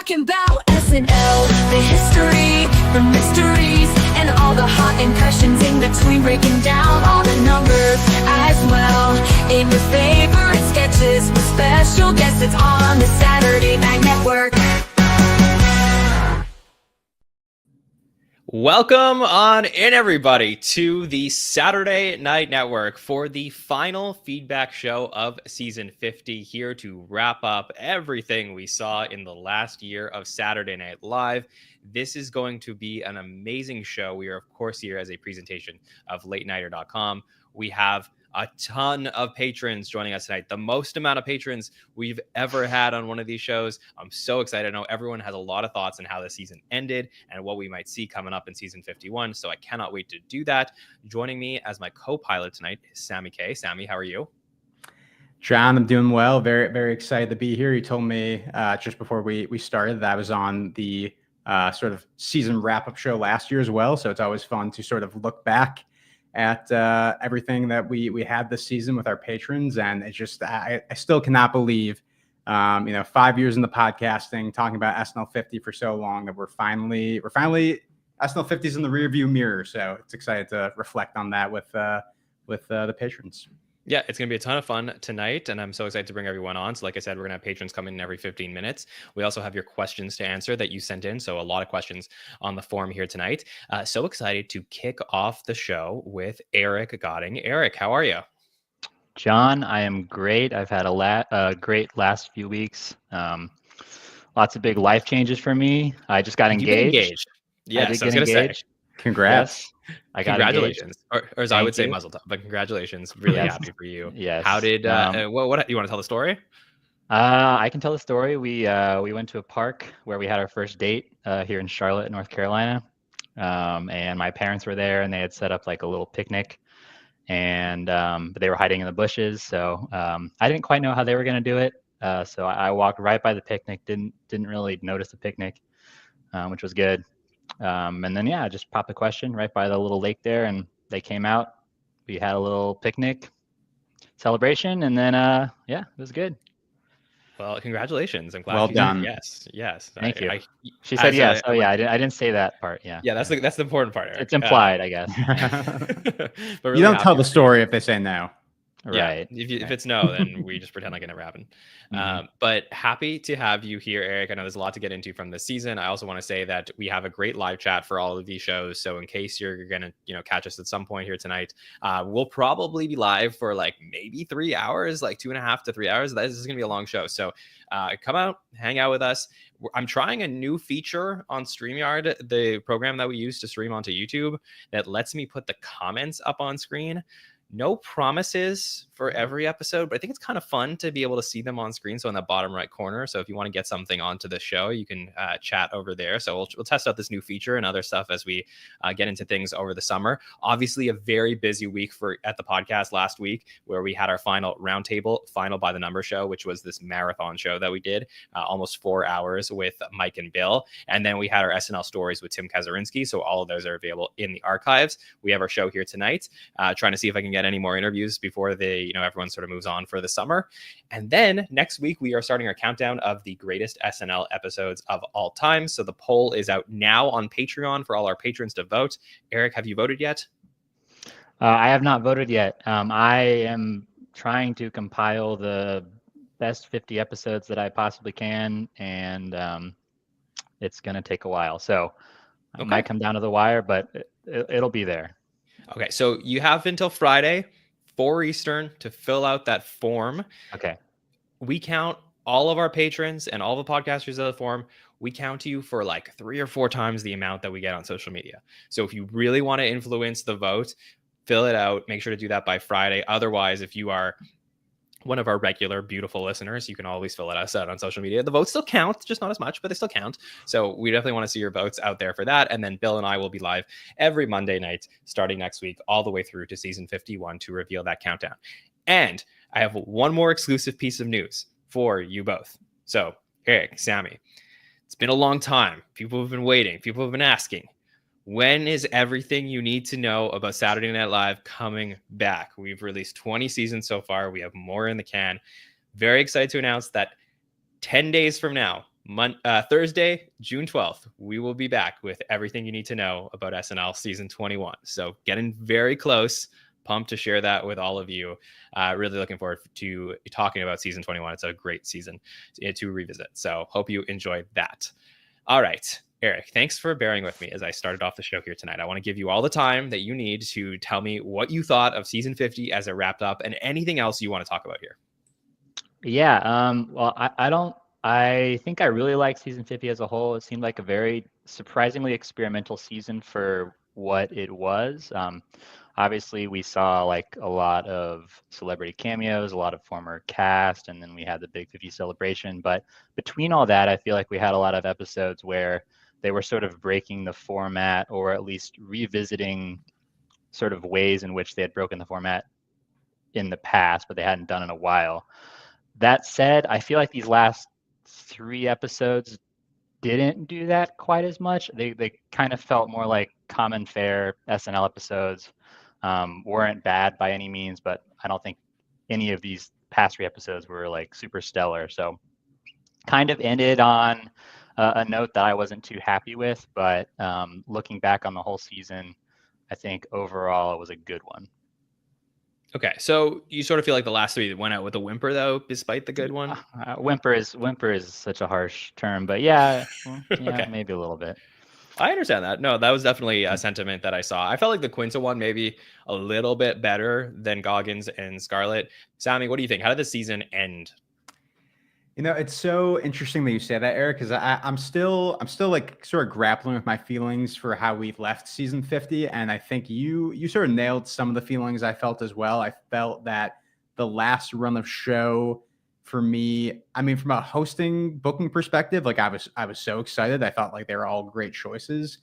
talking about SNL, the history, the mysteries, and all the hot impressions in between, breaking down all the numbers as well. In your favorite sketches with special guests, it's on the Saturday Night Network. Welcome on in, everybody, to the Saturday Night Network for the final feedback show of season 50, here to wrap up everything we saw in the last year of Saturday Night Live. This is going to be an amazing show. We are, of course, here as a presentation of LateNighter.com. We have a ton of patrons joining us tonight, the most amount of patrons we've ever had on one of these shows. I'm so excited. I know everyone has a lot of thoughts on how the season ended and what we might see coming up in season 51, so I cannot wait to do that. Joining me as my co-pilot tonight is Sammy K. Sammy, how are you? John, I'm doing well. Very, very excited to be here. You told me just before we started that I was on the sort of season wrap-up show last year as well, so it's always fun to sort of look back at everything that we had this season with our patrons. And it's just, I still cannot believe, 5 years in the podcasting, talking about SNL 50 for so long, that we're finally SNL 50's in the rearview mirror. So it's excited to reflect on that with the patrons. Yeah, it's going to be a ton of fun tonight, and I'm so excited to bring everyone on. So like I said, we're going to have patrons come in every 15 minutes. We also have your questions to answer that you sent in, so a lot of questions on the forum here tonight. So excited to kick off the show with Eric Godding. Eric, how are you? John, I am great. I've had a great last few weeks. Lots of big life changes for me. I just got engaged. Yeah, I was going to say. Congrats. Yes. Congratulations, or as I would say, muzzle top, but congratulations. Really happy for you. Yes. How did what you want to tell the story? I can tell the story. We went to a park where we had our first date here in Charlotte, North Carolina, and my parents were there, and they had set up like a little picnic, and but they were hiding in the bushes, so I didn't quite know how they were going to do it. So I walked right by the picnic. Didn't really notice the picnic, which was good. And then, I just popped a question right by the little lake there, and they came out. We had a little picnic celebration, and then, it was good. Well, congratulations. I'm glad. Well done. Yes. Thank you. She said yes. I didn't say that part. Yeah. Yeah, that's the important part, Eric. It's implied, I guess. But really you don't tell the story if they say no. Right. If it's no, then we just pretend like it never happened. But happy to have you here, Eric. I know there's a lot to get into from this season. I also want to say that we have a great live chat for all of these shows. So in case you're gonna, catch us at some point here tonight, we'll probably be live for like maybe 3 hours, like 2.5 to 3 hours. This is gonna be a long show. So come out, hang out with us. I'm trying a new feature on StreamYard, the program that we use to stream onto YouTube, that lets me put the comments up on screen. No promises for every episode, but I think it's kind of fun to be able to see them on screen. So in the bottom right corner. So if you want to get something onto the show, you can chat over there. So we'll test out this new feature and other stuff as we get into things over the summer. Obviously, a very busy week at the podcast last week, where we had our final roundtable, final by the number show, which was this marathon show that we did almost 4 hours with Mike and Bill. And then we had our SNL stories with Tim Kazurinsky. So all of those are available in the archives. We have our show here tonight, trying to see if I can get any more interviews before everyone sort of moves on for the summer. And then next week we are starting our countdown of the greatest SNL episodes of all time. So the poll is out now on Patreon for all our patrons to vote. Eric, have you voted yet? I have not voted yet. I am trying to compile the best 50 episodes that I possibly can, and it's going to take a while. So it might come down to the wire, but it'll be there. Okay, so you have until Friday, 4 Eastern, to fill out that form. Okay. We count all of our patrons and all the podcasters of the forum. We count you for like 3 or 4 times the amount that we get on social media. So if you really want to influence the vote, fill it out. Make sure to do that by Friday. Otherwise, if you are one of our regular beautiful listeners, you can always fill us out on social media. The votes still count, just not as much, but they still count. So we definitely want to see your votes out there for that. And then Bill and I will be live every Monday night starting next week, all the way through to season 51 to reveal that countdown. And I have one more exclusive piece of news for you both. So Eric, Sammy, it's been a long time. People have been waiting. People have been asking, when is everything you need to know about Saturday Night Live coming back? We've released 20 seasons so far. We have more in the can. Very excited to announce that 10 days from now, Thursday, June 12th, we will be back with everything you need to know about SNL season 21. So getting very close. Pumped to share that with all of you. Really looking forward to talking about season 21. It's a great season to revisit. So hope you enjoyed that. All right, Eric, thanks for bearing with me as I started off the show here tonight. I want to give you all the time that you need to tell me what you thought of season 50 as it wrapped up and anything else you want to talk about here. Yeah. Well, I think I really like season 50 as a whole. It seemed like a very surprisingly experimental season for what it was. Obviously, we saw like a lot of celebrity cameos, a lot of former cast, and then we had the Big 50 celebration. But between all that, I feel like we had a lot of episodes where they were sort of breaking the format, or at least revisiting sort of ways in which they had broken the format in the past, but they hadn't done in a while. That said, I feel like these last 3 episodes didn't do that quite as much. They kind of felt more like common fare SNL episodes. Weren't bad by any means, but I don't think any of these past 3 episodes were like super stellar. So kind of ended on a note that I wasn't too happy with, but looking back on the whole season, I think overall it was a good one. Okay, so you sort of feel like the last 3 went out with a whimper, though, despite the good one? Whimper is such a harsh term, but yeah, Okay. Maybe a little bit. I understand that. No, that was definitely a sentiment that I saw. I felt like the Quinta one maybe a little bit better than Goggins and Scarlett. Sammy, what do you think? How did the season end? It's so interesting that you say that, Eric, because I'm still like sort of grappling with my feelings for how we left season 50. And I think you sort of nailed some of the feelings I felt as well. I felt that the last run of show for me, I mean, from a hosting booking perspective, like I was so excited. I thought like they were all great choices.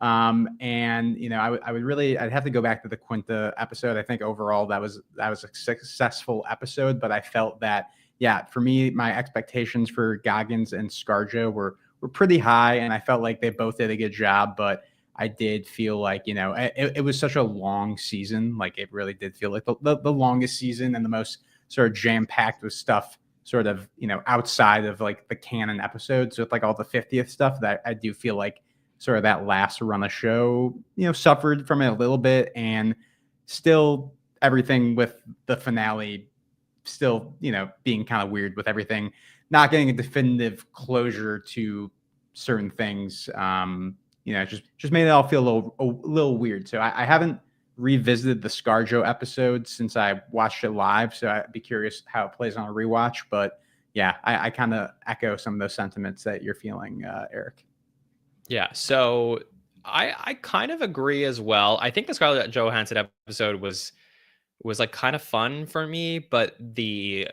And I'd have to go back to the Quinta episode. I think overall that was a successful episode, but I felt that, yeah, for me, my expectations for Goggins and ScarJo were pretty high, and I felt like they both did a good job. But I did feel like, it was such a long season. Like it really did feel like the longest season and the most sort of jam-packed with stuff sort of, outside of like the canon episodes with like all the 50th stuff, that I do feel like sort of that last run of show, suffered from it a little bit. And still everything with the finale still, being kind of weird with everything, not getting a definitive closure to certain things, just made it all feel a little weird. So I haven't revisited the ScarJo episode since I watched it live, so I'd be curious how it plays on a rewatch. But yeah, I kind of echo some of those sentiments that you're feeling, Eric. Yeah, so I kind of agree as well. I think the Scarlett Johansson episode was like kind of fun for me, but the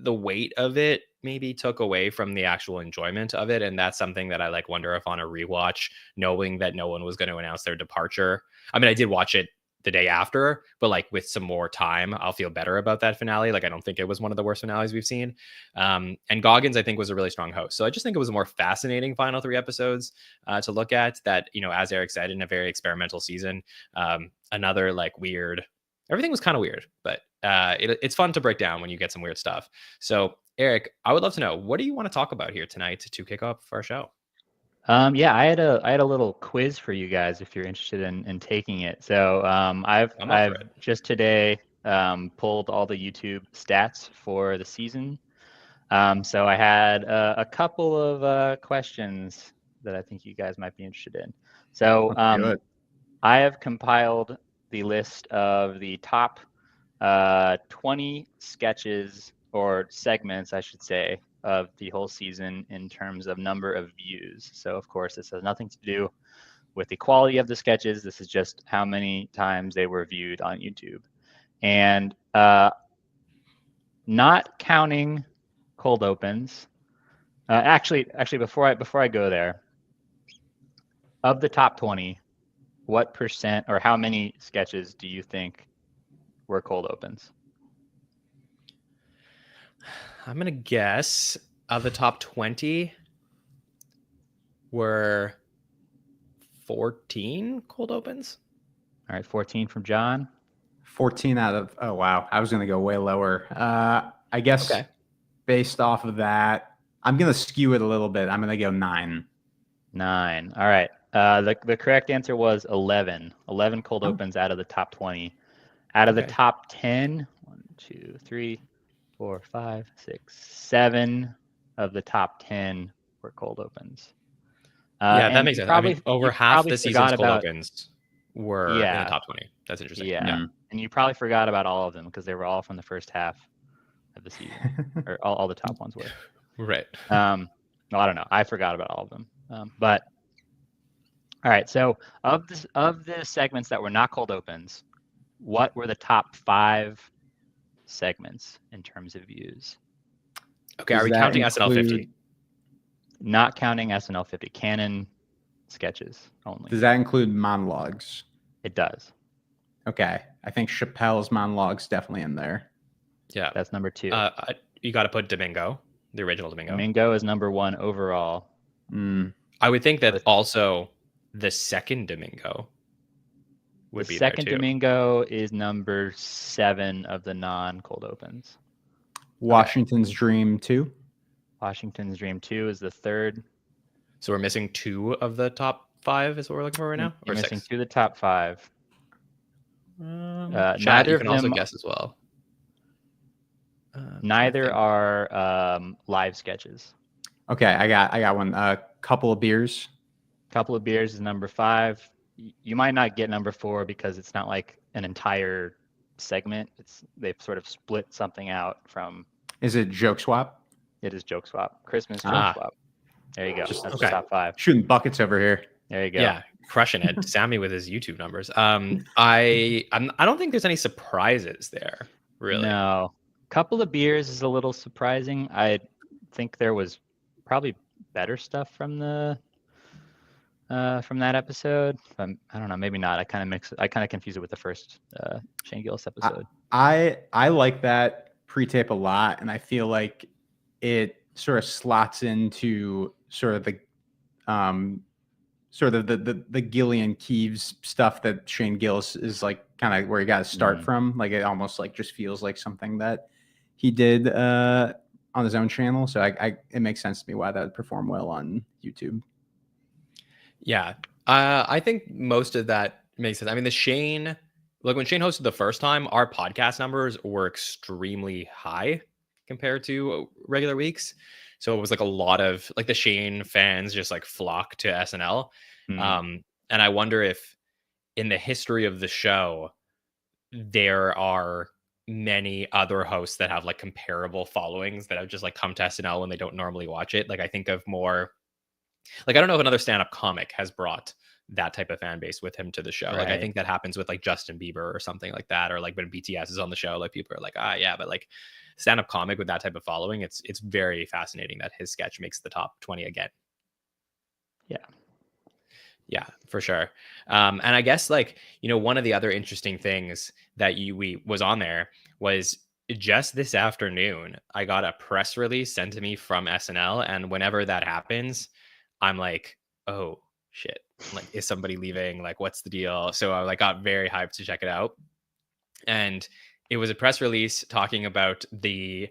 weight of it maybe took away from the actual enjoyment of it. And that's something that I like wonder if on a rewatch, knowing that no one was going to announce their departure. I mean, I did watch it the day after, but like with some more time, I'll feel better about that finale. Like, I don't think it was one of the worst finales we've seen. And Goggins, I think, was a really strong host. So I just think it was a more fascinating final 3 episodes to look at that, as Eric said, in a very experimental season, another like weird, everything was kind of weird, but it's fun to break down when you get some weird stuff. So Eric, I would love to know, what do you want to talk about here tonight to kick off our show? Yeah, I had a little quiz for you guys if you're interested in taking it. So I've just today pulled all the YouTube stats for the season. So I had a couple of questions that I think you guys might be interested in. So I have compiled the list of the top 20 sketches or segments, I should say, of the whole season in terms of number of views. So of course, this has nothing to do with the quality of the sketches. This is just how many times they were viewed on YouTube. And not counting cold opens. Actually, before I go there, of the top 20, what percent or how many sketches do you think were cold opens? I'm going to guess of the top 20 were 14 cold opens. All right, 14 from John. 14 out of, oh, wow. I was going to go way lower. I guess based off of that, I'm gonna skew it a little bit. I'm gonna go 9. 9. All right. The correct answer was 11. 11 cold Oh. opens out of the top 20. Out of the Okay. top 10, 1, 2, 3, 4, 5, 6, 7 of the top 10 were cold opens. Yeah, that And makes you sense. I probably mean, over you half probably the season's forgot cold about opens were in the yeah top 20. That's interesting. yeah, and you probably forgot about all of them because they were all from the first half of the season, or all the top ones were. Right. Well, I don't know. I forgot about all of them. But all right. So of the segments that were not cold opens, what were the top 5 segments in terms of views? Okay, Does are we that counting SNL 50? include- Not counting SNL 50, canon sketches only. Does that include monologues? It does. Okay, I think Chappelle's monologues definitely in there. Yeah. That's number 2. You got to put Domingo, the original Domingo. Domingo is number 1 overall. I would think that also the second Domingo would be The second there too. Domingo is number 7 of the non-cold opens. Washington's Dream 2. Washington's Dream 2 is the 3rd. So we're missing 2 of the top 5 is what we're looking for right now? You're Or missing 6? 2 of the top 5. Chat, Neither you of can also them. guess as well. Neither are live sketches. Okay, I got one. A couple of beers. Couple of Beers is number 5. You might not get number 4 because it's not like an entire segment. They've sort of split something out from. Is it Joke Swap? It is Joke Swap. Christmas Joke Ah. Swap. There you go. Just- That's okay. the top 5. Shooting buckets over here. There you go. Yeah, crushing it. Sammy with his YouTube numbers. I don't think there's any surprises there, really. No. Couple of Beers is a little surprising. I think there was probably better stuff from that episode. I don't know, maybe not. I kind of confuse it with the first Shane Gillis episode. I like that pre-tape a lot, and I feel like it sort of slots into sort of the Gillian Keeves stuff that Shane Gillis is like kind of where he got to start from. Like it almost like just feels like something that he did on his own channel. So it makes sense to me why that would perform well on YouTube. Yeah, I think most of that makes sense. I mean, when Shane hosted the first time, our podcast numbers were extremely high compared to regular weeks. So it was like a lot of like the Shane fans just like flock to SNL. And I wonder if in the history of the show, there are many other hosts that have like comparable followings that have just like come to SNL when they don't normally watch it. Like I think of more, like I don't know if another stand-up comic has brought that type of fan base with him to the show. Like I Right. think that happens with like Justin Bieber or something like that, or like when BTS is on the show, like people are like, yeah, but like stand-up comic with that type of following, it's very fascinating that his sketch makes the top 20 again. Yeah, for sure. And I guess like, one of the other interesting things that we was on there was just this afternoon, I got a press release sent to me from SNL. And whenever that happens, I'm like, oh shit, like, is somebody leaving? Like, what's the deal? So I like got very hyped to check it out. And it was a press release talking about the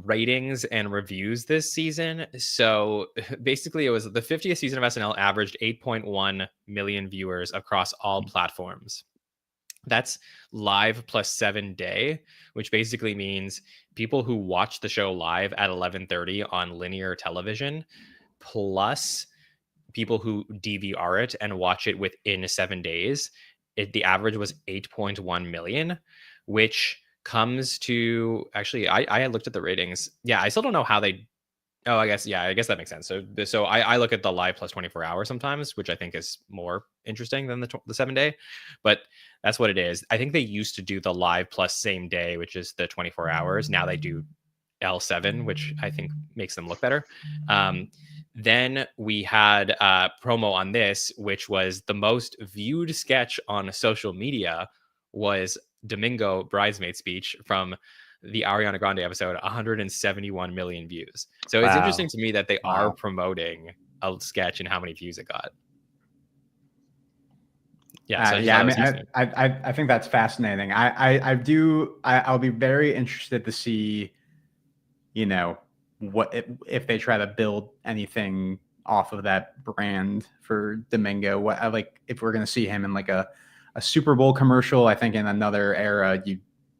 ratings and reviews this season. So basically it was the 50th season of SNL averaged 8.1 million viewers across all platforms. That's live plus 7 day, which basically means people who watch the show live at 11:30 on linear television, plus people who DVR it and watch it within 7 days. The average was 8.1 million, which comes to actually I looked at the ratings. Yeah, I still don't know how they. Oh, I guess that makes sense. So I look at the live plus 24 hours sometimes, which I think is more interesting than the 7 day, but that's what it is. I think they used to do the live plus same day, which is the 24 hours. Now they do L7, which I think makes them look better. Then we had a promo on this, which was the most viewed sketch on social media was Domingo bridesmaid speech from the Ariana Grande episode, 171 million views. So it's interesting to me that they are promoting a sketch and how many views it got. Yeah, I think that's fascinating. I'll be very interested to see, if they try to build anything off of that brand for Domingo. If we're going to see him in like a Super Bowl commercial. I think in another era you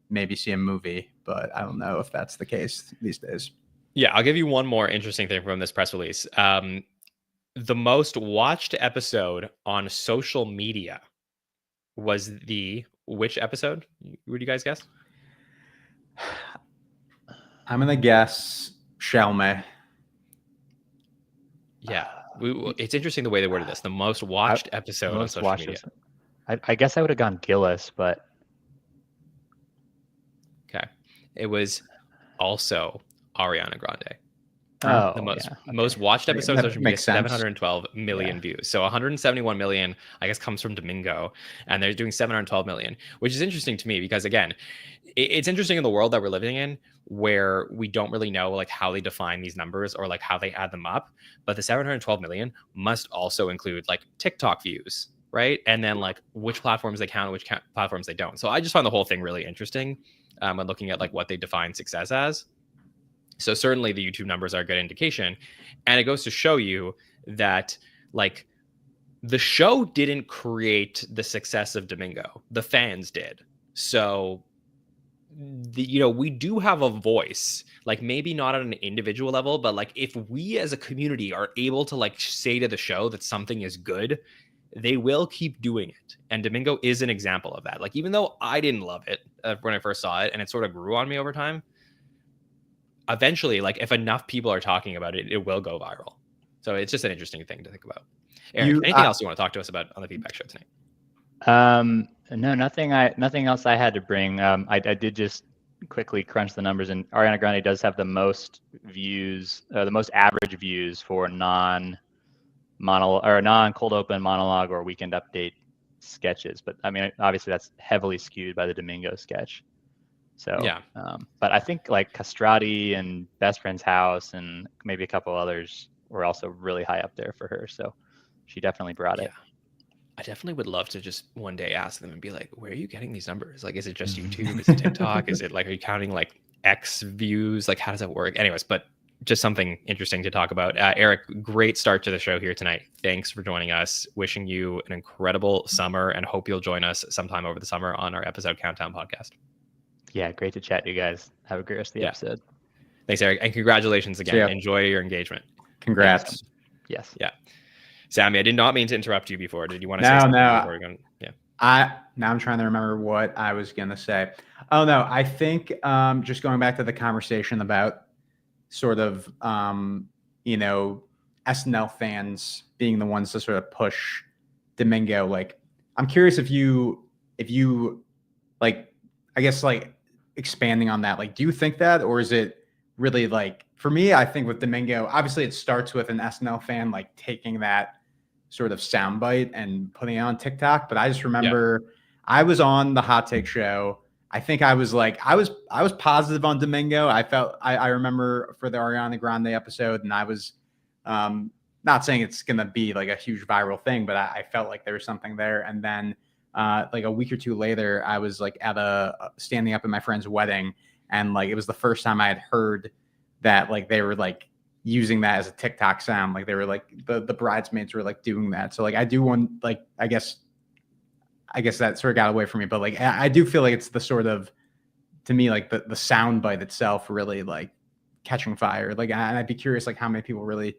maybe see a movie, but I don't know if that's the case these days. Yeah, I'll give you one more interesting thing from this press release. The most watched episode on social media was which episode? Would you guys guess? I'm going to guess Chalamet. Yeah. It's interesting the way they worded this. The most watched episode on social media. I guess I would have gone Gillis, but... Okay. It was also Ariana Grande. Oh, the most watched episode on social media, 712 million views. So 171 million, I guess, comes from Domingo, and they're doing 712 million, which is interesting to me because, again, it's interesting in the world that we're living in where we don't really know like how they define these numbers or like how they add them up. But the 712 million must also include like TikTok views, right? And then like which platforms they count and which platforms they don't. So I just find the whole thing really interesting when looking at like what they define success as. So certainly the YouTube numbers are a good indication. And it goes to show you that like the show didn't create the success of Domingo. The fans did. So, we do have a voice, like maybe not on an individual level, but like if we as a community are able to like say to the show that something is good, they will keep doing it. And Domingo is an example of that. Like, even though I didn't love it when I first saw it and it sort of grew on me over time, eventually, like if enough people are talking about it, it will go viral. So it's just an interesting thing to think about. Eric, anything else you want to talk to us about on the feedback show tonight? No, nothing else I had to bring. I did just quickly crunch the numbers, and Ariana Grande does have the most views, the most average views for non-cold open monologue or weekend update sketches. But I mean, obviously that's heavily skewed by the Domingo sketch. So yeah, but I think like Castrati and Best Friend's House and maybe a couple others were also really high up there for her. So she definitely brought it. I definitely would love to just one day ask them and be like, where are you getting these numbers? Like, is it just YouTube? Is it TikTok? Is it like, are you counting like X views? Like, how does that work? Anyways, but just something interesting to talk about. Eric, great start to the show here tonight. Thanks for joining us. Wishing you an incredible summer and hope you'll join us sometime over the summer on our episode countdown podcast. Yeah, great to chat, you guys. Have a great rest of the episode. Thanks, Eric. And congratulations again. Enjoy your engagement. Congrats. Yes. Yeah. Sammy, I did not mean to interrupt you before. Did you want to say something before we're going? Yeah. Now I'm trying to remember what I was going to say. Oh, no. I think just going back to the conversation about sort of, SNL fans being the ones to sort of push Domingo. Like, I'm curious if you like, I guess like expanding on that, like, do you think that, or is it really like, for me, I think with Domingo, obviously it starts with an SNL fan, like taking that sort of soundbite and putting it on TikTok. But I just remember I was on the Hot Take show. I think I was like, I was positive on Domingo. I remember for the Ariana Grande episode, and I was not saying it's going to be like a huge viral thing, but I felt like there was something there. And then like a week or two later, I was like at standing up at my friend's wedding, and like it was the first time I had heard that like they were like using that as a TikTok sound. Like they were like the bridesmaids were like doing that. So like I do want, like, I guess that sort of got away from me, but like I do feel like it's the sort of, to me, like the sound bite itself really like catching fire. Like, and I'd be curious like how many people really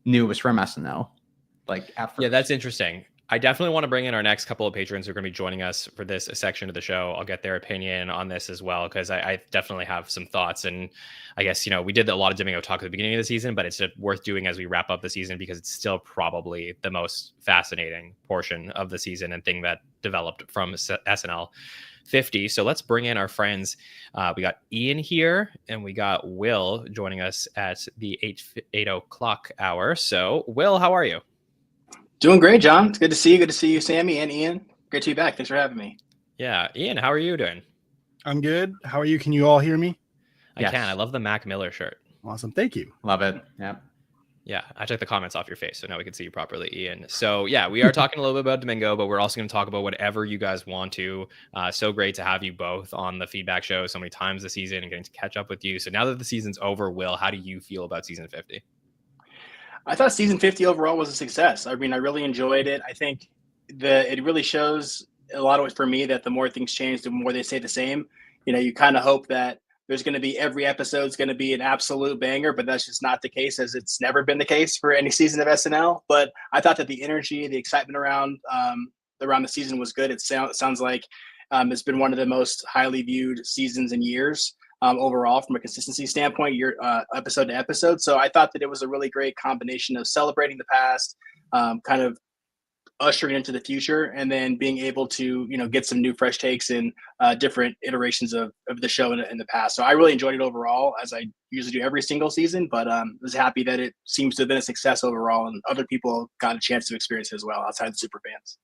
knew it was from SNL. Like at first. Yeah, that's interesting. I definitely want to bring in our next couple of patrons who are going to be joining us for this section of the show. I'll get their opinion on this as well, because I definitely have some thoughts. And I guess, we did a lot of Domingo talk at the beginning of the season, but it's worth doing as we wrap up the season, because it's still probably the most fascinating portion of the season and thing that developed from SNL 50. So let's bring in our friends. We got Ian here, and we got Will joining us at the 8 o'clock hour. So Will, how are you? Doing great, John. It's good to see you. Good to see you, Sammy and Ian. Great to be back. Thanks for having me. Yeah. Ian, how are you doing? I'm good. How are you? Can you all hear me? I can. I love the Mac Miller shirt. Awesome. Thank you. Love it. Yeah. Yeah, I took the comments off your face, so now we can see you properly, Ian. So yeah, we are talking a little bit about Domingo, but we're also going to talk about whatever you guys want to. So great to have you both on the feedback show so many times this season and getting to catch up with you. So now that the season's over, Will, how do you feel about season 50? I thought season 50 overall was a success. I mean, I really enjoyed it. I think it really shows a lot of it for me that the more things change, the more they stay the same. You kind of hope that there's going to be every episode's going to be an absolute banger, but that's just not the case, as it's never been the case for any season of SNL. But I thought that the energy, the excitement around the season was good. It sounds like it's been one of the most highly viewed seasons in years. Overall, from a consistency standpoint, year episode to episode. So I thought that it was a really great combination of celebrating the past, kind of ushering into the future, and then being able to get some new fresh takes in different iterations of the show in the past. So I really enjoyed it overall, as I usually do every single season, but was happy that it seems to have been a success overall, and other people got a chance to experience it as well outside the super fans.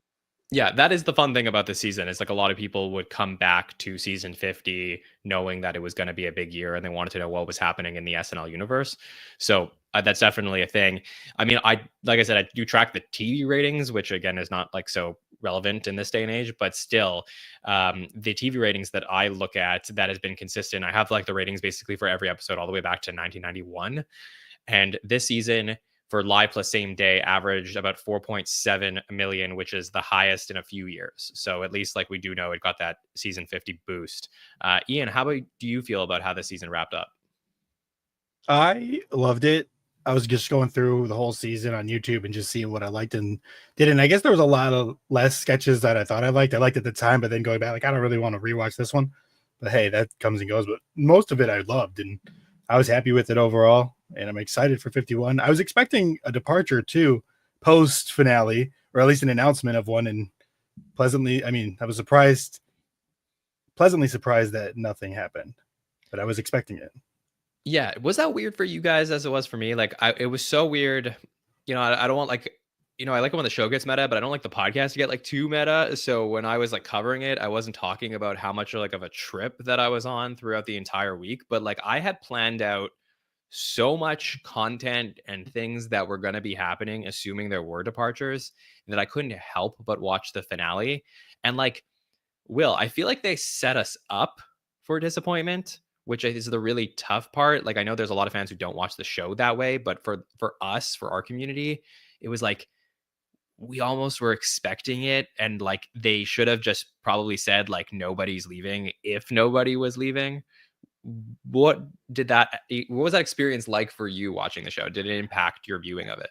Yeah, that is the fun thing about this season. It's like a lot of people would come back to season 50 knowing that it was going to be a big year and they wanted to know what was happening in the SNL universe. So that's definitely a thing. I mean, like I said, I do track the TV ratings, which again is not like so relevant in this day and age, but still the TV ratings that I look at that has been consistent. I have like the ratings basically for every episode all the way back to 1991. And this season, for live plus same day, averaged about 4.7 million, which is the highest in a few years. So at least like we do know it got that season 50 boost. Ian, do you feel about how the season wrapped up? I loved it. I was just going through the whole season on YouTube and just seeing what I liked and didn't. I guess there was a lot of less sketches that I thought I liked. I liked at the time, but then going back, like, I don't really want to rewatch this one. But hey, that comes and goes. But most of it I loved, and I was happy with it overall. And I'm excited for 51. I was expecting a departure too, post finale, or at least an announcement of one. And I was pleasantly surprised that nothing happened, but I was expecting it. Yeah. Was that weird for you guys as it was for me? Like, it was so weird. I don't want like, I like it when the show gets meta, but I don't like the podcast to get like too meta. So when I was like covering it, I wasn't talking about how much like of a trip that I was on throughout the entire week, but like I had planned out so much content and things that were going to be happening, assuming there were departures, that I couldn't help but watch the finale. And like, Will, I feel like they set us up for disappointment, which is the really tough part. Like, I know there's a lot of fans who don't watch the show that way, but for us, for our community, it was like, we almost were expecting it. And like, they should have just probably said like, nobody's leaving if nobody was leaving. What was that experience like for you watching the show? Did it impact your viewing of it?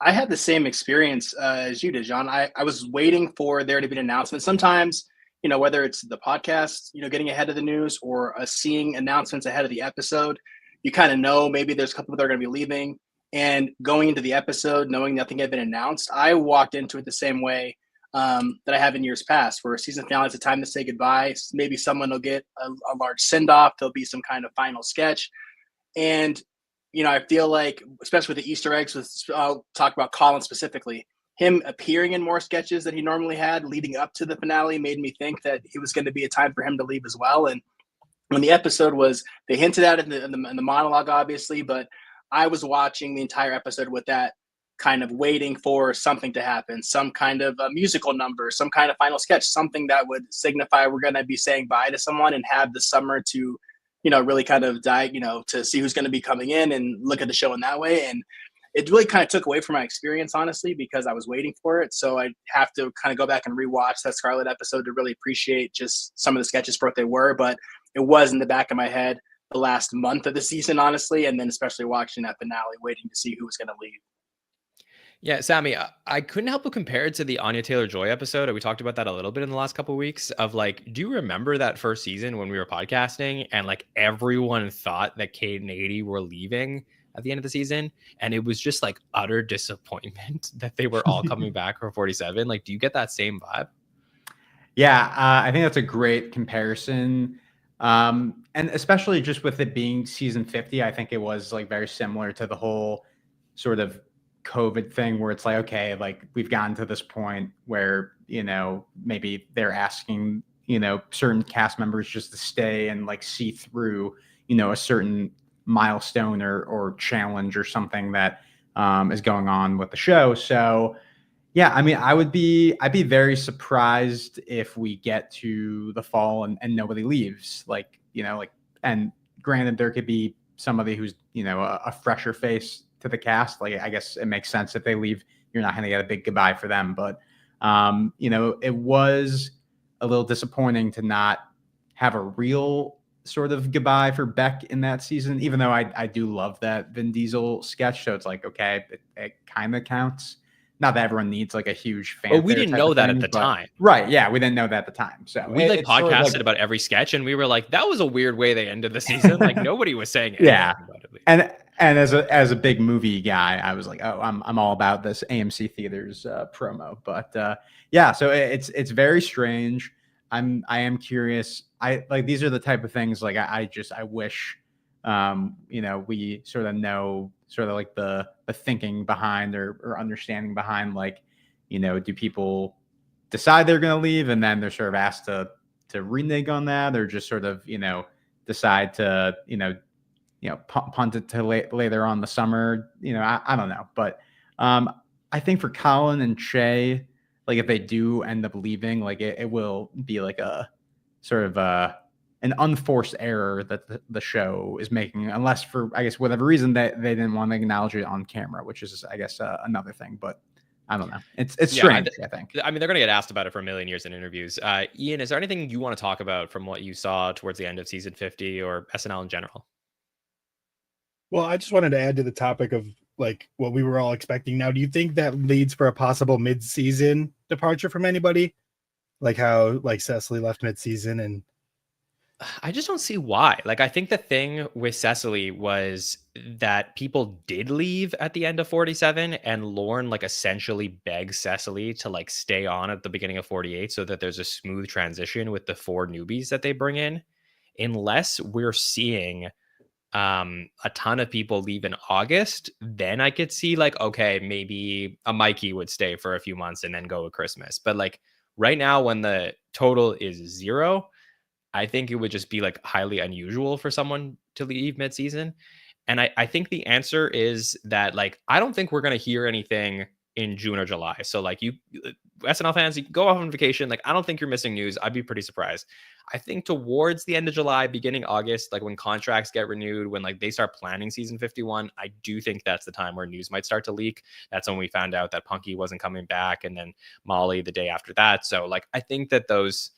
I had the same experience as you did, John. I was waiting for there to be an announcement. Sometimes, whether it's the podcast, getting ahead of the news, or seeing announcements ahead of the episode, you kind of know maybe there's a couple that are going to be leaving. And going into the episode, knowing nothing had been announced, I walked into it the same way that I have in years past, where season finale is a time to say goodbye. Maybe someone will get a large send-off. There'll be some kind of final sketch. And, I feel like, especially with the Easter eggs, I'll talk about Colin specifically, him appearing in more sketches than he normally had leading up to the finale made me think that it was going to be a time for him to leave as well. And when the episode was, they hinted at it in the monologue, obviously, but I was watching the entire episode with that kind of waiting for something to happen, some kind of a musical number, some kind of final sketch, something that would signify we're going to be saying bye to someone and have the summer to, really kind of die, to see who's going to be coming in and look at the show in that way. And it really kind of took away from my experience, honestly, because I was waiting for it. So I have to kind of go back and rewatch that Scarlett episode to really appreciate just some of the sketches for what they were. But it was in the back of my head the last month of the season, honestly, and then especially watching that finale, waiting to see who was going to leave. Yeah, Sammy, I couldn't help but compare it to the Anya Taylor-Joy episode. We talked about that a little bit in the last couple of weeks of like, do you remember that first season when we were podcasting and like everyone thought that Kate and Aidy were leaving at the end of the season? And it was just like utter disappointment that they were all coming back for 47. Like, do you get that same vibe? Yeah, I think that's a great comparison. And especially just with it being season 50, I think it was like very similar to the whole sort of COVID thing where it's like, okay, like we've gotten to this point where, maybe they're asking, certain cast members just to stay and like see through, a certain milestone or challenge or something that is going on with the show. So yeah, I mean, I'd be very surprised if we get to the fall and nobody leaves. Like, and granted, there could be somebody who's, a fresher face to the cast. Like, I guess it makes sense if they leave, you're not going to get a big goodbye for them. But, it was a little disappointing to not have a real sort of goodbye for Beck in that season, even though I do love that Vin Diesel sketch. So it's like, okay, it kind of counts. Not that everyone needs like a huge fan. But we didn't know that at the time. Right. Yeah. We didn't know that at the time. So we podcasted about every sketch and we were like, that was a weird way they ended the season. Like nobody was saying anything about it. And as a big movie guy, I was like, oh, I'm all about this AMC Theaters promo. But so it's very strange. I am curious. These are the type of things like I wish we sort of know sort of like the thinking behind or understanding behind, like, do people decide they're going to leave and then they're sort of asked to renege on that, or just sort of, decide to, punt it to later on the summer. I don't know. But I think for Colin and Shea, like if they do end up leaving, like it will be like a sort of an unforced error that the show is making, unless for, I guess, whatever reason that they didn't want to acknowledge it on camera, which is, I guess, another thing. But I don't know. It's strange, I think. I mean, they're going to get asked about it for a million years in interviews. Ian, is there anything you want to talk about from what you saw towards the end of season 50 or SNL in general? Well, I just wanted to add to the topic of like what we were all expecting. Now, do you think that leads for a possible mid-season departure from anybody? Like how like Cecily left mid-season, and I just don't see why. Like, I think the thing with Cecily was that people did leave at the end of 47, and Lorne like essentially begs Cecily to like stay on at the beginning of 48 so that there's a smooth transition with the 4 newbies that they bring in. Unless we're seeing a ton of people leave in August, then I could see like, okay, maybe a Mikey would stay for a few months and then go at Christmas. But like right now, when the total is 0, I think it would just be like highly unusual for someone to leave mid-season. And I think the answer is that like, I don't think we're going to hear anything in June or July. So like you SNL fans, you can go off on vacation. Like, I don't think you're missing news. I'd be pretty surprised. I think towards the end of July, beginning August, like when contracts get renewed, when like they start planning season 51, I do think that's the time where news might start to leak. That's when we found out that Punky wasn't coming back, and then Molly the day after that. So like, I think that those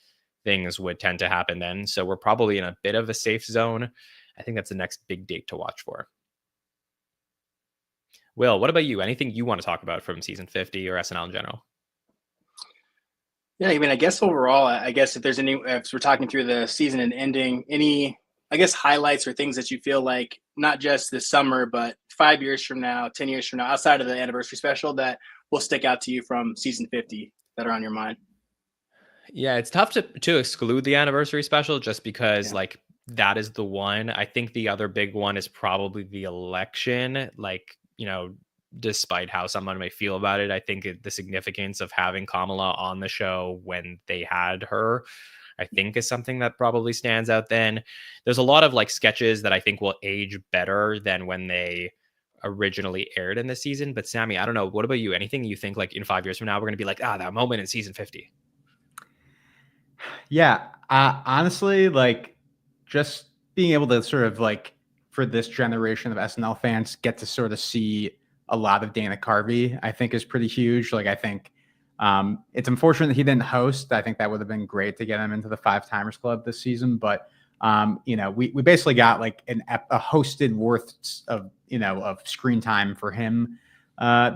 things would tend to happen then. So we're probably in a bit of a safe zone. I think that's the next big date to watch for. Will, what about you? Anything you want to talk about from season 50 or SNL in general? Yeah, I mean, I guess overall, I guess if we're talking through the season and ending, any, I guess, highlights or things that you feel like, not just this summer, but 5 years from now, 10 years from now, outside of the anniversary special, that will stick out to you from season 50 that are on your mind? Yeah, it's tough to exclude the anniversary special just because like that is the one. I think the other big one is probably the election. Like, despite how someone may feel about it, I think the significance of having Kamala on the show when they had her, I think is something that probably stands out then. There's a lot of like sketches that I think will age better than when they originally aired in the season. But Sammy, I don't know. What about you? Anything you think like in 5 years from now, we're going to be like, that moment in season 50? Yeah, honestly, like just being able to sort of like for this generation of SNL fans get to sort of see a lot of Dana Carvey, I think is pretty huge. Like, I think it's unfortunate that he didn't host. I think that would have been great to get him into the 5-timers club this season. But, we basically got like a hosted worth of screen time for him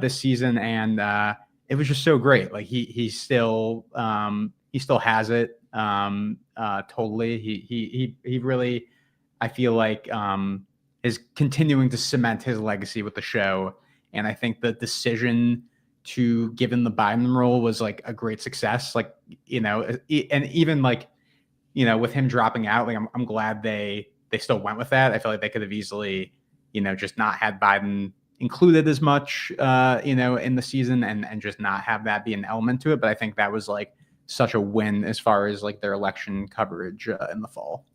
this season. And it was just so great. Like he still has it totally. He really, I feel like, is continuing to cement his legacy with the show. And I think the decision to give him the Biden role was like a great success. Like, and even like, with him dropping out, like I'm glad they still went with that. I feel like they could have easily, just not had Biden included as much, in the season and just not have that be an element to it. But I think that was like such a win as far as like their election coverage in the fall.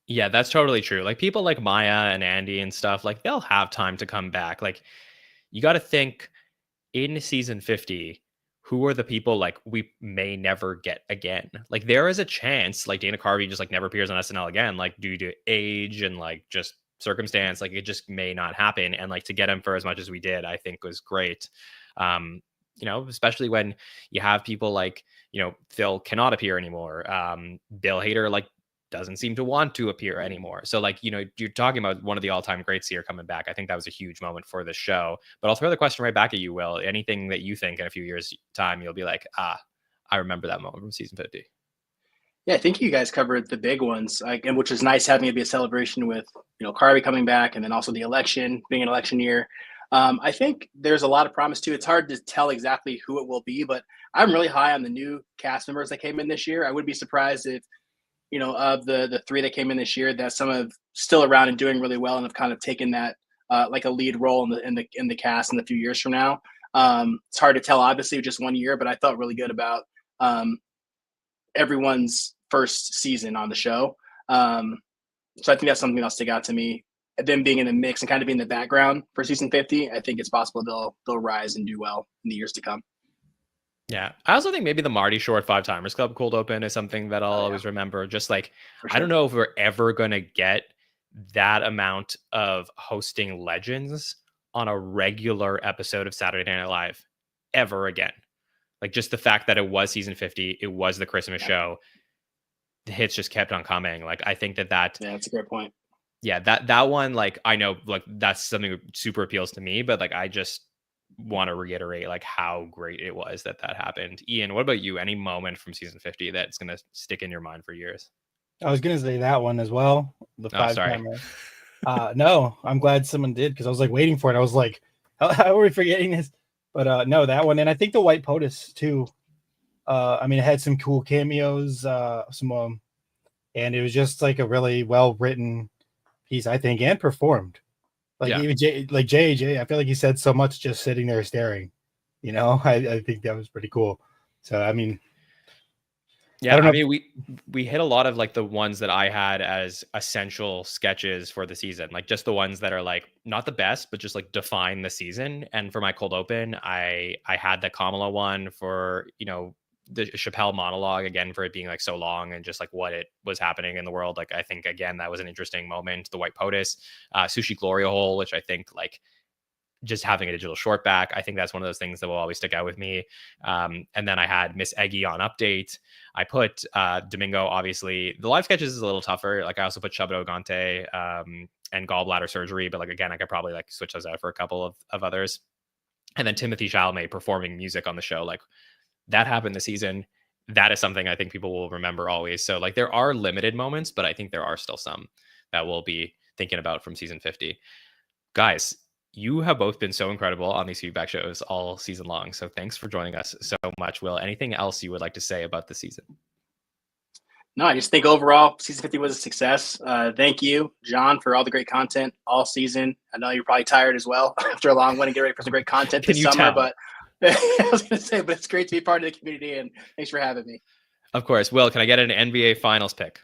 Yeah, that's totally true. Like people like Maya and Andy and stuff, like they'll have time to come back. Like you got to think in season 50, who are the people like we may never get again? Like there is a chance like Dana Carvey just like never appears on SNL again, like due to age and like just circumstance, like it just may not happen. And like to get him for as much as we did, I think was great. Especially when you have people like, Phil cannot appear anymore. Bill Hader like doesn't seem to want to appear anymore. So like, you're talking about one of the all-time greats here coming back. I think that was a huge moment for the show. But I'll throw the question right back at you, Will. Anything that you think in a few years' time, you'll be like, I remember that moment from season 50. Yeah, I think you guys covered the big ones, and which is nice having it be a celebration with, Carvey coming back and then also the election being an election year. I think there's a lot of promise too. It's hard to tell exactly who it will be, but I'm really high on the new cast members that came in this year. I would be surprised if, of the three that came in this year, that some have still around and doing really well and have kind of taken that like a lead role in the cast in a few years from now. It's hard to tell, obviously, just 1 year, but I felt really good about everyone's first season on the show. So I think that's something that'll stick out to me. Them being in the mix and kind of being in the background for season 50, I think it's possible they'll rise and do well in the years to come. Yeah. I also think maybe the Marty Short 5 Timers Club cold open is something that I'll always remember. Just like, For sure. I don't know if we're ever going to get that amount of hosting legends on a regular episode of Saturday Night Live ever again. Like just the fact that it was season 50, it was the Christmas show. The hits just kept on coming. Like, I think that yeah, that's a great point. Yeah, that one, like, I know like that's something that super appeals to me, but like, I just want to reiterate like how great it was that happened. Ian, what about you? Any moment from season 50 that's going to stick in your mind for years? I was going to say that one as well. The 5 timer. No, I'm glad someone did, because I was like waiting for it. I was like, how are we forgetting this? But no, that one. And I think the White POTUS too. It had some cool cameos, and it was just like a really well written piece, I think, and performed. Like even J.A.J., I feel like he said so much just sitting there staring. I think that was pretty cool. So we hit a lot of like the ones that I had as essential sketches for the season, like just the ones that are like not the best, but just like define the season. And for my cold open, I had the Kamala one for the Chappelle monologue, again, for it being like so long and just like what it was happening in the world. Like, I think again, that was an interesting moment. The White POTUS, Sushi Gloria Hole, which I think like just having a digital short back, I think that's one of those things that will always stick out with me. And then I had Miss Eggy on Update. I put Domingo, obviously. The live sketches is a little tougher. Like I also put Chubdo Gante and gallbladder surgery, but like again, I could probably like switch those out for a couple of others. And then Timothee Chalamet performing music on the show, like that happened this season. That is something I think people will remember always. So like there are limited moments, but I think there are still some that we'll be thinking about from season 50. Guys, you have both been so incredible on these feedback shows all season long. So thanks for joining us so much. Will, anything else you would like to say about the season? No, I just think overall season 50 was a success. Thank you, John, for all the great content all season. I know you're probably tired as well after a long one and get ready for some great content this summer, but I was going to say, but it's great to be part of the community, and thanks for having me. Of course. Will, can I get an NBA Finals pick?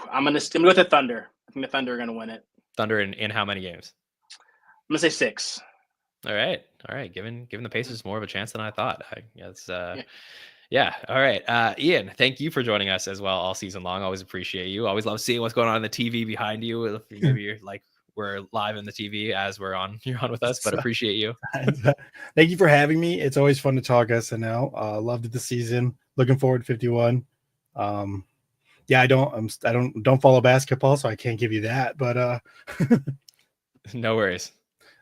I'm going to go with the Thunder. I think the Thunder are going to win it. Thunder in how many games? I'm going to say 6. All right. Giving the Pacers more of a chance than I thought. Yeah. All right. Ian, thank you for joining us as well all season long. Always appreciate you. Always love seeing what's going on in the TV behind you. Maybe you're like, we're live in the TV as you're on with us, but appreciate you. Thank you for having me. It's always fun to talk SNL. Loved the season. Looking forward to 51. I don't follow basketball, so I can't give you that, but no worries.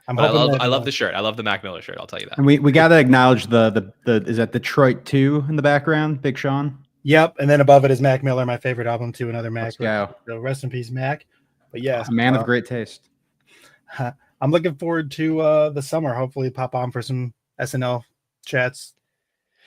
I love the shirt. I love the Mac Miller shirt. I'll tell you that. And we got to acknowledge the is that Detroit 2 in the background, Big Sean? Yep. And then above it is Mac Miller, my favorite album too. Another Mac. Let's go. So rest in peace, Mac. But yeah, a man of great taste. I'm looking forward to the summer. Hopefully pop on for some SNL chats.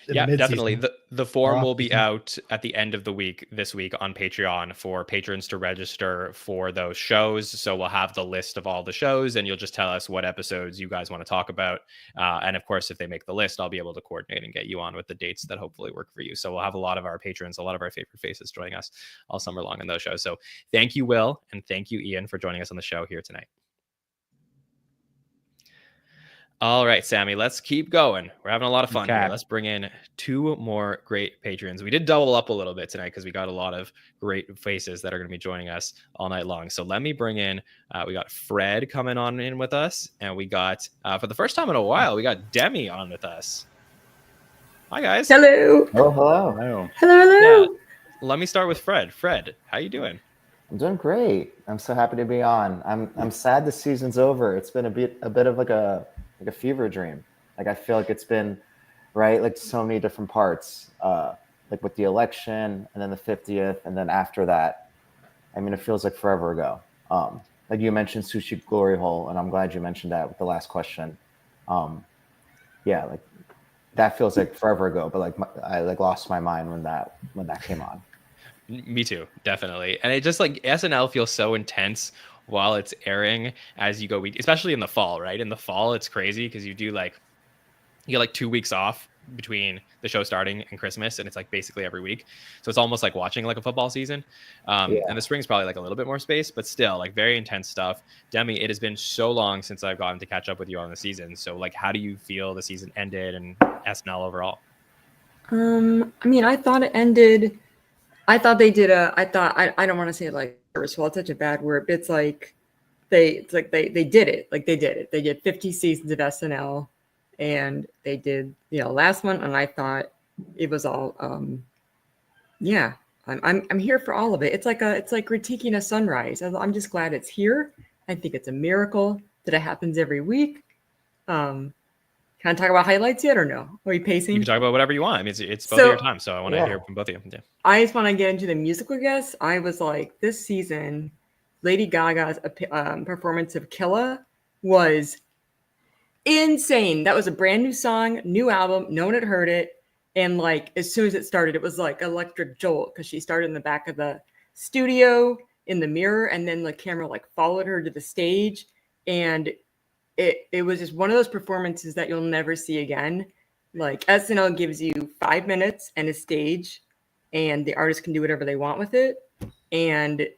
Yeah, definitely. The form will be out at the end of the week this week on Patreon for patrons to register for those shows. So we'll have the list of all the shows, and you'll just tell us what episodes you guys want to talk about. And of course, if they make the list, I'll be able to coordinate and get you on with the dates that hopefully work for you. So we'll have a lot of our patrons, a lot of our favorite faces joining us all summer long in those shows. So thank you, Will, and thank you, Ian, for joining us on the show here tonight. All right, Sammy, let's keep going. We're having a lot of fun here. Okay. Let's bring in 2 more great patrons. We did double up a little bit tonight because we got a lot of great faces that are going to be joining us all night long. So let me bring in, we got Fred coming on in with us, and we got, for the first time in a while, we got Demi on with us. Hi, guys. Hello. Oh, hello. Hello. Hello. Yeah, let me start with Fred. Fred, how you doing? I'm doing great. I'm so happy to be on. I'm sad the season's over. It's been a bit of like a fever dream. Like I feel like it's been like so many different parts. Like with the election and then the 50th and then after that. I mean, it feels like forever ago. Like you mentioned Sushi Glory Hole, and I'm glad you mentioned that with the last question. Yeah, like that feels like forever ago, but like I lost my mind when that came on. Me too, definitely. And it just like SNL feels so intense while it's airing as you go week, especially in the fall, right? In the fall, it's crazy because you get like 2 weeks off between the show starting and Christmas, and it's like basically every week. So it's almost like watching like a football season. And the spring's probably like a little bit more space, but still like very intense stuff. Demi, it has been so long since I've gotten to catch up with you on the season. So like, how do you feel the season ended and SNL overall? I mean, I thought it ended. I thought they did I don't want to say like first of all, it's such a bad word, but it's like they did it. Like they did it. They did 50 seasons of SNL, and they did last one, and I thought it was all yeah. I'm here for all of it. It's like critiquing a sunrise. I'm just glad it's here. I think it's a miracle that it happens every week. Can I talk about highlights yet or no? Are you pacing? You can talk about whatever you want. I mean, it's both of your time, so I want to hear from both of you. Yeah. I just want to get into the musical guests. I was like, this season, Lady Gaga's performance of Killa was insane. That was a brand new song, new album. No one had heard it. And like, as soon as it started, it was like electric jolt because she started in the back of the studio in the mirror, and then the camera like followed her to the stage. And it was just one of those performances that you'll never see again. Like SNL gives you 5 minutes and a stage, and the artist can do whatever they want with it. And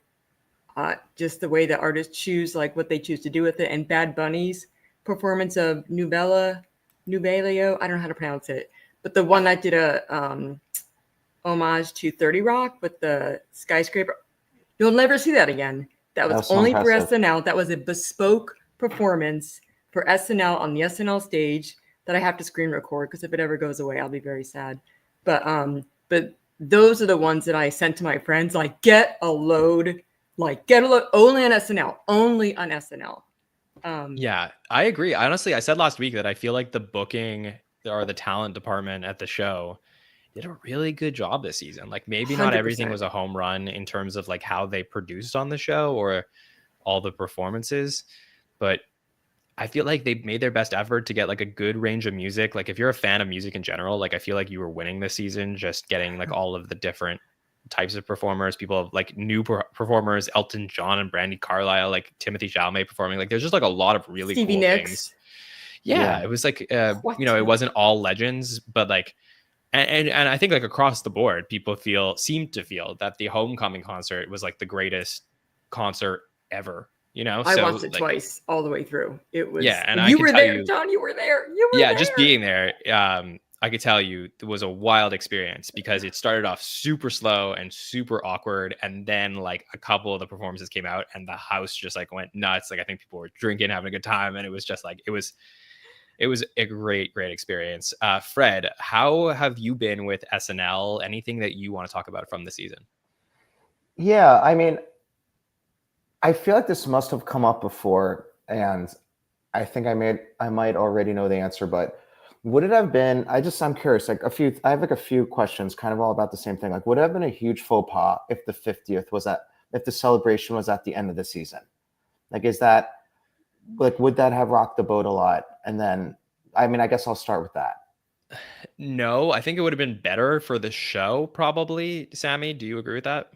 just the way the artists choose, like what they choose to do with it. And Bad Bunny's performance of Nubalio, I don't know how to pronounce it, but the one that did a homage to 30 Rock with the skyscraper. You'll never see that again. That was so only impressive. for SNL. That was a bespoke performance for SNL on the SNL stage that I have to screen record because if it ever goes away, I'll be very sad. But those are the ones that I sent to my friends, like get a load only on SNL. Yeah, I agree. Honestly, I said last week that I feel like the booking or the talent department at the show did a really good job this season. Like maybe not everything 100%. was a home run in terms of like how they produced on the show or all the performances, but I feel like they made their best effort to get like a good range of music. Like if you're a fan of music in general, like I feel like you were winning this season, just getting like all of the different types of performers, people like new performers, Elton John and Brandy Carlisle, like Timothee Chalamet performing. Like there's just like a lot of really Stevie cool Nicks. things. Yeah, it was like, it wasn't all legends, but like, and I think like across the board, people seem to feel that the homecoming concert was like the greatest concert ever. I watched it twice all the way through. It was and you were there, John. You were there. Just being there, I could tell you it was a wild experience because it started off super slow and super awkward, and then like a couple of the performances came out, and the house just like went nuts. Like I think people were drinking, having a good time, and it was just like it was a great experience. Fred, how have you been with SNL? Anything that you want to talk about from the season? Yeah, I mean, I feel like this must have come up before, and I think I might already know the answer, but would it have been, I'm curious, like I have like a few questions kind of all about the same thing. Like would it have been a huge faux pas if the 50th if the celebration was at the end of the season? Like, would that have rocked the boat a lot? And then, I mean, I guess I'll start with that. No, I think it would have been better for the show, probably. Sammy, do you agree with that?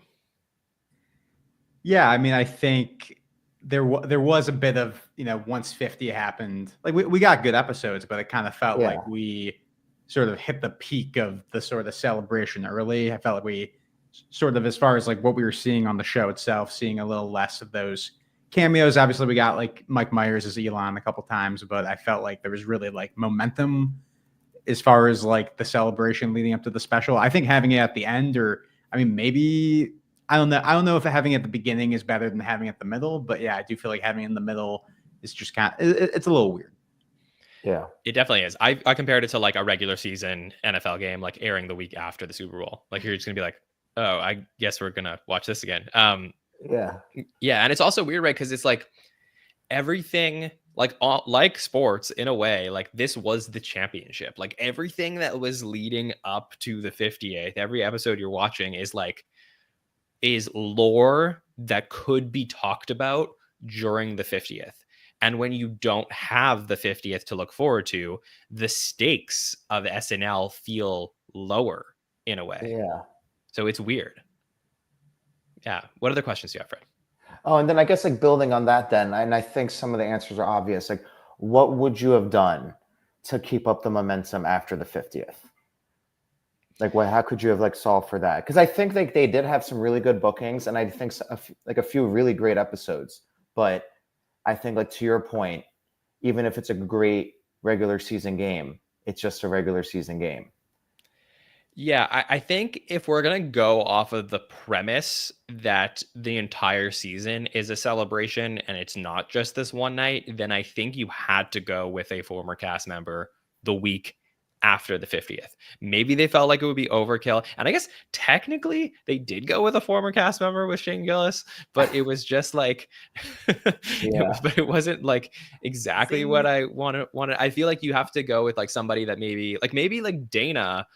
Yeah, I mean, I think there was a bit of, once 50 happened, like we got good episodes, but it kind of felt like we sort of hit the peak of the sort of celebration early. I felt like we sort of, as far as like what we were seeing on the show itself, seeing a little less of those cameos. Obviously, we got like Mike Myers as Elon a couple times, but I felt like there was really like momentum as far as like the celebration leading up to the special. I think having it at the end, or I mean, maybe I don't know. I don't know if having it at the beginning is better than having it at the middle, but yeah, I do feel like having it in the middle is just it's a little weird. Yeah. It definitely is. I compared it to like a regular season NFL game, like airing the week after the Super Bowl. Like you're just gonna be like, oh, I guess we're gonna watch this again. Yeah. Yeah, and it's also weird, right? Because it's like everything, like sports in a way, like this was the championship. Like everything that was leading up to the 50th, every episode you're watching is lore that could be talked about during the 50th. And when you don't have the 50th to look forward to, the stakes of SNL feel lower in a way. Yeah. So it's weird. Yeah. What other questions do you have, Fred? Oh, and then I guess like building on that then, and I think some of the answers are obvious. Like, what would you have done to keep up the momentum after the 50th? Like, how could you have like solved for that? Because I think like they did have some really good bookings, and I think a few really great episodes. But I think like to your point, even if it's a great regular season game, it's just a regular season game. Yeah, I think if we're going to go off of the premise that the entire season is a celebration and it's not just this one night, then I think you had to go with a former cast member the week after the 50th. Maybe they felt like it would be overkill. And I guess technically they did go with a former cast member with Shane Gillis, but it was just like, but it wasn't like exactly what I wanted. I feel like you have to go with like somebody that maybe like Dana,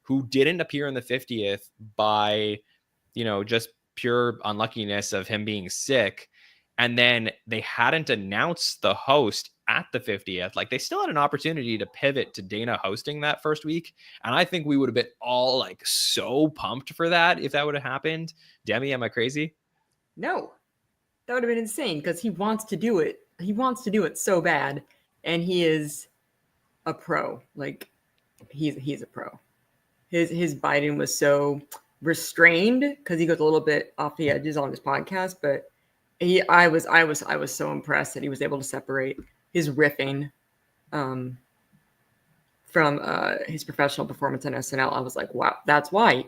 who didn't appear in the 50th by, just pure unluckiness of him being sick. And then they hadn't announced the host at the 50th. Like they still had an opportunity to pivot to Dana hosting that first week. And I think we would have been all like so pumped for that if that would have happened. Demi, am I crazy? No, that would have been insane because he wants to do it. He wants to do it so bad. And he is a pro. Like he's a pro. His Biden was so restrained because he goes a little bit off the edges on his podcast, but I was so impressed that he was able to separate his riffing from his professional performance on SNL. I was like, wow, that's why.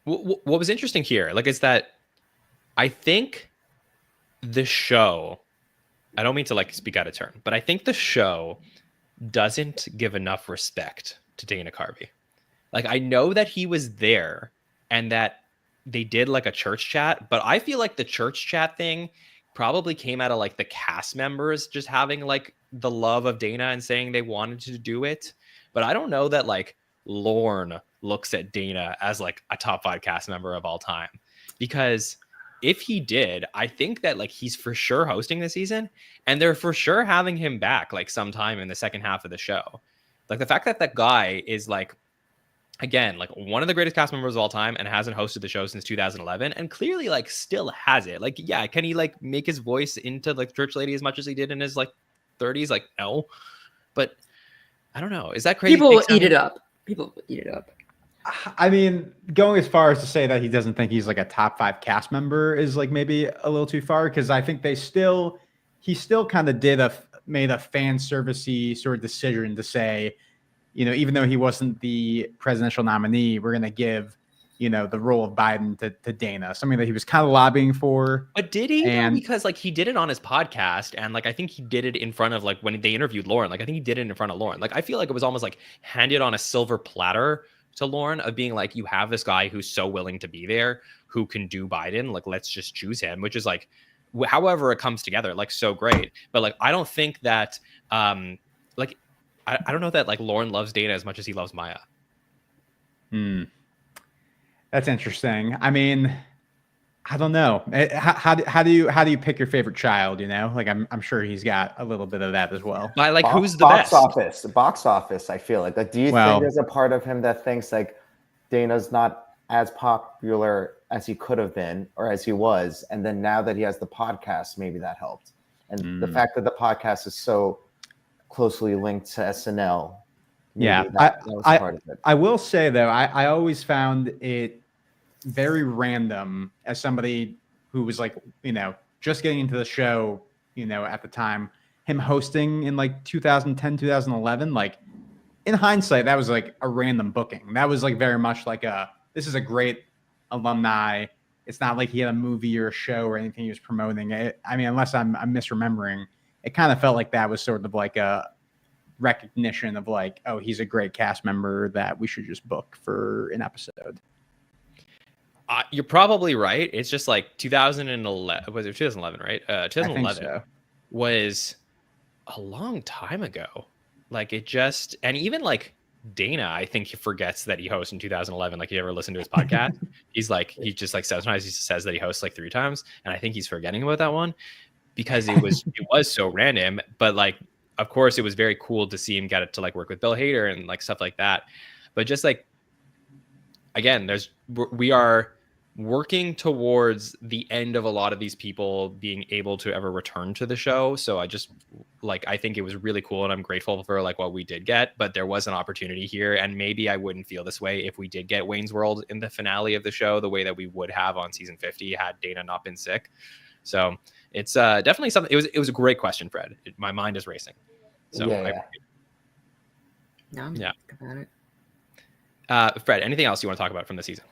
What was interesting here, like, is that I think the show, I don't mean to like speak out of turn, but I think the show doesn't give enough respect to Dana Carvey. Like, I know that he was there and that they did like a church chat, but I feel like the church chat thing probably came out of like the cast members just having like the love of Dana and saying they wanted to do it. But I don't know that like Lorne looks at Dana as like a top 5 cast member of all time, because if he did, I think that like he's for sure hosting the season and they're for sure having him back like sometime in the second half of the show. Like the fact that that guy is like, again, like one of the greatest cast members of all time and hasn't hosted the show since 2011 and clearly like still has it. Like, yeah, can he like make his voice into like church lady as much as he did in his like 30s? Like, no, but I don't know. Is that crazy? People will eat it up. I mean, going as far as to say that he doesn't think he's like a top 5 cast member is like maybe a little too far, because I think he still kind of made a fan servicey sort of decision to say, even though he wasn't the presidential nominee, we're going to give, the role of Biden to Dana, something that he was kind of lobbying for. But did he? Because like he did it on his podcast, and like I think he did it in front of like when they interviewed Lauren. Like I think he did it in front of Lauren. Like I feel like it was almost like handed on a silver platter to Lauren of being like, you have this guy who's so willing to be there, who can do Biden. Like let's just choose him, which is like, however it comes together, like so great. But like I don't think that like. I don't know that like Lauren loves Dana as much as he loves Maya. That's interesting. I mean, I don't know. How do you pick your favorite child? Like I'm sure he's got a little bit of that as well. I like who's the best? Box office. I feel like do you think there's a part of him that thinks like Dana's not as popular as he could have been or as he was, and then now that he has the podcast, maybe that helped, and the fact that the podcast is so closely linked to SNL. Yeah, that was part of it. I will say though, I always found it very random as somebody who was like, just getting into the show, at the time, him hosting in like 2010, 2011, like in hindsight, that was like a random booking. That was like very much like this is a great alumni. It's not like he had a movie or a show or anything he was promoting. Unless I'm misremembering, it kind of felt like that was sort of like a recognition of like, oh, he's a great cast member that we should just book for an episode. You're probably right. It's just like 2011. Was it 2011, right? 2011 so. Was a long time ago. Like it just, and even like Dana, I think he forgets that he hosts in 2011. Like, you ever listen to his podcast? He just like sometimes he says that he hosts like 3 times, and I think he's forgetting about that one because it was so random. But like, of course, it was very cool to see him get it to like work with Bill Hader and like stuff like that. But just like, again, we are working towards the end of a lot of these people being able to ever return to the show. So I think it was really cool, and I'm grateful for like what we did get, but there was an opportunity here, and maybe I wouldn't feel this way if we did get Wayne's World in the finale of the show the way that we would have on season 50 had Dana not been sick. So it's definitely something. It was a great question, Fred. My mind is racing. So Yeah. About it. Fred, anything else you want to talk about from the season?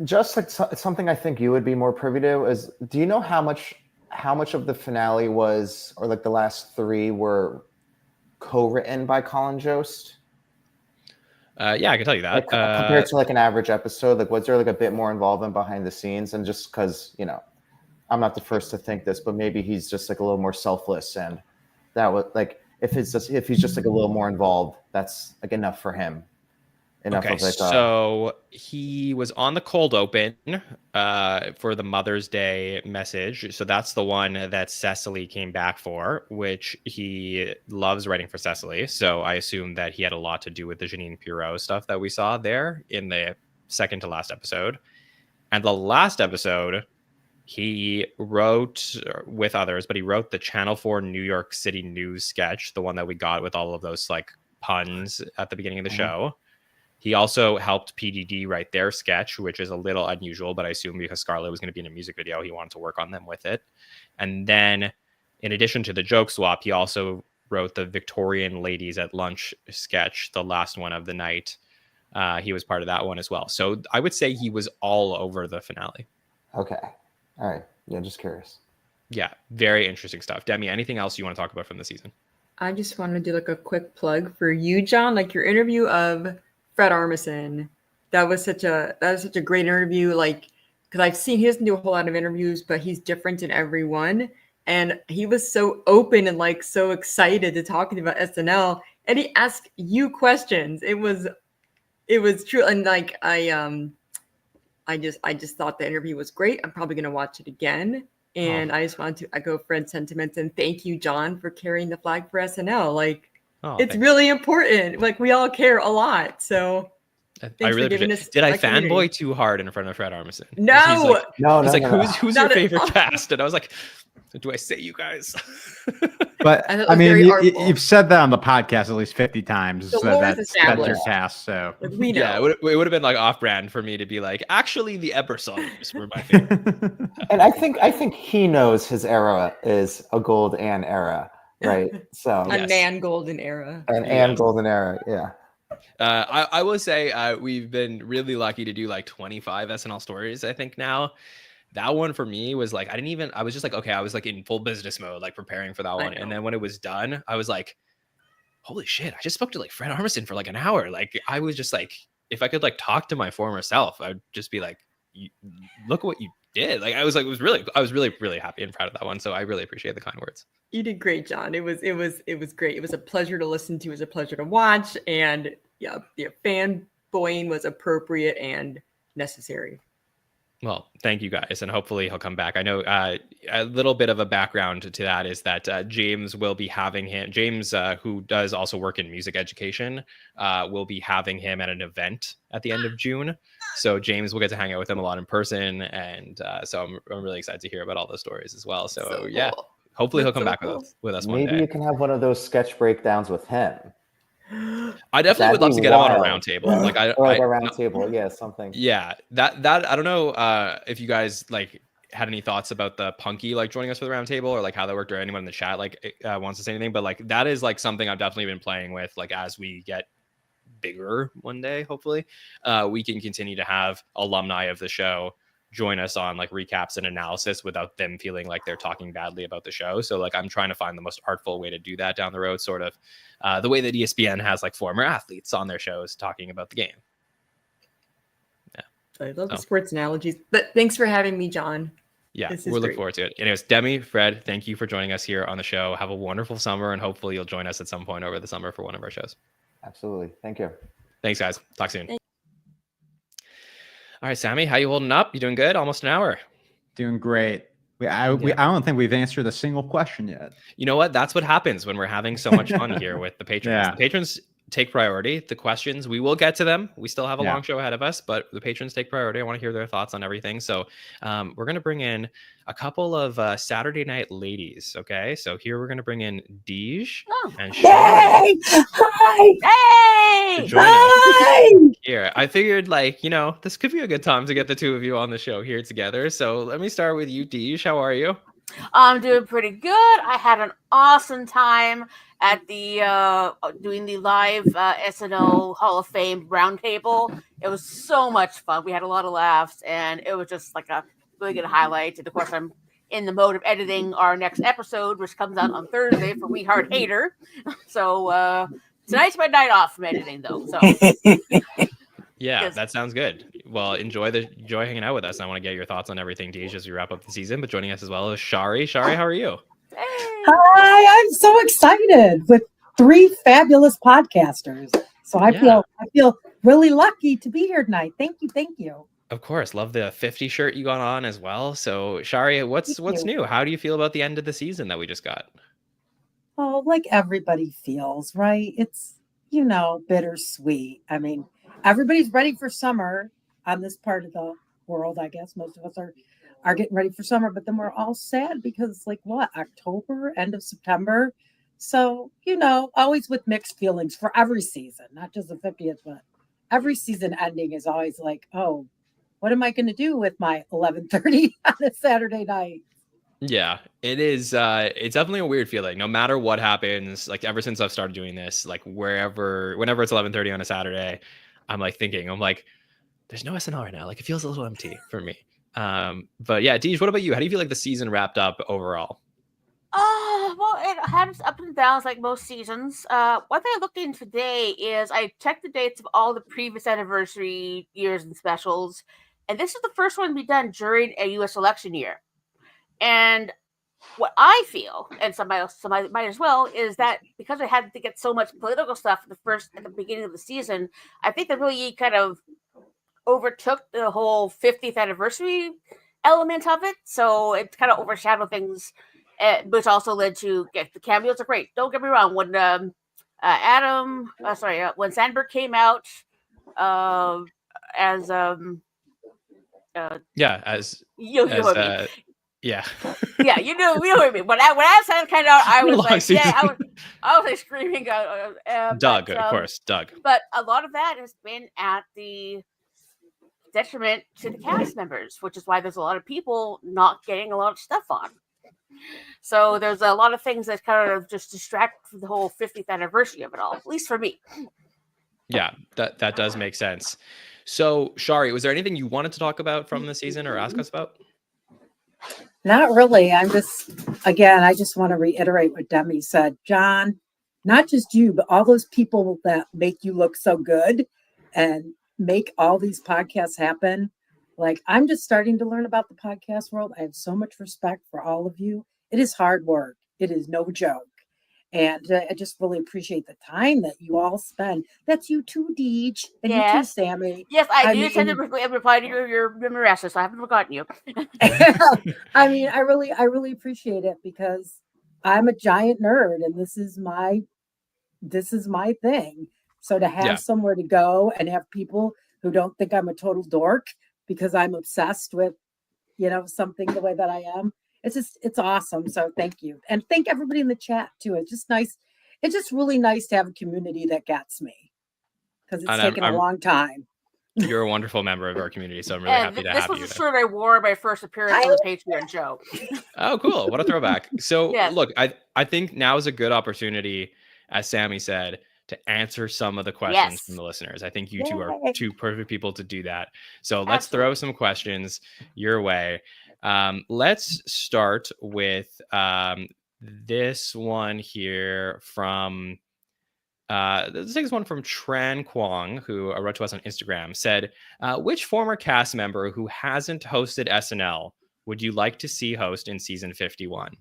Just like something I think you would be more privy to is, do you know how much of the finale was, or like the last 3 were co-written by Colin Jost? Yeah, I can tell you that. Like, compared to like an average episode, like was there like a bit more involvement behind the scenes? And just because, I'm not the first to think this, but maybe he's just like a little more selfless, and that was like, if he's just like a little more involved, that's like enough for him. Okay, so he was on the cold open for the Mother's Day message. So that's the one that Cecily came back for, which he loves writing for Cecily. So I assume that he had a lot to do with the Janine Pirro stuff that we saw there in the second to last episode. And the last episode, he wrote with others, but he wrote the Channel 4 New York City News sketch, the one that we got with all of those like puns at the beginning of the show. He also helped PDD write their sketch, which is a little unusual, but I assume because Scarlett was going to be in a music video, he wanted to work on them with it. And then in addition to the joke swap, he also wrote the Victorian Ladies at Lunch sketch, the last one of the night. He was part of that one as well. So I would say he was all over the finale. Okay. All right. Yeah, just curious. Yeah, very interesting stuff. Demi, anything else you want to talk about from the season? I just want to do like a quick plug for you, John, like your interview of Fred Armisen. That was such a great interview. Like, because he doesn't do a whole lot of interviews, but he's different in every one. And he was so open and like so excited to talking about SNL, and he asked you questions. It was true. And like I just thought the interview was great. I'm probably gonna watch it again. And I just want to echo Fred's sentiments and thank you, John, for carrying the flag for SNL. Like, it's really important. Like, we all care a lot. So I really appreciate it. Did I fanboy too hard in front of Fred Armisen? No. He's like, who's your favorite cast? And I was like, do I say you guys? But I mean, you've said that on the podcast at least 50 times. That's your cast. So like, we know. Yeah, it would have been like off-brand for me to be like, actually, the Ebersons were my favorite. And I think he knows his era is a gold and era, right? So a Nan golden era. An golden era, yeah. I will say we've been really lucky to do like 25 SNL stories, I think now. That one for me was like, I was just like, okay, I was like in full business mode, like preparing for that one. And then when it was done, I was like, holy shit, I just spoke to like Fred Armisen for like an hour. Like, I was just like, if I could like talk to my former self, I'd just be like, look what you did. Like, I was really, really happy and proud of that one. So I really appreciate the kind words. You did great, John. It was great. It was a pleasure to listen to. It was a pleasure to watch. And yeah, fanboying was appropriate and necessary. Well, thank you guys, and hopefully he'll come back. I know a little bit of a background to that is that James will be having him. James, who does also work in music education, will be having him at an event at the end of June. So James will get to hang out with him a lot in person, and so I'm really excited to hear about all those stories as well. So yeah, cool. Hopefully he'll come back with us one day. Maybe you can have one of those sketch breakdowns with him. I definitely would love to get him on a round table. Like a round table, yeah, something. Yeah, that I don't know if you guys like had any thoughts about the Punky like joining us for the round table, or like how that worked, or anyone in the chat like wants to say anything. But like that is like something I've definitely been playing with. Like as we get bigger one day, hopefully, we can continue to have alumni of the show join us on like recaps and analysis without them feeling like they're talking badly about the show. So like I'm trying to find the most artful way to do that down the road, sort of the way that ESPN has like former athletes on their shows talking about the game. I love the sports analogies, but thanks for having me, John. Yeah, we'll look forward to it. Anyways, Demi, Fred, thank you for joining us here on the show. Have a wonderful summer, and hopefully you'll join us at some point over the summer for one of our shows. Absolutely. Thank you. Thanks, guys. Talk soon. All right, Sammy, how you holding up? You doing good? Almost an hour. Doing great. I don't think we've answered a single question yet. You know what? That's what happens when we're having so much fun here with the patrons. Yeah. The patrons take priority. The questions, we will get to them. We still have a long show ahead of us, but the patrons take priority. I want to hear their thoughts on everything. So we're going to bring in a couple of Saturday night ladies. Okay. So here we're going to bring in Dej and Shie. Hey! Hi! To Hey! join us Hi! here. I figured like, this could be a good time to get the two of you on the show here together. So let me start with you, Dej. How are you? I'm doing pretty good. I had an awesome time at the doing the live SNL Hall of Fame roundtable. It was so much fun. We had a lot of laughs, and it was just like a really good highlight. And of course, I'm in the mode of editing our next episode, which comes out on Thursday for We Heart Hater. So tonight's my night off from editing, though. So yeah, that sounds good. Well, enjoy hanging out with us. And I want to get your thoughts on everything, Dej, as we wrap up the season. But joining us as well is Shari. Shari, how are you? Hi, I'm so excited with 3 fabulous podcasters. So I feel really lucky to be here tonight. Thank you. Of course, love the 50 shirt you got on as well. So Shari, what's new? How do you feel about the end of the season that we just got? Oh, like everybody feels, right? It's bittersweet. I mean, everybody's ready for summer on this part of the world. I guess most of us are getting ready for summer, but then we're all sad because October, end of September. So, always with mixed feelings for every season, not just the 50th, but every season ending is always like, oh, what am I going to do with my 11:30 on a Saturday night? Yeah, it is. It's definitely a weird feeling. No matter what happens, like ever since I've started doing this, like whenever it's 11:30 on a Saturday, I'm like thinking, there's no SNL right now. Like it feels a little empty for me. But yeah, Dej, what about you? How do you feel like the season wrapped up overall? Well, it had its ups and downs like most seasons. One thing I looked in today is I checked the dates of all the previous anniversary years and specials, and this is the first one to be done during a U.S. election year. And what I feel, and somebody might as well, is that because I had to get so much political stuff at the beginning of the season, I think that really kind of overtook the whole 50th anniversary element of it. So it kind of overshadowed things, which also led to the cameos are great. Don't get me wrong. When when Sandberg came out as yeah. Yeah, you know what I mean. When I said kind of, I was like, I was like screaming. Doug, of course, Doug. But a lot of that has been at the detriment to the cast members, which is why there's a lot of people not getting a lot of stuff on. So there's a lot of things that kind of just distract from the whole 50th anniversary of it all, at least for me. Yeah, that does make sense. So, Shari, was there anything you wanted to talk about from the season or ask us about? Not really. I just want to reiterate what Demi said. John, not just you, but all those people that make you look so good and make all these podcasts happen. Like, I'm just starting to learn about the podcast world. I have so much respect for all of you. It is hard work. It is no joke. And I just really appreciate the time that you all spend. That's you too, Dej. And you too, Sammy. Yes, I do tend to reply to your messages, so I haven't forgotten you. I mean, I really appreciate it because I'm a giant nerd and this is my thing. So to have somewhere to go and have people who don't think I'm a total dork because I'm obsessed with, something the way that I am. It's awesome. So thank you. And thank everybody in the chat too. It's just nice. It's just really nice to have a community that gets me because it's taken a long time. You're a wonderful member of our community, so I'm really happy to this have was you. the shirt I wore my first appearance on the Patreon show. Oh, cool. What a throwback. So Yes. look, I think now is a good opportunity, as Sammy said, to answer some of the questions from the listeners. I think you two are Yay. two perfect people to do that. So let's throw some questions your way. Let's start with this one here from let's take this one from Tran Kwong, who wrote to us on Instagram, said, which former cast member who hasn't hosted SNL would you like to see host in season 51?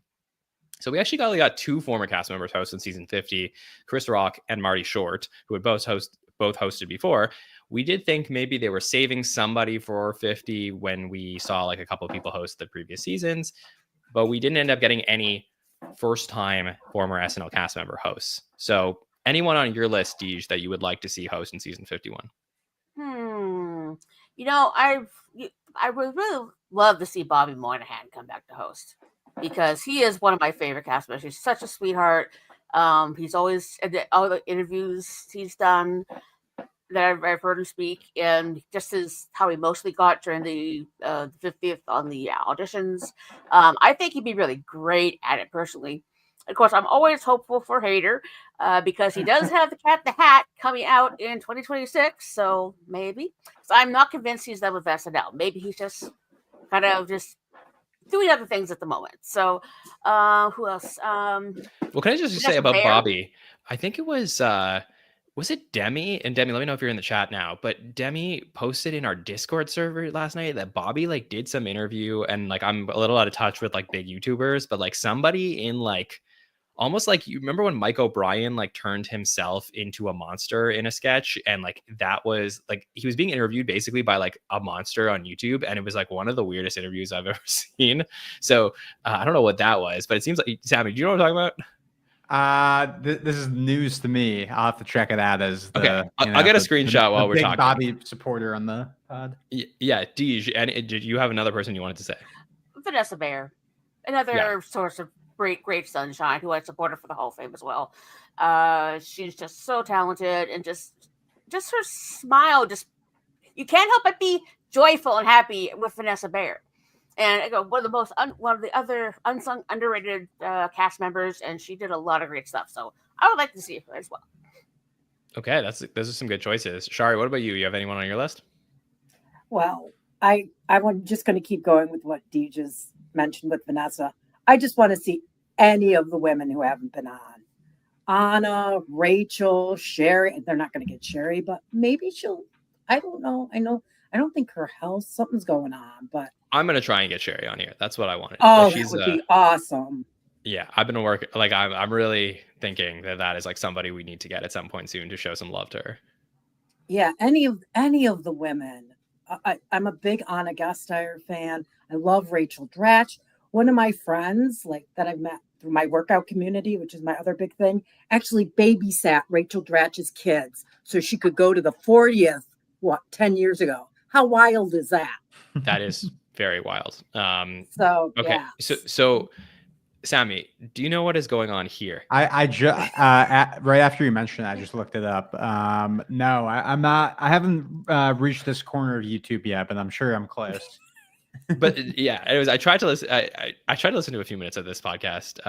So we actually only got 2 former cast members host in season 50, Chris Rock and Marty Short, who had both hosted before. We did think maybe they were saving somebody for 50 when we saw like a couple of people host the previous seasons, but we didn't end up getting any first-time former SNL cast member hosts. So anyone on your list, Dej, that you would like to see host in season 51? You know, I would really love to see Bobby Moynihan come back to host, because he is one of my favorite cast members. He's such a sweetheart. He's always all the interviews he's done that I've heard him speak, and just how he mostly got during the 50th on the auditions. I think he'd be really great at it personally. Of course, I'm always hopeful for Hader because he does have the Cat in the Hat coming out in 2026. So maybe. So I'm not convinced he's done with SNL. Maybe he's just kind of just doing other things at the moment. So who else? Well, can I just say about Bobby? I think it was it Demi? And Demi, let me know if you're in the chat now. But Demi posted in our Discord server last night that Bobby like did some interview, and like I'm a little out of touch with like big YouTubers, but like somebody in like almost like, you remember when Mike O'Brien like turned himself into a monster in a sketch, and like that was like he was being interviewed basically by like a monster on YouTube, and it was like one of the weirdest interviews I've ever seen. So I don't know what that was, but it seems like, Sammy, do you know what I'm talking about? This is news to me. I'll have to check it out as the. Okay, I'll get a screenshot while we're big talking. Bobby supporter on the pod. Yeah, Dej, and did you have another person you wanted to say? Vanessa Bayer, another source of great sunshine, who I support her for the Hall of Fame as well. She's just so talented, and just her smile, just you can't help but be joyful and happy with Vanessa Bayer. And one of the other unsung, underrated cast members, and she did a lot of great stuff. So I would like to see her as well. Okay, those are some good choices. Shari, what about you? You have anyone on your list? Well, I'm just going to keep going with what Dej just mentioned with Vanessa. I just want to see any of the women who haven't been on. Anna, Rachel, Sherry. They're not going to get Sherry, but maybe she'll. I don't know. I don't think her health, something's going on, but I'm going to try and get Sherry on here. That's what I wanted. Oh, that would be awesome. Yeah, I've been working. Like, I'm really thinking that is like somebody we need to get at some point soon to show some love to her. Yeah, any of the women. I'm a big Anna Gasteyer fan. I love Rachel Dratch. One of my friends, like that I've met through my workout community, which is my other big thing, actually babysat Rachel Dratch's kids so she could go to the 40th, 10 years ago. How wild is that? That is very wild. Okay. Yeah. So Sammy, do you know what is going on here? I just right after you mentioned it, I just looked it up. No, I'm not. I haven't reached this corner of YouTube yet, but I'm sure I'm close. But yeah, anyways, I tried to listen. I tried to listen to a few minutes of this podcast.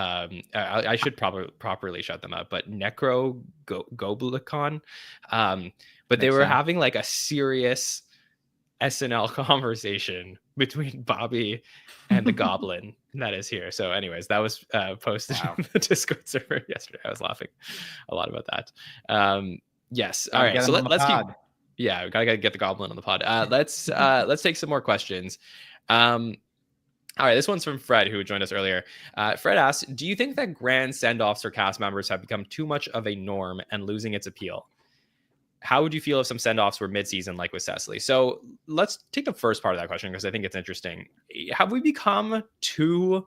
I should properly shut them up. But Necro Goblikon, but they were having like a serious SNL conversation between Bobby and the Goblin that is here. So, anyways, that was posted in the Discord server yesterday. I was laughing a lot about that. Yes. All right. So let's keep. Yeah, we gotta get the Goblin on the pod. Let's take some more questions. All right, this one's from Fred, who joined us earlier. Fred asks, do you think that grand send-offs for cast members have become too much of a norm and losing its appeal? How would you feel if some send-offs were mid-season, like with Cecily? So let's take the first part of that question, because I think it's interesting. Have we become too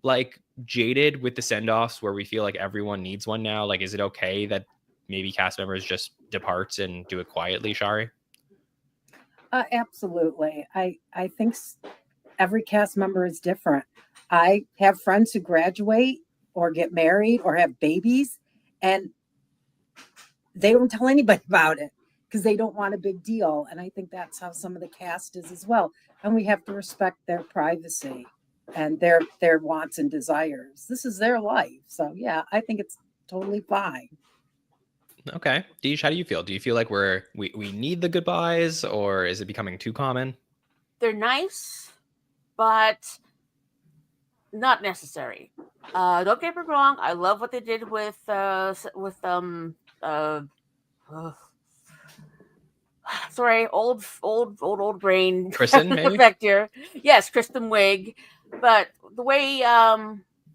like jaded with the send-offs where we feel like everyone needs one now? Like, is it okay that maybe cast members just depart and do it quietly, Shari? Absolutely. I think every cast member is different. I have friends who graduate or get married or have babies, and they don't tell anybody about it. because they don't want a big deal. And I think that's how some of the cast is as well. And we have to respect their privacy and their wants and desires. This is their life. So yeah, I think it's totally fine. Okay. Dej, how do you feel? Do you feel like we need the goodbyes, or is it becoming too common? They're nice, but not necessary. Don't get me wrong. I love what they did with sorry, old brain. Kristen, maybe? Effect here. Yes, Kristen Wiig. But the way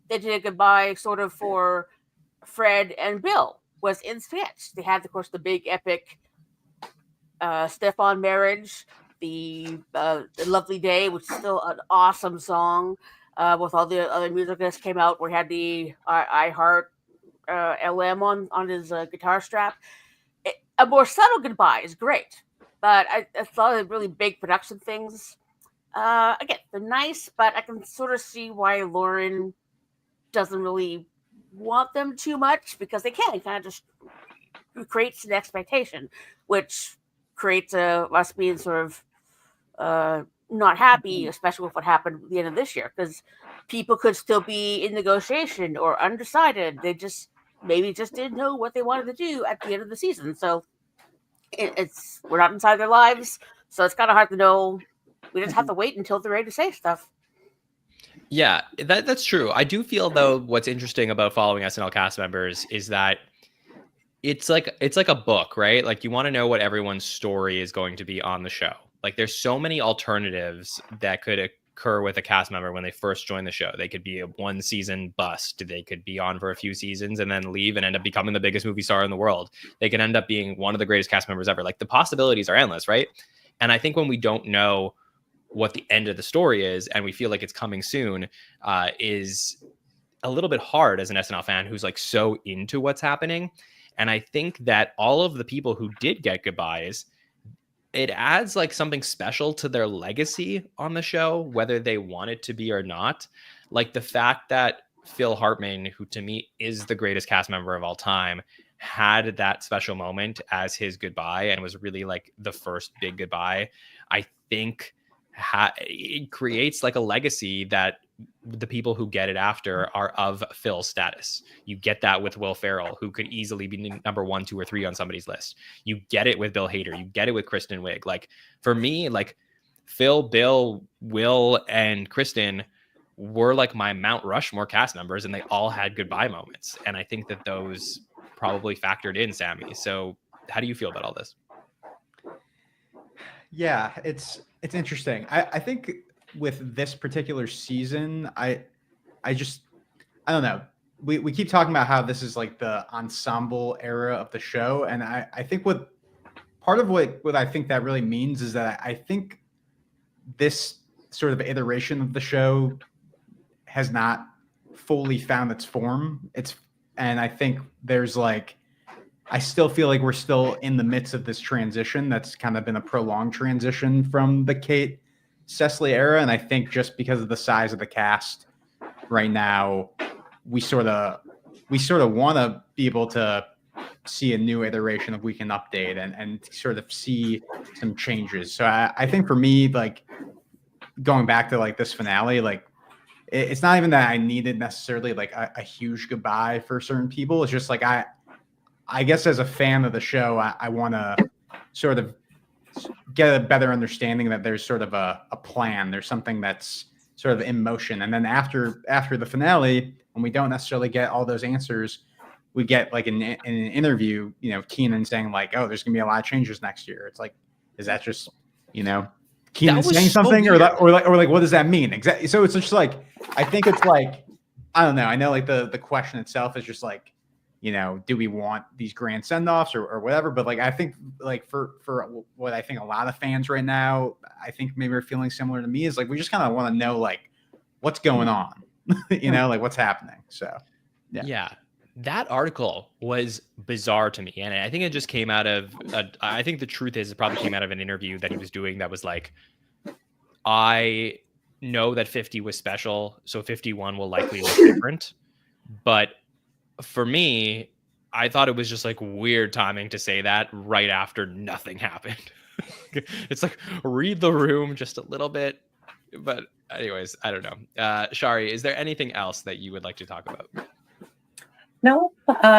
they did a goodbye sort of for Fred and Bill was in sketch. They had, of course, the big epic Stefan marriage, the Lovely Day, which is still an awesome song. With all the other music that came out, where he had the I Heart LM on his guitar strap. A more subtle goodbye is great, but I thought of really big production things. Again, they're nice, but I can sort of see why Lauren doesn't really want them too much, because they can kind of just creates an expectation, which creates us being sort of not happy, especially with what happened at the end of this year, because people could still be in negotiation or undecided. They just maybe just didn't know what they wanted to do at the end of the season. So we're not inside their lives, so it's kind of hard to know. We just have to wait until they're ready to say stuff. Yeah, that's true. I do feel, though, what's interesting about following SNL cast members is that it's like a book, right? Like, you want to know what everyone's story is going to be on the show. Like, there's so many alternatives that could occur with a cast member when they first join the show. They could be a 1-season bust. They could be on for a few seasons and then leave and end up becoming the biggest movie star in the world. They can end up being one of the greatest cast members ever. Like, the possibilities are endless, right? And I think when we don't know what the end of the story is and we feel like it's coming soon, is a little bit hard as an SNL fan who's like so into what's happening. And I think that all of the people who did get goodbyes, it adds like something special to their legacy on the show, whether they want it to be or not. Like the fact that Phil Hartman, who to me is the greatest cast member of all time, had that special moment as his goodbye and was really like the first big goodbye, I think it creates like a legacy that the people who get it after are of Phil's status. You get that with Will Ferrell, who could easily be number 1, 2, or 3 on somebody's list. You get it with Bill Hader. You get it with Kristen Wiig. Like, for me, like Phil, Bill, Will, and Kristen were like my Mount Rushmore cast members, and they all had goodbye moments. And I think that those probably factored in, Sammy. So how do you feel about all this? Yeah, it's interesting. I think with this particular season, I don't know. We keep talking about how this is like the ensemble era of the show. And I think what I think that really means is that I think this sort of iteration of the show has not fully found its form. And I think there's like, I still feel like we're still in the midst of this transition that's kind of been a prolonged transition from the Kate Cecily era. And I think just because of the size of the cast right now, we sort of want to be able to see a new iteration of Weekend Update and sort of see some changes. So I think for me, like going back to like this finale, like it's not even that I needed necessarily like a huge goodbye for certain people. It's just like, I guess as a fan of the show, I want to sort of get a better understanding that there's sort of a plan. There's something that's sort of in motion. And then after the finale, when we don't necessarily get all those answers, we get like in an interview, Keaton saying like, oh, there's gonna be a lot of changes next year. It's like, is that just, Keaton saying something or what does that mean? Exactly. So it's just like, I think it's like, I don't know. I know like the question itself is just like, do we want these grand send-offs or whatever? But like, I think like for what I think a lot of fans right now, I think maybe are feeling similar to me is like, we just kind of want to know like what's going on, like what's happening. So, yeah. That article was bizarre to me. And I think it just came out of, I think the truth is it probably came out of an interview that he was doing that was like, I know that 50 was special, so 51 will likely look different. But for me, I thought it was just like weird timing to say that right after nothing happened. It's like read the room just a little bit. But anyways, I don't know. Shari, is there anything else that you would like to talk about? No,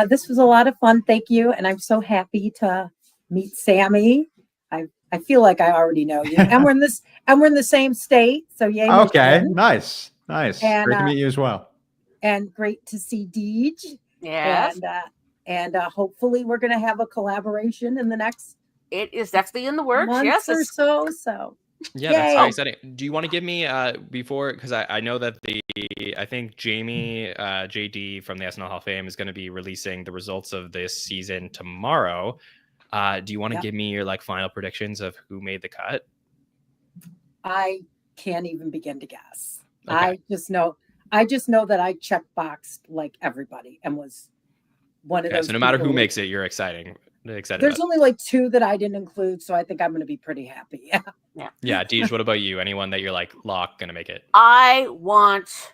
this was a lot of fun. Thank you. And I'm so happy to meet Sammy. I feel like I already know you. And we're in the same state. So yay. Okay, Michigan. nice. And, Great to meet you as well. And great to see Dej. Yes. And hopefully we're gonna have a collaboration in the next It is definitely in the works. month Yes. or so. So Yeah, that's very exciting. Do you want to give me before, because I know that I think Jamie JD from the SNL Hall of Fame is going to be releasing the results of this season tomorrow. Do you want to give me your like final predictions of who made the cut? I can't even begin to guess. Okay. I just know that I checkboxed like everybody and was one of those. So no matter who people- makes it, you're excited. There's about only like 2 that I didn't include, so I think I'm going to be pretty happy. Yeah, Dej, what about you? Anyone that you're like gonna make it? I want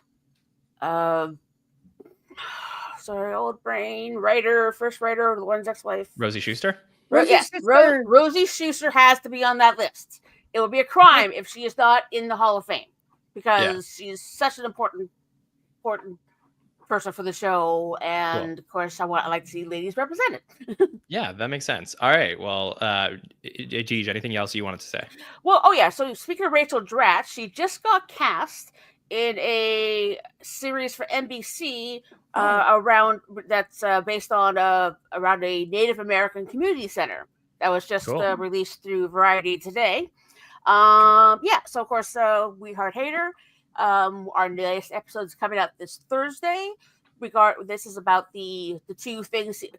sorry, old brain first writer of the One's ex-wife. Rosie Schuster? Yes, Rosie Schuster has to be on that list. It would be a crime if she is not in the Hall of Fame because she's such an important person for the show, and of course, I like to see ladies represented. Yeah, that makes sense. All right, well, Dej, anything else you wanted to say? Well, oh yeah. So speaking of Rachel Dratch, she just got cast in a series for NBC around that's based on around a Native American community center that was just released through Variety today. So of course, We Heart Hater. Our latest episode is coming out this Thursday. This is about a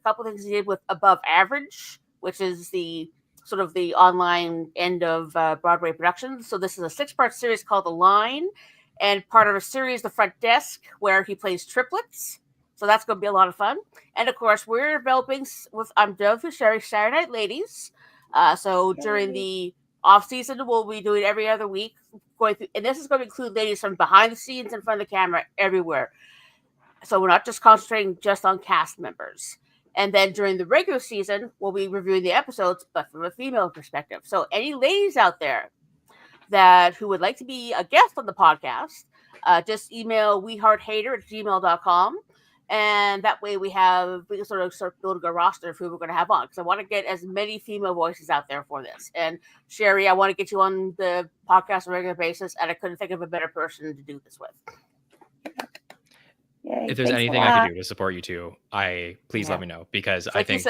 couple things he did with Above Average, which is the sort of the online end of Broadway productions. So this is a 6-part series called The Line, and part of a series, The Front Desk, where he plays triplets. So that's going to be a lot of fun. And of course, we're developing with Saturday Night Ladies. So during the off season, we'll be doing every other week going through, and this is going to include ladies from behind the scenes, in front of the camera, everywhere. So we're not just concentrating just on cast members. And then during the regular season, we'll be reviewing the episodes, but from a female perspective. So any ladies out there who would like to be a guest on the podcast, just email wehearthater@gmail.com. And that way we can sort of start building a roster of who we're going to have on. Because I want to get as many female voices out there for this. And Sherry, I want to get you on the podcast on a regular basis. And I couldn't think of a better person to do this with. Yay, If there's anything I can do to support you two, please let me know, because I think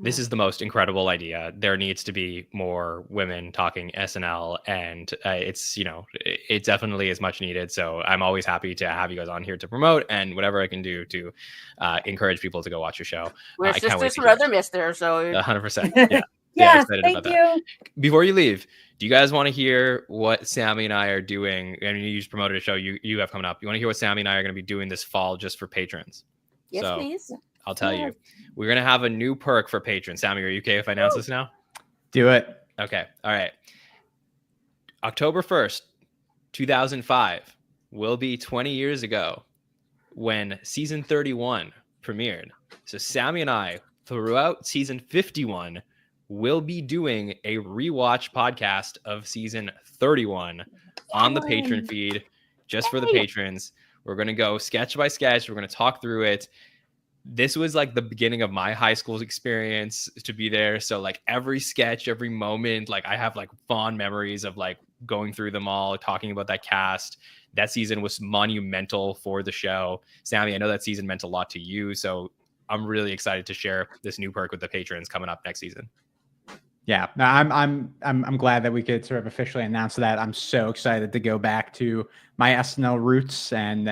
this is the most incredible idea. There needs to be more women talking SNL, and it definitely is much needed. So I'm always happy to have you guys on here to promote, and whatever I can do to encourage people to go watch your show. We're sisters from another mister, so 100%. Yeah, excited thank about you. that. Before you leave, do you guys want to hear what Sammy and I are doing? I mean, you just promoted a show you have coming up. You want to hear what Sammy and I are going to be doing this fall just for patrons? Yes, please. I'll tell you. We're going to have a new perk for patrons. Sammy, are you okay if I announce this now? Do it. Okay. All right. October 1st, 2005 will be 20 years ago when season 31 premiered. So Sammy and I, throughout season 51, will be doing a rewatch podcast of season 31 on the Patron feed just for the patrons. We're going to go sketch by sketch. We're going to talk through it. This was like the beginning of my high school experience to be there. So like every sketch, every moment, like I have like fond memories of like going through them all, talking about that cast. That season was monumental for the show. Sammy, I know that season meant a lot to you. So I'm really excited to share this new perk with the patrons coming up next season. Yeah, no, I'm glad that we could sort of officially announce that. I'm so excited to go back to my SNL roots and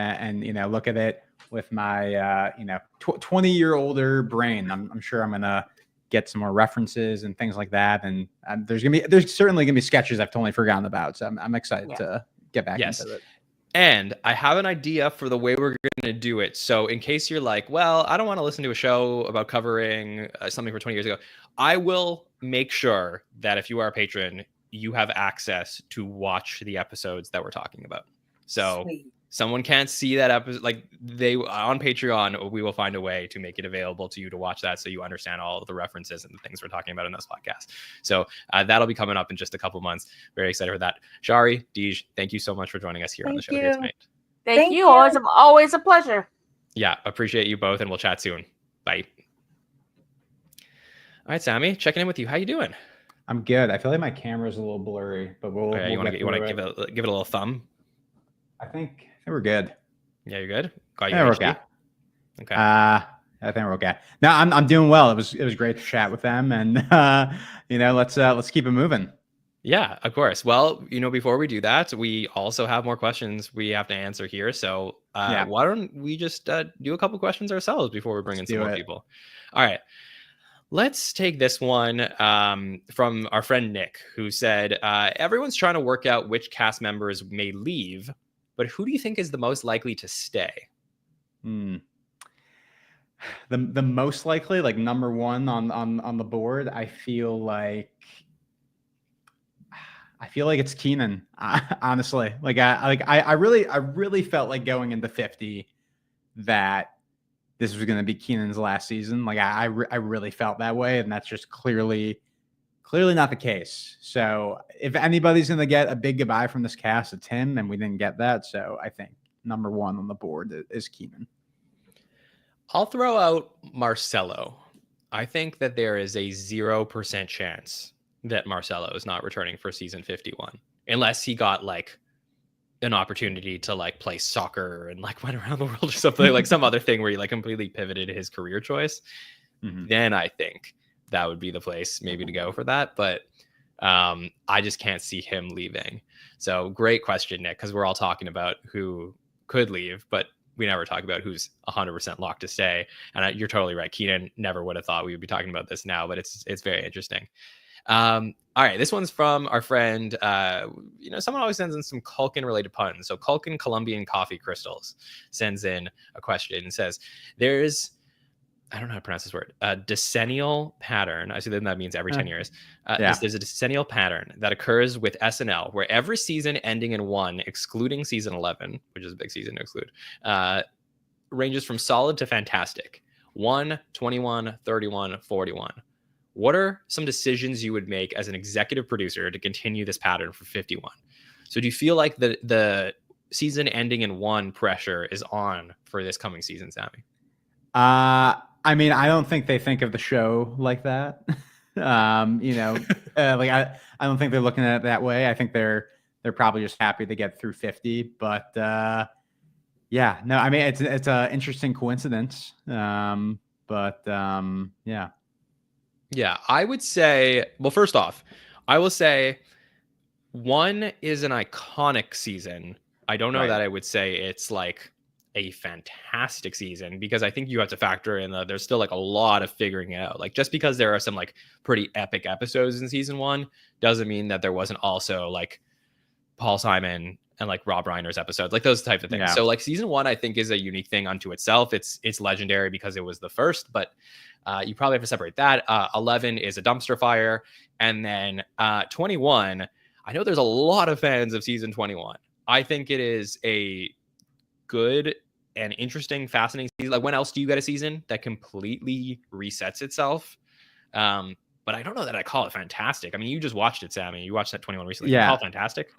look at it with my 20-year-older brain. I'm sure I'm gonna get some more references and things like that. And there's certainly gonna be sketches I've totally forgotten about. So I'm excited to get back into it. And I have an idea for the way we're going to do it. So in case you're like, well, I don't want to listen to a show about covering something for 20 years ago, I will make sure that if you are a patron, you have access to watch the episodes that we're talking about. So Sweet. someone can't see that episode, like they on Patreon, we will find a way to make it available to you to watch that, so you understand all of the references and the things we're talking about in this podcast. So that'll be coming up in just a couple months. Very excited for that. Shari, Dej, thank you so much for joining us here on the Thank show here you. tonight. Thank you. Always a pleasure. Yeah, appreciate you both, and we'll chat soon. Bye. All right, Sammy, checking in with you. How you doing? I'm good. I feel like my camera's a little blurry, but we'll. Okay, you want to give it a little thumb? I think we're good. Yeah, you're good. Got you. Yeah, we're HD? okay. Okay. I think we're okay. No, I'm doing well. It was great to chat with them, and let's keep it moving. Yeah, of course. Well, before we do that, we also have more questions we have to answer here. So why don't we just do a couple questions ourselves before we bring in some more people? All right. Let's take this one from our friend Nick, who said, everyone's trying to work out which cast members may leave, but who do you think is the most likely to stay? The most likely, like number one on the board, I feel like it's Keaton. Honestly, I really felt like going into 50 that this was going to be Keenan's last season. Like I really felt that way, and that's just clearly not the case. So if anybody's going to get a big goodbye from this cast, it's him, and we didn't get that. So I think number one on the board is Keaton. I'll throw out Marcelo. I think that there is a 0% chance that Marcelo is not returning for season 51, unless he got like an opportunity to like play soccer and like went around the world or something, like some other thing where he like completely pivoted his career choice. Then I think that would be the place maybe to go for that. But I just can't see him leaving. So great question, Nick, because we're all talking about who could leave, but we never talk about who's 100% locked to stay. And you're totally right. Keaton never would have thought we would be talking about this now, but it's very interesting. All right, this one's from our friend. Someone always sends in some Culkin related puns. So Culkin Colombian Coffee Crystals sends in a question and says, there's, I don't know how to pronounce this word, a decennial pattern. I see that means every 10 years. There's a decennial pattern that occurs with SNL where every season ending in 1, excluding season 11, which is a big season to exclude, ranges from solid to fantastic. 1, 21, 31, 41. What are some decisions you would make as an executive producer to continue this pattern for 51? So do you feel like the season ending in 1 pressure is on for this coming season, Sammy? I mean, I don't think they think of the show like that. I don't think they're looking at it that way. I think they're probably just happy to get through 50. But I mean, it's an interesting coincidence. Yeah, I would say, well, first off, I will say 1 is an iconic season. I don't know that I would say it's like a fantastic season, because I think you have to factor in there's still like a lot of figuring it out. Like just because there are some like pretty epic episodes in season 1 doesn't mean that there wasn't also like Paul Simon and like Rob Reiner's episodes, like those types of things. So like season 1, I think, is a unique thing unto itself. It's legendary because it was the first, but you probably have to separate that. 11 is a dumpster fire. And then 21, I know there's a lot of fans of season 21. I think it is a good and interesting, fascinating season. Like, when else do you get a season that completely resets itself? But I don't know that I call it fantastic. I mean, you just watched it, Sammy. You watched that 21 recently. You call it fantastic?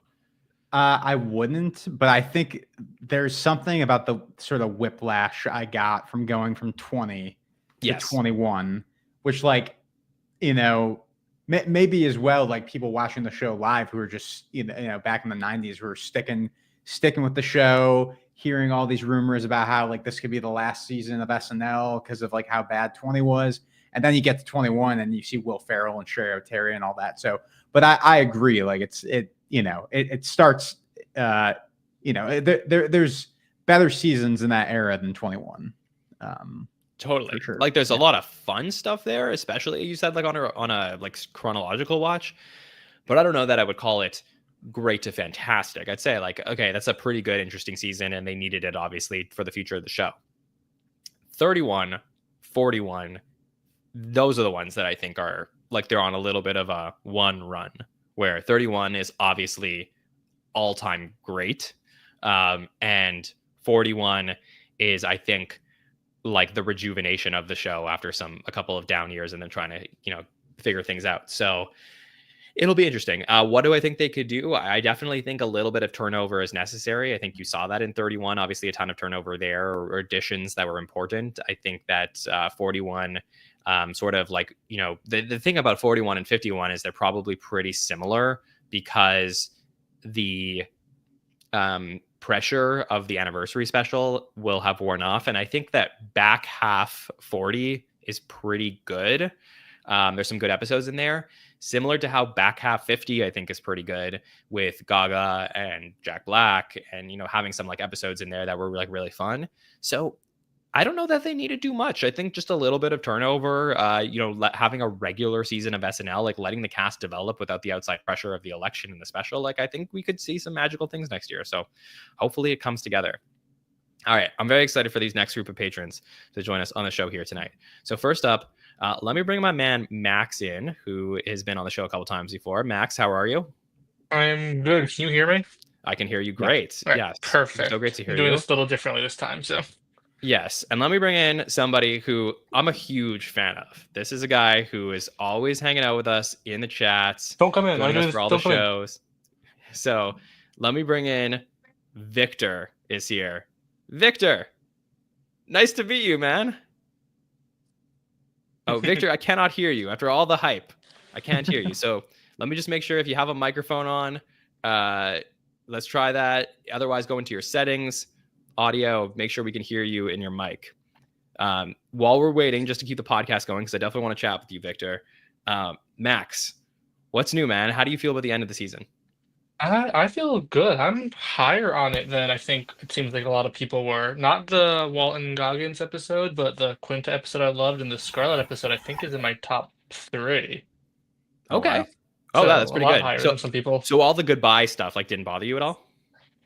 I wouldn't, but I think there's something about the sort of whiplash I got from going from 20 to 21, which maybe as well, like people watching the show live who are just, back in the 90s, who were sticking with the show, hearing all these rumors about how like this could be the last season of SNL because of like how bad 20 was. And then you get to 21 and you see Will Ferrell and Sherry O'Terry and all that. So, but I agree. Like it starts, there's better seasons in that era than 21. Totally. Sure. Like there's a lot of fun stuff there, especially you said like on a like chronological watch, but I don't know that I would call it great to fantastic. I'd say like, okay, that's a pretty good, interesting season, and they needed it obviously for the future of the show. 31, 41, those are the ones that I think are like, they're on a little bit of a one run, where 31 is obviously all-time great. And 41 is, I think, like the rejuvenation of the show after a couple of down years and then trying to, figure things out. So it'll be interesting. What do I think they could do? I definitely think a little bit of turnover is necessary. I think you saw that in 31, obviously a ton of turnover there, or additions that were important. I think that 41 sort of like, the thing about 41 and 51 is they're probably pretty similar because the pressure of the anniversary special will have worn off. And I think that back half 40 is pretty good. There's some good episodes in there, similar to how back half 50, I think, is pretty good with Gaga and Jack Black and, having some like episodes in there that were like really fun. So I don't know that they need to do much. I think just a little bit of turnover, having a regular season of SNL, like letting the cast develop without the outside pressure of the election and the special. Like, I think we could see some magical things next year. So hopefully it comes together. All right. I'm very excited for these next group of patrons to join us on the show here tonight. So first up, let me bring my man Max in, who has been on the show a couple times before. Max, how are you? I'm good. Can you hear me? I can hear you great. Right, Yes. perfect. So great to hear I'm doing you. this a little differently this time. So yes. And let me bring in somebody who I'm a huge fan of. This is a guy who is always hanging out with us in the chats. don't come in. Joining us for all the Don't come in. shows. So let me bring in Victor is here. Victor, nice to meet you, man. Oh, Victor, I cannot hear you after all the hype. I can't hear you. So let me just make sure if you have a microphone on, let's try that. Otherwise, go into your settings, audio, make sure we can hear you in your mic. While we're waiting, just to keep the podcast going, because I definitely want to chat with you, Victor. Max, what's new, man? How do you feel about the end of the season? I feel good. I'm higher on it than I think it seems like a lot of people were. Not the Walton Goggins episode, but the Quinta episode I loved, and the Scarlett episode I think is in my top 3. Okay. wow. Oh, So, that's a pretty lot good. higher So, than some people. so all the goodbye stuff like didn't bother you at all?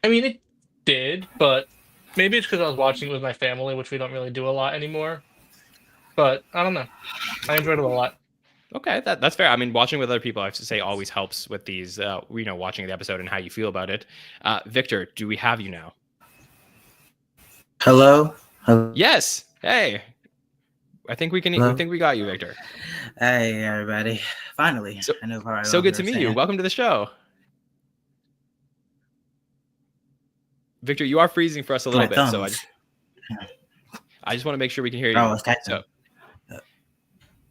I mean, it did, but maybe it's because I was watching it with my family, which we don't really do a lot anymore. But I don't know. I enjoyed it a lot. Okay, that's fair. I mean, watching with other people, I have to say, always helps with these, watching the episode and how you feel about it. Victor, do we have you now? Hello? Yes. Hey. I think we can. Hello? I think we got you, Victor. Hey, everybody. Finally. So- I know probably So what good they to were meet you. saying. Welcome to the show. Victor, you are freezing for us a little My bit, so thumbs. I just want to make sure we can hear you. Oh, it's Keaton. So,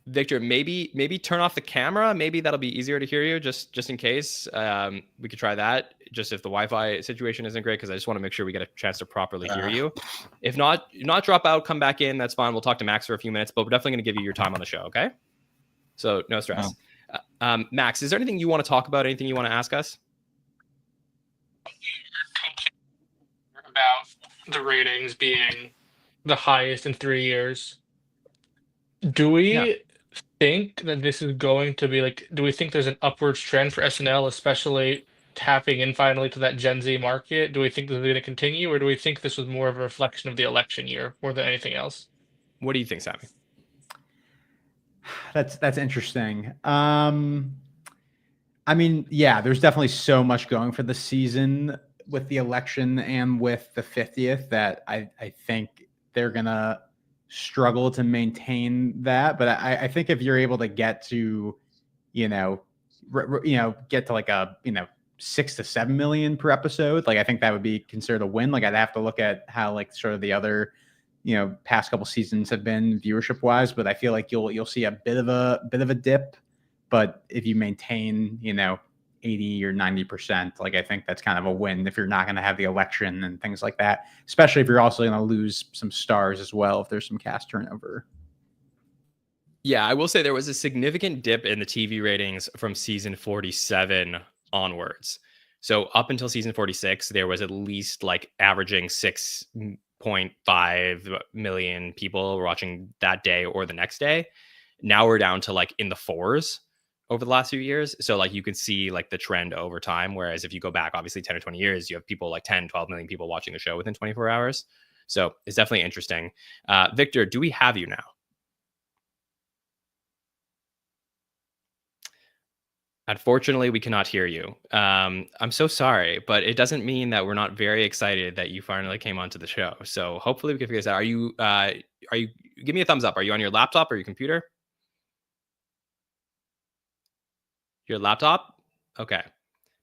Victor, maybe turn off the camera. Maybe that'll be easier to hear you, just in case. We could try that. Just if the Wi-Fi situation isn't great, because I just want to make sure we get a chance to properly hear you. If not drop out, come back in. That's fine. We'll talk to Max for a few minutes, but we're definitely going to give you your time on the show. Okay. So no stress. Max, is there anything you want to talk about? Anything you want to ask us? About the ratings being the highest in 3 years. Do we think that this is going to be like, do we think there's an upwards trend for SNL, especially tapping in finally to that Gen Z market? Do we think this is going to continue, or do we think this was more of a reflection of the election year more than anything else? What do you think, Sammy? That's interesting. I mean, yeah, there's definitely so much going for the season with the election and with the 50th that I think they're gonna struggle to maintain that. But I think if you're able to get to, get to like a 6 to 7 million per episode, like I think that would be considered a win. Like I'd have to look at how like sort of the other past couple seasons have been viewership wise, but I feel like you'll see a bit of a dip. But if you maintain 80 or 90%, like I think that's kind of a win if you're not going to have the election and things like that, especially if you're also going to lose some stars as well if there's some cast turnover. Yeah, I will say there was a significant dip in the TV ratings from season 47 onwards. So up until season 46, there was at least like averaging 6.5 million people watching that day or the next day. Now we're down to like in the 4s over the last few years. So like you can see like the trend over time. Whereas if you go back, obviously 10 or 20 years, you have people like 10, 12 million people watching the show within 24 hours. So it's definitely interesting. Victor, do we have you now? Unfortunately, we cannot hear you. I'm so sorry, but it doesn't mean that we're not very excited that you finally came onto the show. So hopefully we can figure this out. Are you? Give me a thumbs up. Are you on your laptop or your computer? Your laptop? Okay.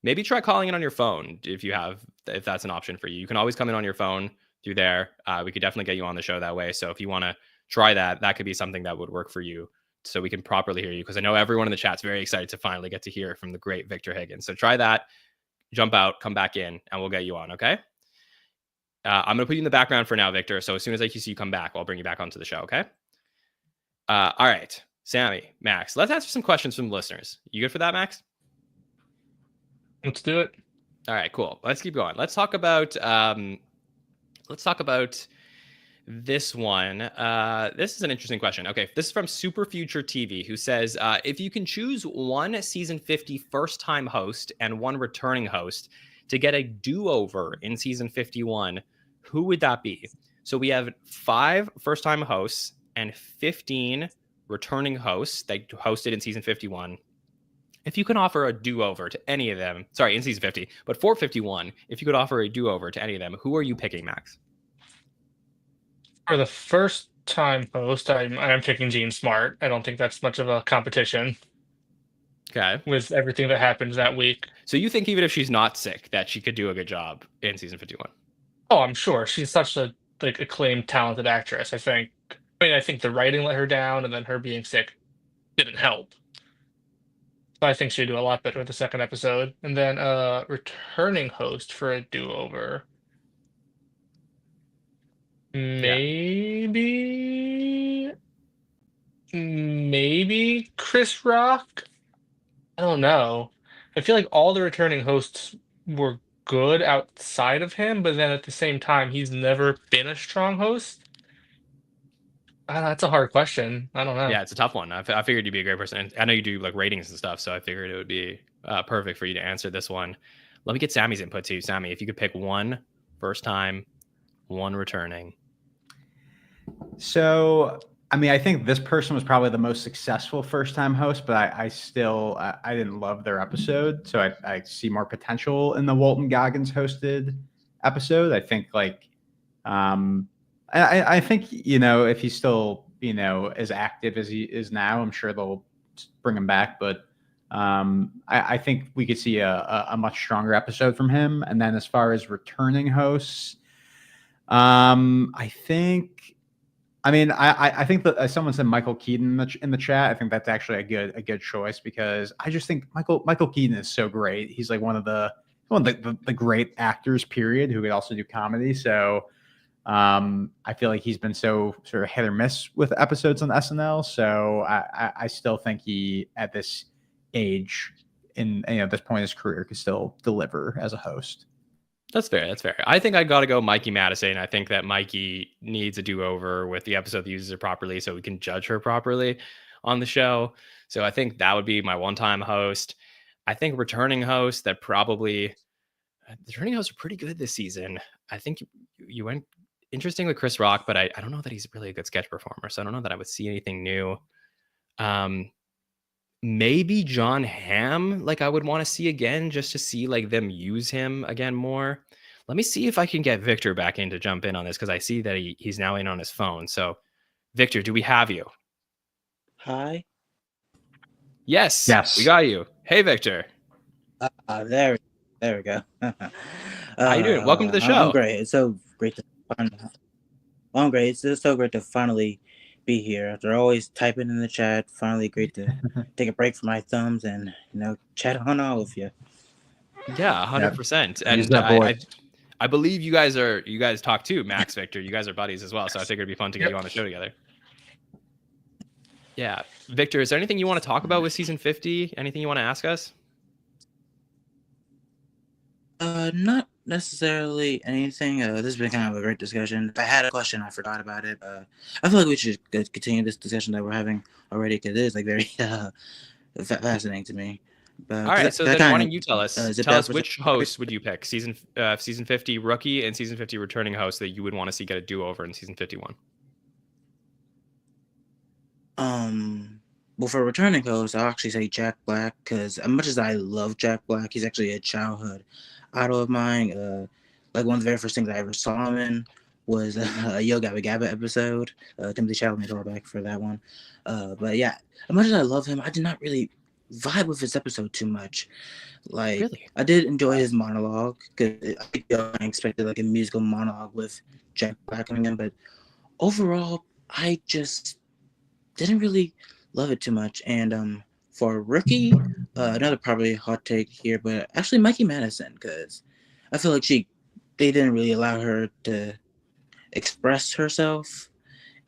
Maybe try calling in on your phone if that's an option for you. You can always come in on your phone through there. We could definitely get you on the show that way. So if you want to try that, that could be something that would work for you so we can properly hear you. Because I know everyone in the chat's very excited to finally get to hear from the great Victor Higgins. So try that, jump out, come back in, and we'll get you on, okay? I'm going to put you in the background for now, Victor. So as soon as I see you come back, I'll bring you back onto the show, okay? All right, Sammy, Max, let's answer some questions from the listeners. You good for that, Max? Let's do it. All right, cool. Let's keep going. Let's talk about this one. This is an interesting question. Okay, this is from Super Future TV, who says, if you can choose one season 50 first-time host and one returning host to get a do-over in season 51, who would that be? So we have 5 first-time hosts and 15 returning hosts that hosted in season 51. If you can offer a do-over to any of them, sorry, in season 50, but for 51, if you could offer a do-over to any of them, who are you picking, Max? For the first time host, I'm picking Gene Smart. I don't think that's much of a competition. Okay. With everything that happens that week. So you think even if she's not sick, that she could do a good job in season 51? Oh, I'm sure. She's such a acclaimed, talented actress. I think the writing let her down, and then her being sick didn't help. So I think she'd do a lot better with the second episode. And then returning host for a do-over. Maybe Chris Rock? I don't know. I feel like all the returning hosts were good outside of him, but then at the same time, he's never been a strong host. That's a hard question. I don't know. Yeah, it's a tough one. I figured you'd be a great person. And I know you do like ratings and stuff, so I figured it would be perfect for you to answer this one. Let me get Sammy's input too. Sammy, if you could pick one first time, one returning. So, I mean, I think this person was probably the most successful first-time host, but I didn't love their episode. So I see more potential in the Walton Goggins hosted episode. I think I think, if he's still, as active as he is now, I'm sure they'll bring him back. But I think we could see a much stronger episode from him. And then as far as returning hosts, I think that someone said Michael Keaton in the chat. I think that's actually a good choice because I just think Michael Keaton is so great. He's like one of the great actors, period, who could also do comedy. So I feel like he's been so sort of hit or miss with episodes on SNL. So I still think he, at this age, in this point in his career, could still deliver as a host. That's fair. I think I got to go Mikey Madison. I think that Mikey needs a do-over with the episode that uses her properly so we can judge her properly on the show. So I think that would be my one-time host. I think returning hosts are pretty good this season. I think you went interesting with Chris Rock, but I don't know that he's really a good sketch performer. So I don't know that I would see anything new. Maybe John Hamm, I would want to see again, just to see them use him again more. Let me see if I can get Victor back in to jump in on this, because I see that he's now in on his phone. So Victor, do we have you? Hi. Yes, we got you. Hey, Victor. There we go. How you doing? Welcome to the show. I'm great. It's so great to I'm great. It's just so great to finally be here after always typing in the chat. Finally great to take a break from my thumbs and chat on all of you. Yeah, 100%. And I believe you guys talk too, Max, Victor. You guys are buddies as well, so I figured it'd be fun to get you on the show together. Yeah, Victor, is there anything you want to talk about with season 50? Anything you want to ask us? Not necessarily anything. This has been kind of a great discussion. If I had a question, I forgot about it. I feel like we should continue this discussion that we're having already, because it is very fascinating to me. All right, so then why don't you tell us? Tell us which host would you pick? Season 50 rookie and season 50 returning host that you would want to see get a do-over in season 51. well, for a returning host, I'll actually say Jack Black, because as much as I love Jack Black, he's actually a childhood idol of mine. Like one of the very first things I ever saw him in was a Yo Gabba Gabba episode. Timothee Chalamet callback for that one. But yeah, as much as I love him, I did not really vibe with this episode too much. Like, Really? I did enjoy his monologue, because I expected like a musical monologue with Jack Black coming in, but overall, I just didn't really love it too much. And for rookie, another probably hot take here, but actually Mikey Madison, because I feel like they didn't really allow her to express herself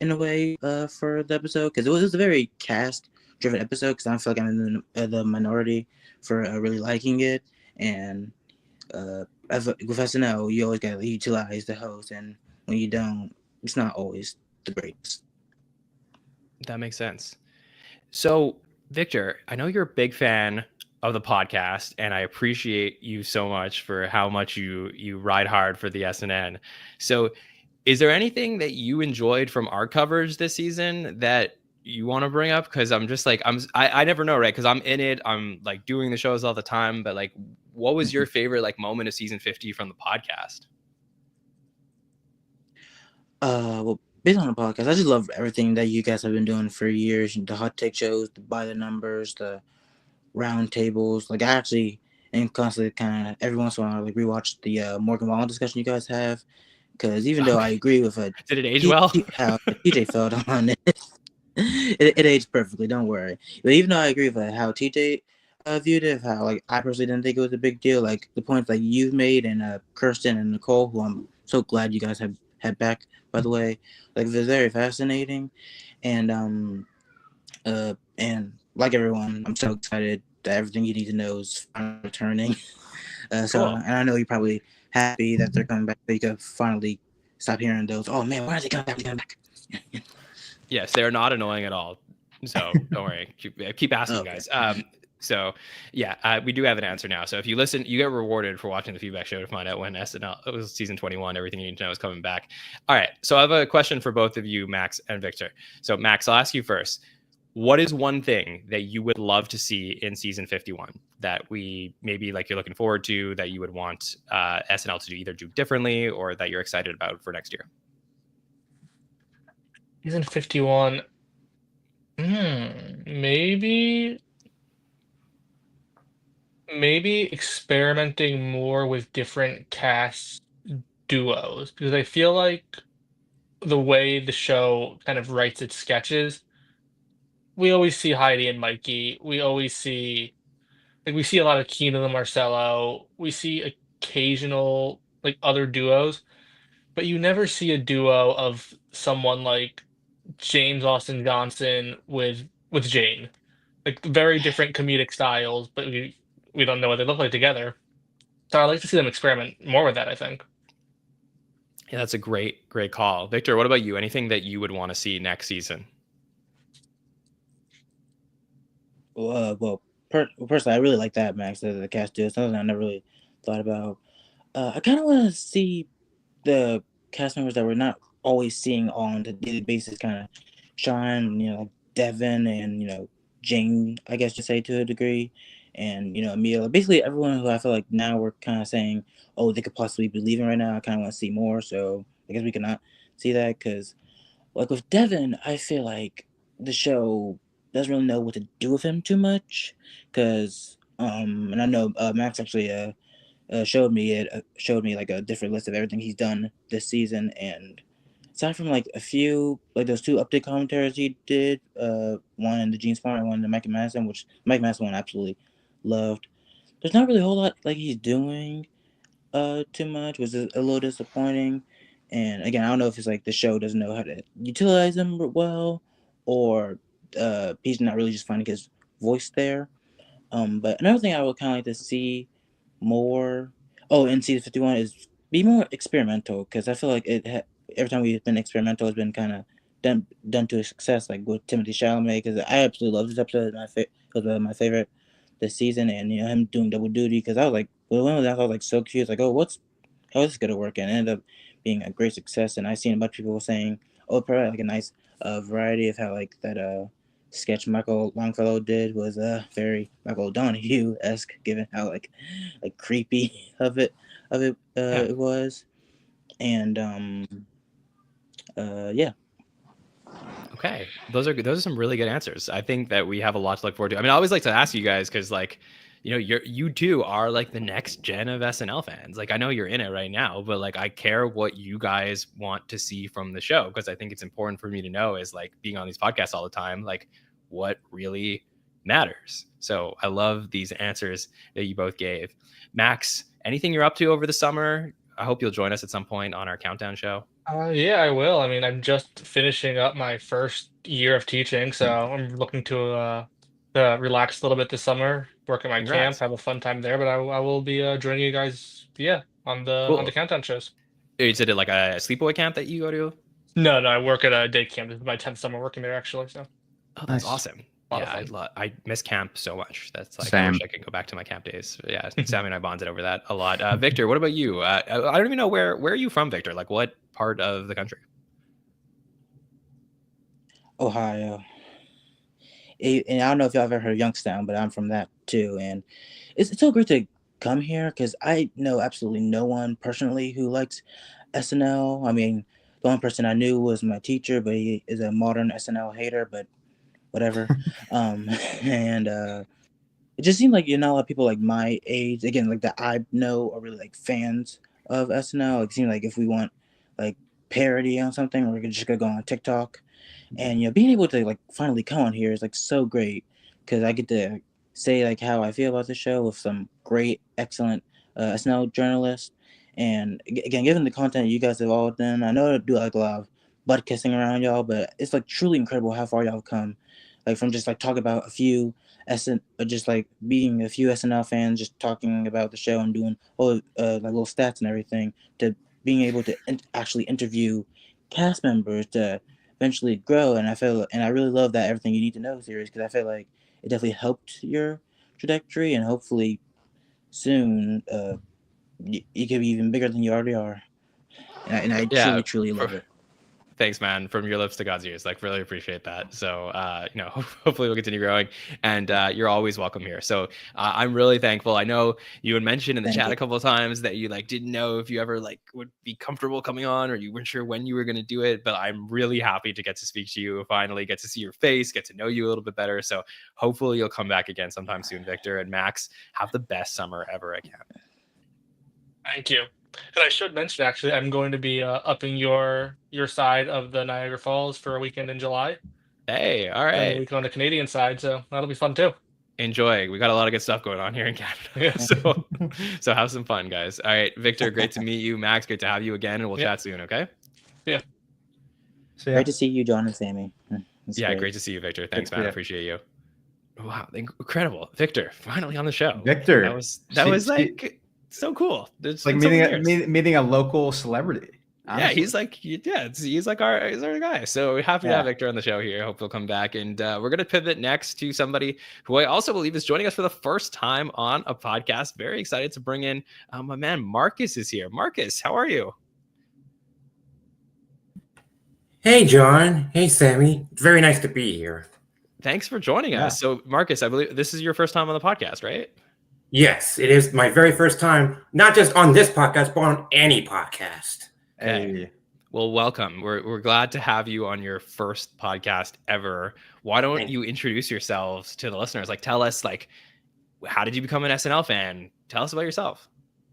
in a way for the episode, because it was a very cast driven episode, because I feel like I'm in the minority for really liking it. And with SNL, you always gotta utilize the host, and when you don't, it's not always the greatest. That makes sense. So, Victor, I know you're a big fan of the podcast, and I appreciate you so much for how much you ride hard for the SNN. So, is there anything that you enjoyed from our coverage this season that you want to bring up? Because I'm just like I never know, right? Because I'm in it. I'm like doing the shows all the time. But like, what was your favorite like moment of season 50 from the podcast? Well, based on the podcast, I just love everything that you guys have been doing for years. The hot take shows, the by the numbers, the round tables. Like, I actually am constantly kind of every once in a while like rewatch the Morgan Wallen discussion you guys have, because even though I agree with Did it age well? how TJ felt on it, it aged perfectly. Don't worry. But even though I agree with how TJ viewed it, how like I personally didn't think it was a big deal. Like the points like you've made, and Kirsten and Nicole, who I'm so glad you guys have had back, by the way, like they're very fascinating. And like everyone, I'm so excited that everything you need to know is finally returning. Cool. And I know you're probably happy that they're coming back, so you can finally stop hearing those. Oh man, why are they coming back? They're coming back. Yes, they're not annoying at all. So don't worry. Keep asking, Okay. guys. So yeah, we do have an answer now. So if you listen, you get rewarded for watching the feedback show to find out when SNL, it was season 21, everything you need to know is coming back. All right. So I have a question for both of you, Max and Victor. So Max, I'll ask you first. What is one thing that you would love to see in season 51 that we maybe like you're looking forward to, that you would want SNL to either do differently or that you're excited about for next year? Season 51. Maybe experimenting more with different cast duos, because I feel like the way the show kind of writes its sketches, we always see Heidi and Mikey. We always see we see a lot of Keaton and Marcello. We see occasional like other duos, but you never see a duo of someone like James Austin Johnson with Jane. Like very different comedic styles, but we don't know what they look like together. So I'd like to see them experiment more with that, I think. Yeah, that's a great call. Victor, what about you? Anything that you would want to see next season? Personally, I really like that, Max, the cast duo. Something I never really thought about. I kind of want to see the cast members that we're not always seeing on the daily basis kind of shine, like Devin and, Jane, I guess you say to a degree, and, Emil. Basically, everyone who I feel like now we're kind of saying, oh, they could possibly be leaving right now. I kind of want to see more, so I guess we cannot see that, because, like, with Devin, I feel like the show doesn't really know what to do with him too much, because, and I know Max actually showed me like a different list of everything he's done this season, and aside from like a few like those two update commentaries he did, one in the Gene Smart and one in the Mike Madison, which Mike Madison one I absolutely loved. There's not really a whole lot like he's doing too much, which is a little disappointing. And again, I don't know if it's like the show doesn't know how to utilize him well, or he's not really just finding his voice there. But another thing I would kind of like to see more in season 51 is be more experimental, because I feel like every time we've been experimental has been kind of done to a success, like with Timothee Chalamet, because I absolutely love this episode. It was my favorite this season, and him doing double duty, because I was like, when I was like so curious, like, oh, how is this gonna work? And it ended up being a great success. And I seen a bunch of people saying, oh, probably like a nice variety of how like that sketch Michael Longfellow did was very Michael Donahue-esque, given how like creepy it was. And yeah. Okay, those are some really good answers. I think that we have a lot to look forward to. I mean, I always like to ask you guys because, like, you know, you two are like the next gen of SNL fans. Like, I know you're in it right now, but like, I care what you guys want to see from the show because I think it's important for me to know is like being on these podcasts all the time, like what really matters. So I love these answers that you both gave. Max, anything you're up to over the summer? I hope you'll join us at some point on our countdown show. Yeah, I will. I mean, I'm just finishing up my first year of teaching, so I'm looking to relax a little bit this summer, work at my camp, Congrats. have a fun time there. But I will be joining you guys, on the Cool. countdown shows. Is it like a sleepaway camp that you go to? No, I work at a day camp. This is my 10th summer working there, actually. So Oh, that's Nice. awesome. Lot of Yeah, fun. I miss camp so much. That's like I Same. wish I could go back to my camp days. Yeah, Sammy and I bonded over that a lot. Victor, what about you? I don't even know where are you from, Victor? Like what part of the country? Ohio. And I don't know if y'all ever heard of Youngstown, but I'm from that too. And it's so great to come here because I know absolutely no one personally who likes SNL. I mean, the only person I knew was my teacher, but he is a modern SNL hater, but whatever. And it just seemed like not a lot of people like my age, again, like that I know are really like fans of SNL. It seemed like if we want like parody on something, we're just gonna go on TikTok. And being able to like finally come on here is like so great because I get to say like how I feel about the show with some great, excellent SNL journalists. And again, given the content you guys have all done, I know I do like a lot of butt kissing around y'all, but it's like truly incredible how far y'all have come. Like from just like talk about a few just like being a few SNL fans, just talking about the show and doing like little stats and everything, to being able to actually interview cast members to eventually grow. And I really love that Everything You Need to Know series because I feel like it definitely helped your trajectory, and hopefully soon you can be even bigger than you already are. And I Yeah, truly love it. Thanks, man. From your lips to God's ears. Like, really appreciate that. So, hopefully we'll continue growing, and you're always welcome here. So, I'm really thankful. I know you had mentioned in the chat a couple of times that you like didn't know if you ever like would be comfortable coming on, or you weren't sure when you were going to do it. But I'm really happy to get to speak to you. Finally, get to see your face, get to know you a little bit better. So, hopefully you'll come back again sometime soon, Victor. And Max, have the best summer ever at camp. Thank you. And I should mention, actually, I'm going to be upping your side of the Niagara Falls for a weekend in July. Hey, all And a right. week on the Canadian side, so that'll be fun too. Enjoy. We got a lot of good stuff going on here in Canada. Yeah. So have some fun, guys. All right, Victor, great to meet you. Max, great to have you again, and we'll chat soon, okay? Yeah. So, Great to see you, John and Sammy. It's Great to see you, Victor. Thanks, man. I Yeah. appreciate you. Wow, incredible. Victor, finally on the show. Victor, That was like so cool. It's like meeting a local celebrity. Yeah, he's like our guy. So we're happy to have Victor on the show here. Hope he'll come back. And we're gonna pivot next to somebody who I also believe is joining us for the first time on a podcast. Very excited to bring in my man Marcus is here. Marcus, how are you? Hey, John. Hey, Sammy. It's very nice to be here. Thanks for joining us. So Marcus, I believe this is your first time on the podcast, right? Yes, it is my very first time, not just on this podcast, but on any podcast. Hey. Well, welcome. We're glad to have you on your first podcast ever. Why don't you introduce yourselves to the listeners? Like, tell us, like, how did you become an SNL fan? Tell us about yourself.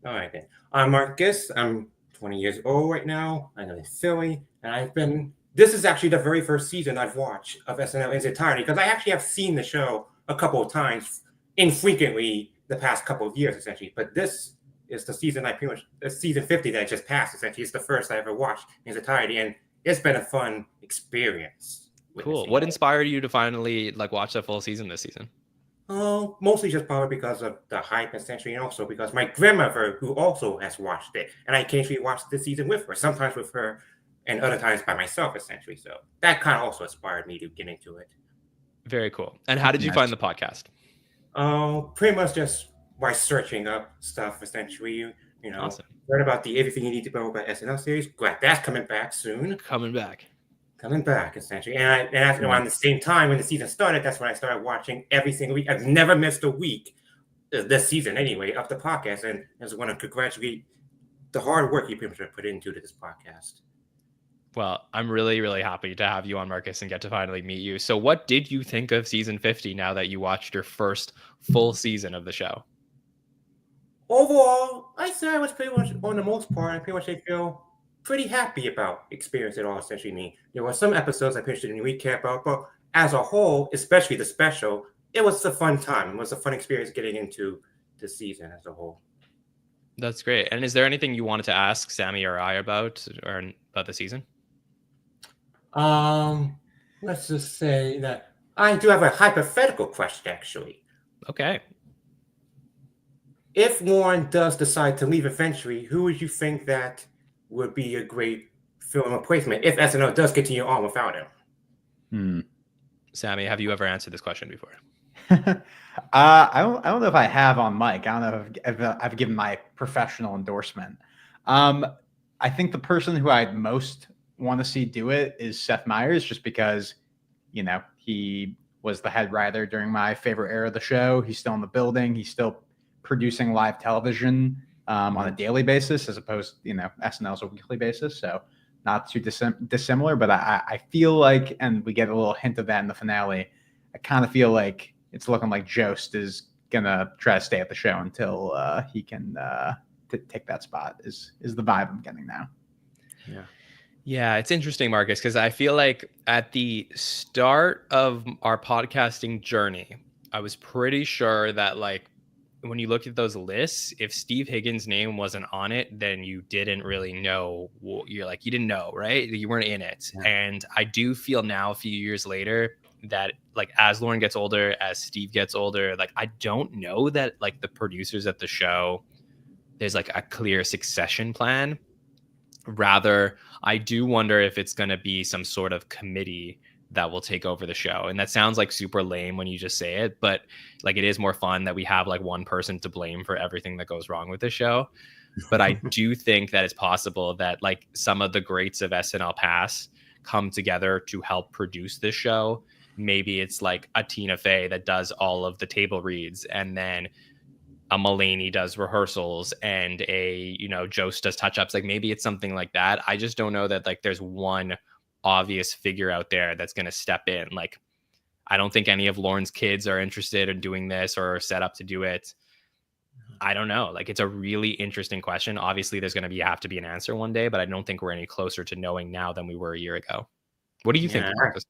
All right, then. I'm Marcus. I'm 20 years old right now. I live in Philly, and this is actually the very first season I've watched of SNL in its entirety, because I actually have seen the show a couple of times infrequently the past couple of years, essentially. But this is the season season 50 that just passed, essentially. It's the first I ever watched in its entirety, and it's been a fun experience. Cool. What inspired you to finally like watch the full season this season? Oh, mostly just probably because of the hype, essentially, and also because my grandmother, who also has watched it, and I occasionally watch this season with her, sometimes with her and other times by myself, essentially. So that kind of also inspired me to get into it. Very cool. And how did you find the podcast? Pretty much just by searching up stuff, essentially. Awesome. Read about the Everything You Need to Know About SNL series. Glad that's coming back soon. Coming back. coming back essentially. And around the same time when the season started, that's when I started watching every single week. I've never missed a week this season anyway of the podcast, and I just want to congratulate the hard work you put into this podcast. Well, I'm really, really happy to have you on, Marcus, and get to finally meet you. So what did you think of season 50 now that you watched your first full season of the show? Overall, I say I was pretty much, on the most part, I feel pretty happy about experiencing it all, essentially me. There were some episodes I pitched in a recap about, but as a whole, especially the special, it was a fun time. It was a fun experience getting into the season as a whole. That's great. And is there anything you wanted to ask Sammy or I about the season? Let's just say that I do have a hypothetical question, actually. Okay. If Lauren does decide to leave eventually, who would you think that would be a great film replacement if SNL does continue on without him? Sammy, have you ever answered this question before? I don't know if I have on mic. I don't know if I've given my professional endorsement. I think the person who I'd most want to see do it is Seth Meyers, just because, you know, he was the head writer during my favorite era of the show. He's still in the building. He's still producing live television on a daily basis, as opposed, you know, SNL's a weekly basis. So not too dissimilar, but I feel like, and we get a little hint of that in the finale, I kind of feel like it's looking like Jost is going to try to stay at the show until he can take that spot is the vibe I'm getting now. Yeah. Yeah, it's interesting, Marcus, because I feel like at the start of our podcasting journey, I was pretty sure that, like, when you looked at those lists, if Steve Higgins' name wasn't on it, then you didn't really know. You didn't know, right? You weren't in it. Yeah. And I do feel now, a few years later, that, like, as Lauren gets older, as Steve gets older, like, I don't know that, like, the producers at the show, there's, like, a clear succession plan. Rather, I do wonder if it's going to be some sort of committee that will take over the show. And that sounds like super lame when you just say it, but, like, it is more fun that we have, like, one person to blame for everything that goes wrong with the show. But I do think that it's possible that, like, some of the greats of SNL past come together to help produce this show. Maybe it's like a Tina Fey that does all of the table reads, and then a Mulaney does rehearsals, and a, you know, Jost does touch-ups. Like, maybe it's something like that. I just don't know that, like, there's one obvious figure out there that's going to step in. Like, I don't think any of Lauren's kids are interested in doing this or are set up to do it. I don't know. Like, it's a really interesting question. Obviously, there's going to have to be an answer one day, but I don't think we're any closer to knowing now than we were a year ago. What do you think, Marcus?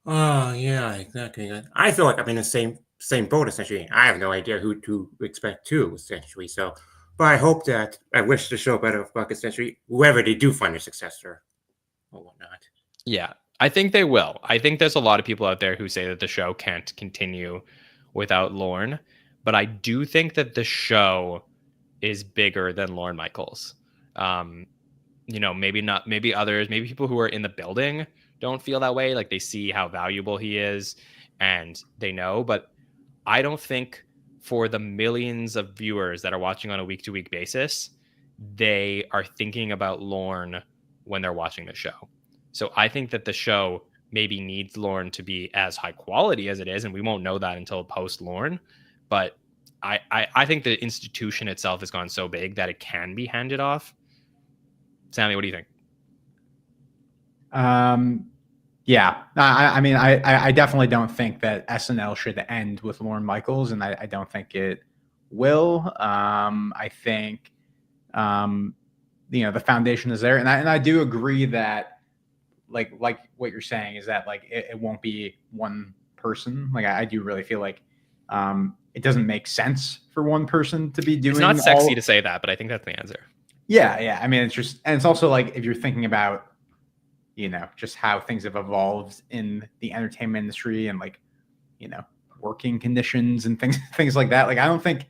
Oh, yeah, exactly. I feel like I'm in the same boat, essentially. I have no idea who to expect to, essentially. So, but I hope that, I wish the show better of luck, essentially, whoever they do find a successor or whatnot. Yeah, I think they will. I think there's a lot of people out there who say that the show can't continue without Lorne, but I do think that the show is bigger than Lorne Michaels. You know, maybe not, maybe others, maybe people who are in the building don't feel that way. Like, they see how valuable he is and they know, but I don't think for the millions of viewers that are watching on a week-to-week basis, they are thinking about Lorne when they're watching the show. So I think that the show maybe needs Lorne to be as high quality as it is, and we won't know that until post Lorne. But I think the institution itself has gone so big that it can be handed off. Sammy, what do you think? Yeah, I mean, I definitely don't think that SNL should end with Lorne Michaels, and I don't think it will. I think, you know, the foundation is there, and I do agree that, like what you're saying is that, like, it won't be one person. Like, I do really feel like it doesn't make sense for one person to be doing. It's not sexy to say that, but I think that's the answer. Yeah. I mean, it's just, and it's also like, if you're thinking about, you know, just how things have evolved in the entertainment industry and, like, you know, working conditions and things like that. Like, I don't think,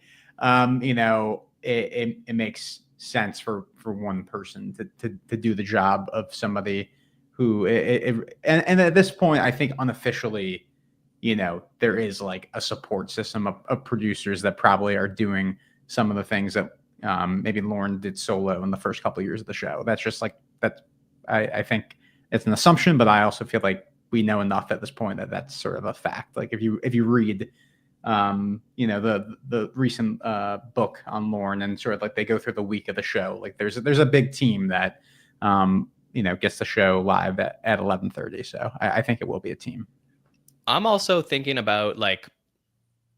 you know, it makes sense for one person to do the job of somebody who and at this point, I think unofficially, you know, there is, like, a support system of producers that probably are doing some of the things that maybe Lorne did solo in the first couple of years of the show. That's just, like, that I think it's an assumption, but I also feel like we know enough at this point that that's sort of a fact. Like if you read, the recent book on Lorne, and sort of like they go through the week of the show, like there's a big team that gets the show live at 11:30. So I think it will be a team. I'm also thinking about like,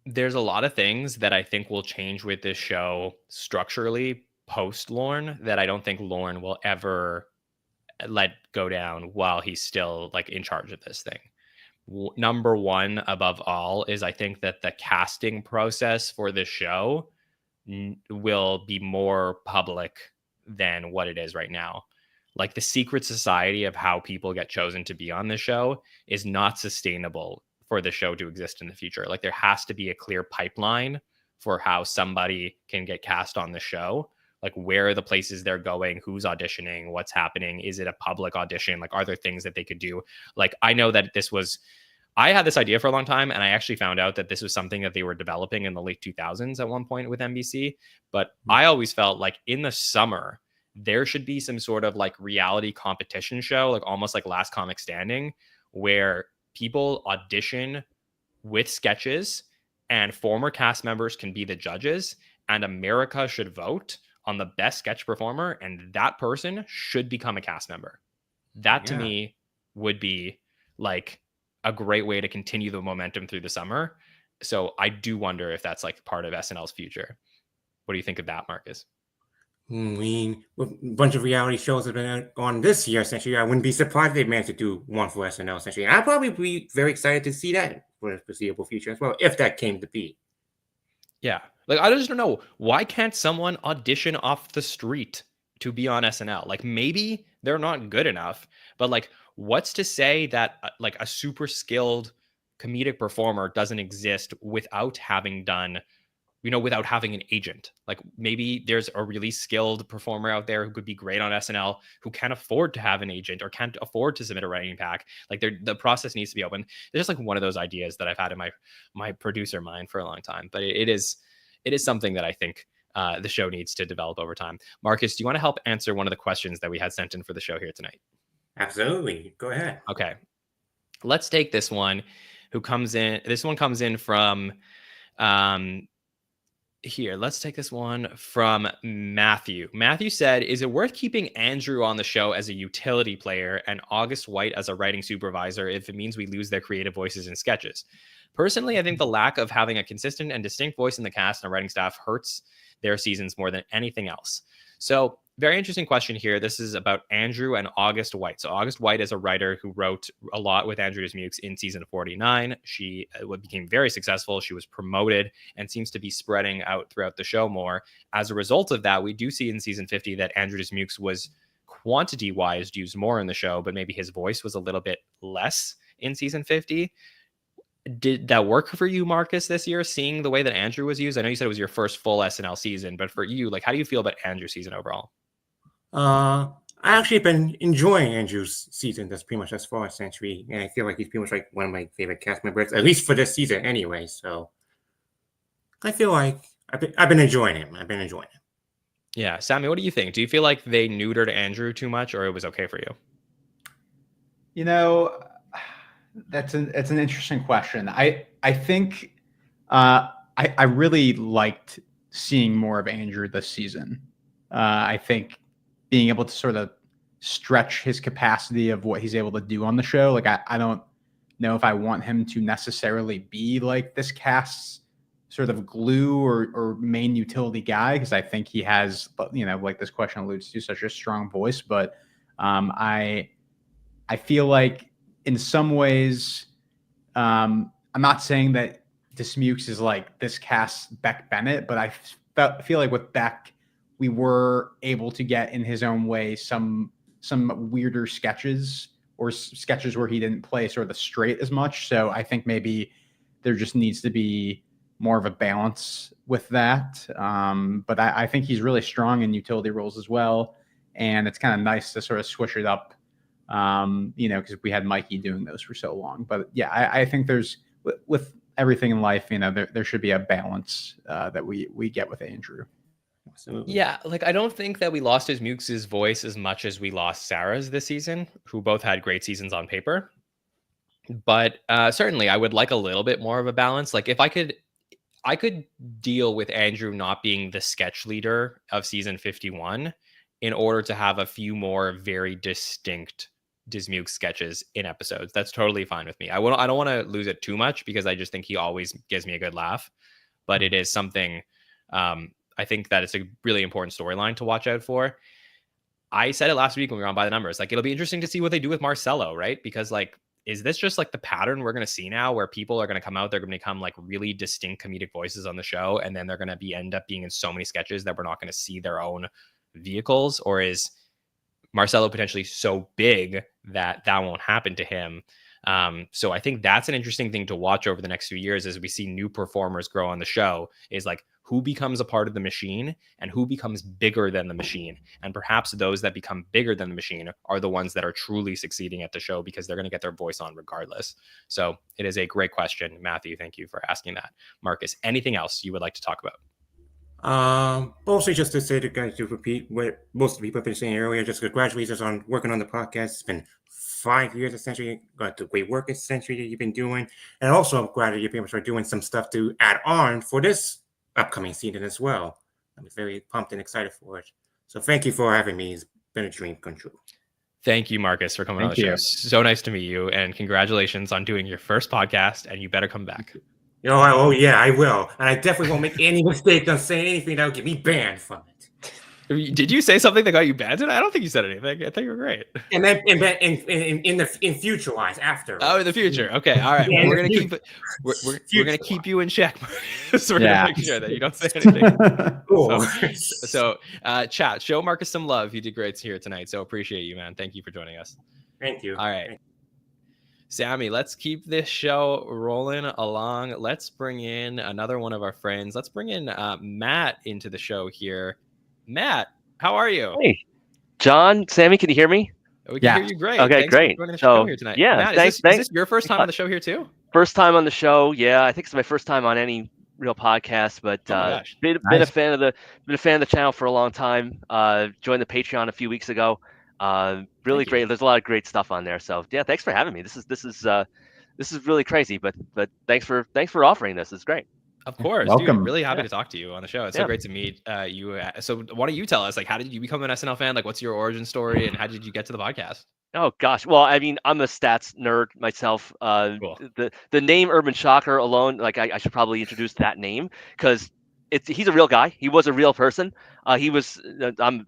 there's a lot of things that I think will change with this show structurally post Lorne that I don't think Lorne will ever let go down while he's still like in charge of this thing. Number one above all is I think that the casting process for this show will be more public than what it is right now. Like the secret society of how people get chosen to be on the show is not sustainable for the show to exist in the future. Like there has to be a clear pipeline for how somebody can get cast on the show. Like where are the places they're going, who's auditioning, what's happening, is it a public audition, like are there things that they could do? Like I know that I had this idea for a long time, and I actually found out that this was something that they were developing in the late 2000s at one point with NBC. But I always felt like in the summer there should be some sort of like reality competition show, like almost like Last Comic Standing, where people audition with sketches and former cast members can be the judges, and America should vote on the best sketch performer, and that person should become a cast member. That to me would be like a great way to continue the momentum through the summer. So I do wonder if that's like part of SNL's future. What do you think of that, Marcus? I mean, a bunch of reality shows have been on this year, essentially. I wouldn't be surprised if they managed to do one for SNL, essentially. And I'd probably be very excited to see that for the foreseeable future as well, if that came to be. Yeah. Like, I just don't know. Why can't someone audition off the street to be on SNL? Like, maybe they're not good enough, but like, what's to say that like a super skilled comedic performer doesn't exist without having done, without having an agent? Like maybe there's a really skilled performer out there who could be great on SNL who can't afford to have an agent or can't afford to submit a writing pack. Like the process needs to be open. It's just like one of those ideas that I've had in my producer mind for a long time, but it is something that I think the show needs to develop over time. Marcus, do you want to help answer one of the questions that we had sent in for the show here tonight? Absolutely. Go ahead. Okay. Let's take this one comes in from here. Let's take this one from Matthew. Matthew said, is it worth keeping Andrew on the show as a utility player and August White as a writing supervisor if it means we lose their creative voices in sketches? Personally, I think the lack of having a consistent and distinct voice in the cast and writing staff hurts their seasons more than anything else. So very interesting question here. This is about Andrew and August White. So August White is a writer who wrote a lot with Andrew Dismukes in season 49. She became very successful. She was promoted and seems to be spreading out throughout the show more. As a result of that, we do see in season 50 that Andrew Dismukes was quantity-wise used more in the show, but maybe his voice was a little bit less in season 50. Did that work for you, Marcus, this year, seeing the way that Andrew was used? I know you said it was your first full SNL season, but for you, like, how do you feel about Andrew's season overall? I actually been enjoying Andrew's season. That's pretty much as far as Century, and I feel like he's pretty much like one of my favorite cast members, at least for this season, anyway. So I feel like I've been enjoying him. Yeah, Sammy, what do you think? Do you feel like they neutered Andrew too much, or it was okay for you? It's an interesting question. I think I really liked seeing more of Andrew this season. I think being able to sort of stretch his capacity of what he's able to do on the show. Like I don't know if I want him to necessarily be like this cast's sort of glue or main utility guy, because I think he has, like this question alludes to, such a strong voice. But I feel like in some ways, I'm not saying that Dismukes is like this cast's Beck Bennett, but I feel like with Beck, we were able to get in his own way some weirder sketches or sketches where he didn't play sort of the straight as much. So I think maybe there just needs to be more of a balance with that. But I think he's really strong in utility roles as well. And it's kind of nice to sort of switch it up, because we had Mikey doing those for so long. But yeah, I think there's, with everything in life, there should be a balance that we get with Andrew. Absolutely. Yeah, like I don't think that we lost his Mukes' voice as much as we lost Sarah's this season, who both had great seasons on paper. But certainly, I would like a little bit more of a balance. Like if I could deal with Andrew not being the sketch leader of season 51 in order to have a few more very distinct Dismuke sketches in episodes. That's totally fine with me. I don't want to lose it too much because I just think he always gives me a good laugh. But it is something I think that it's a really important storyline to watch out for. I said it last week when we were on By the Numbers. Like it'll be interesting to see what they do with Marcelo, right? Because like, is this just like the pattern we're going to see now where people are going to come out, they're going to become like really distinct comedic voices on the show, and then they're going to end up being in so many sketches that we're not going to see their own vehicles? Or is Marcelo potentially so big that won't happen to him? So I think that's an interesting thing to watch over the next few years as we see new performers grow on the show, is like who becomes a part of the machine and who becomes bigger than the machine. And perhaps those that become bigger than the machine are the ones that are truly succeeding at the show because they're going to get their voice on regardless. So it is a great question, Matthew. Thank you for asking that. Marcus, anything else you would like to talk about? Mostly just to say to repeat what most of the people have been saying earlier, just congratulations on working on the podcast. It's been 5 years essentially, got the great work essentially that you've been doing. And also I'm glad that you're able to start doing some stuff to add on for this upcoming season as well. I'm very pumped and excited for it. So thank you for having me. It's been a dream come true. Thank you, Marcus, for coming on the show. So nice to meet you, and congratulations on doing your first podcast, and you better come back. Oh yeah, I will. And I definitely won't make any mistake on saying anything that will get me banned from it. Did you say something that got you banned? I don't think you said anything. I think you were great. And then in future wise after. Oh, in the future. Okay. All right. Yeah, Well, we're gonna keep you in check. So we're gonna make sure that you don't say anything. Cool. So chat, show Marcus some love. He did great here tonight. So appreciate you, man. Thank you for joining us. Thank you. All right. Sammy, let's keep this show rolling along. Let's bring in another one of our friends. Let's bring in Matt into the show here. Matt, how are you? Hey, John, Sammy, can you hear me? We can hear you great. Okay, thanks great. For joining the so show here tonight. yeah, Matt, thanks. Is this your first time on the show here too? First time on the show. Yeah, I think it's my first time on any real podcast. But been a fan of the channel for a long time. Joined the Patreon a few weeks ago. Really great. There's a lot of great stuff on there. So yeah, thanks for having me. This is really crazy. But thanks for offering this. It's great. Of course. Welcome. Dude, really happy to talk to you on the show. It's so great to meet you. So why don't you tell us, like, how did you become an SNL fan? Like, what's your origin story and how did you get to the podcast? Oh gosh. Well, I mean, I'm a stats nerd myself. Cool. The name Urban Shocker alone, like I should probably introduce that name because he's a real guy. He was a real person. He was,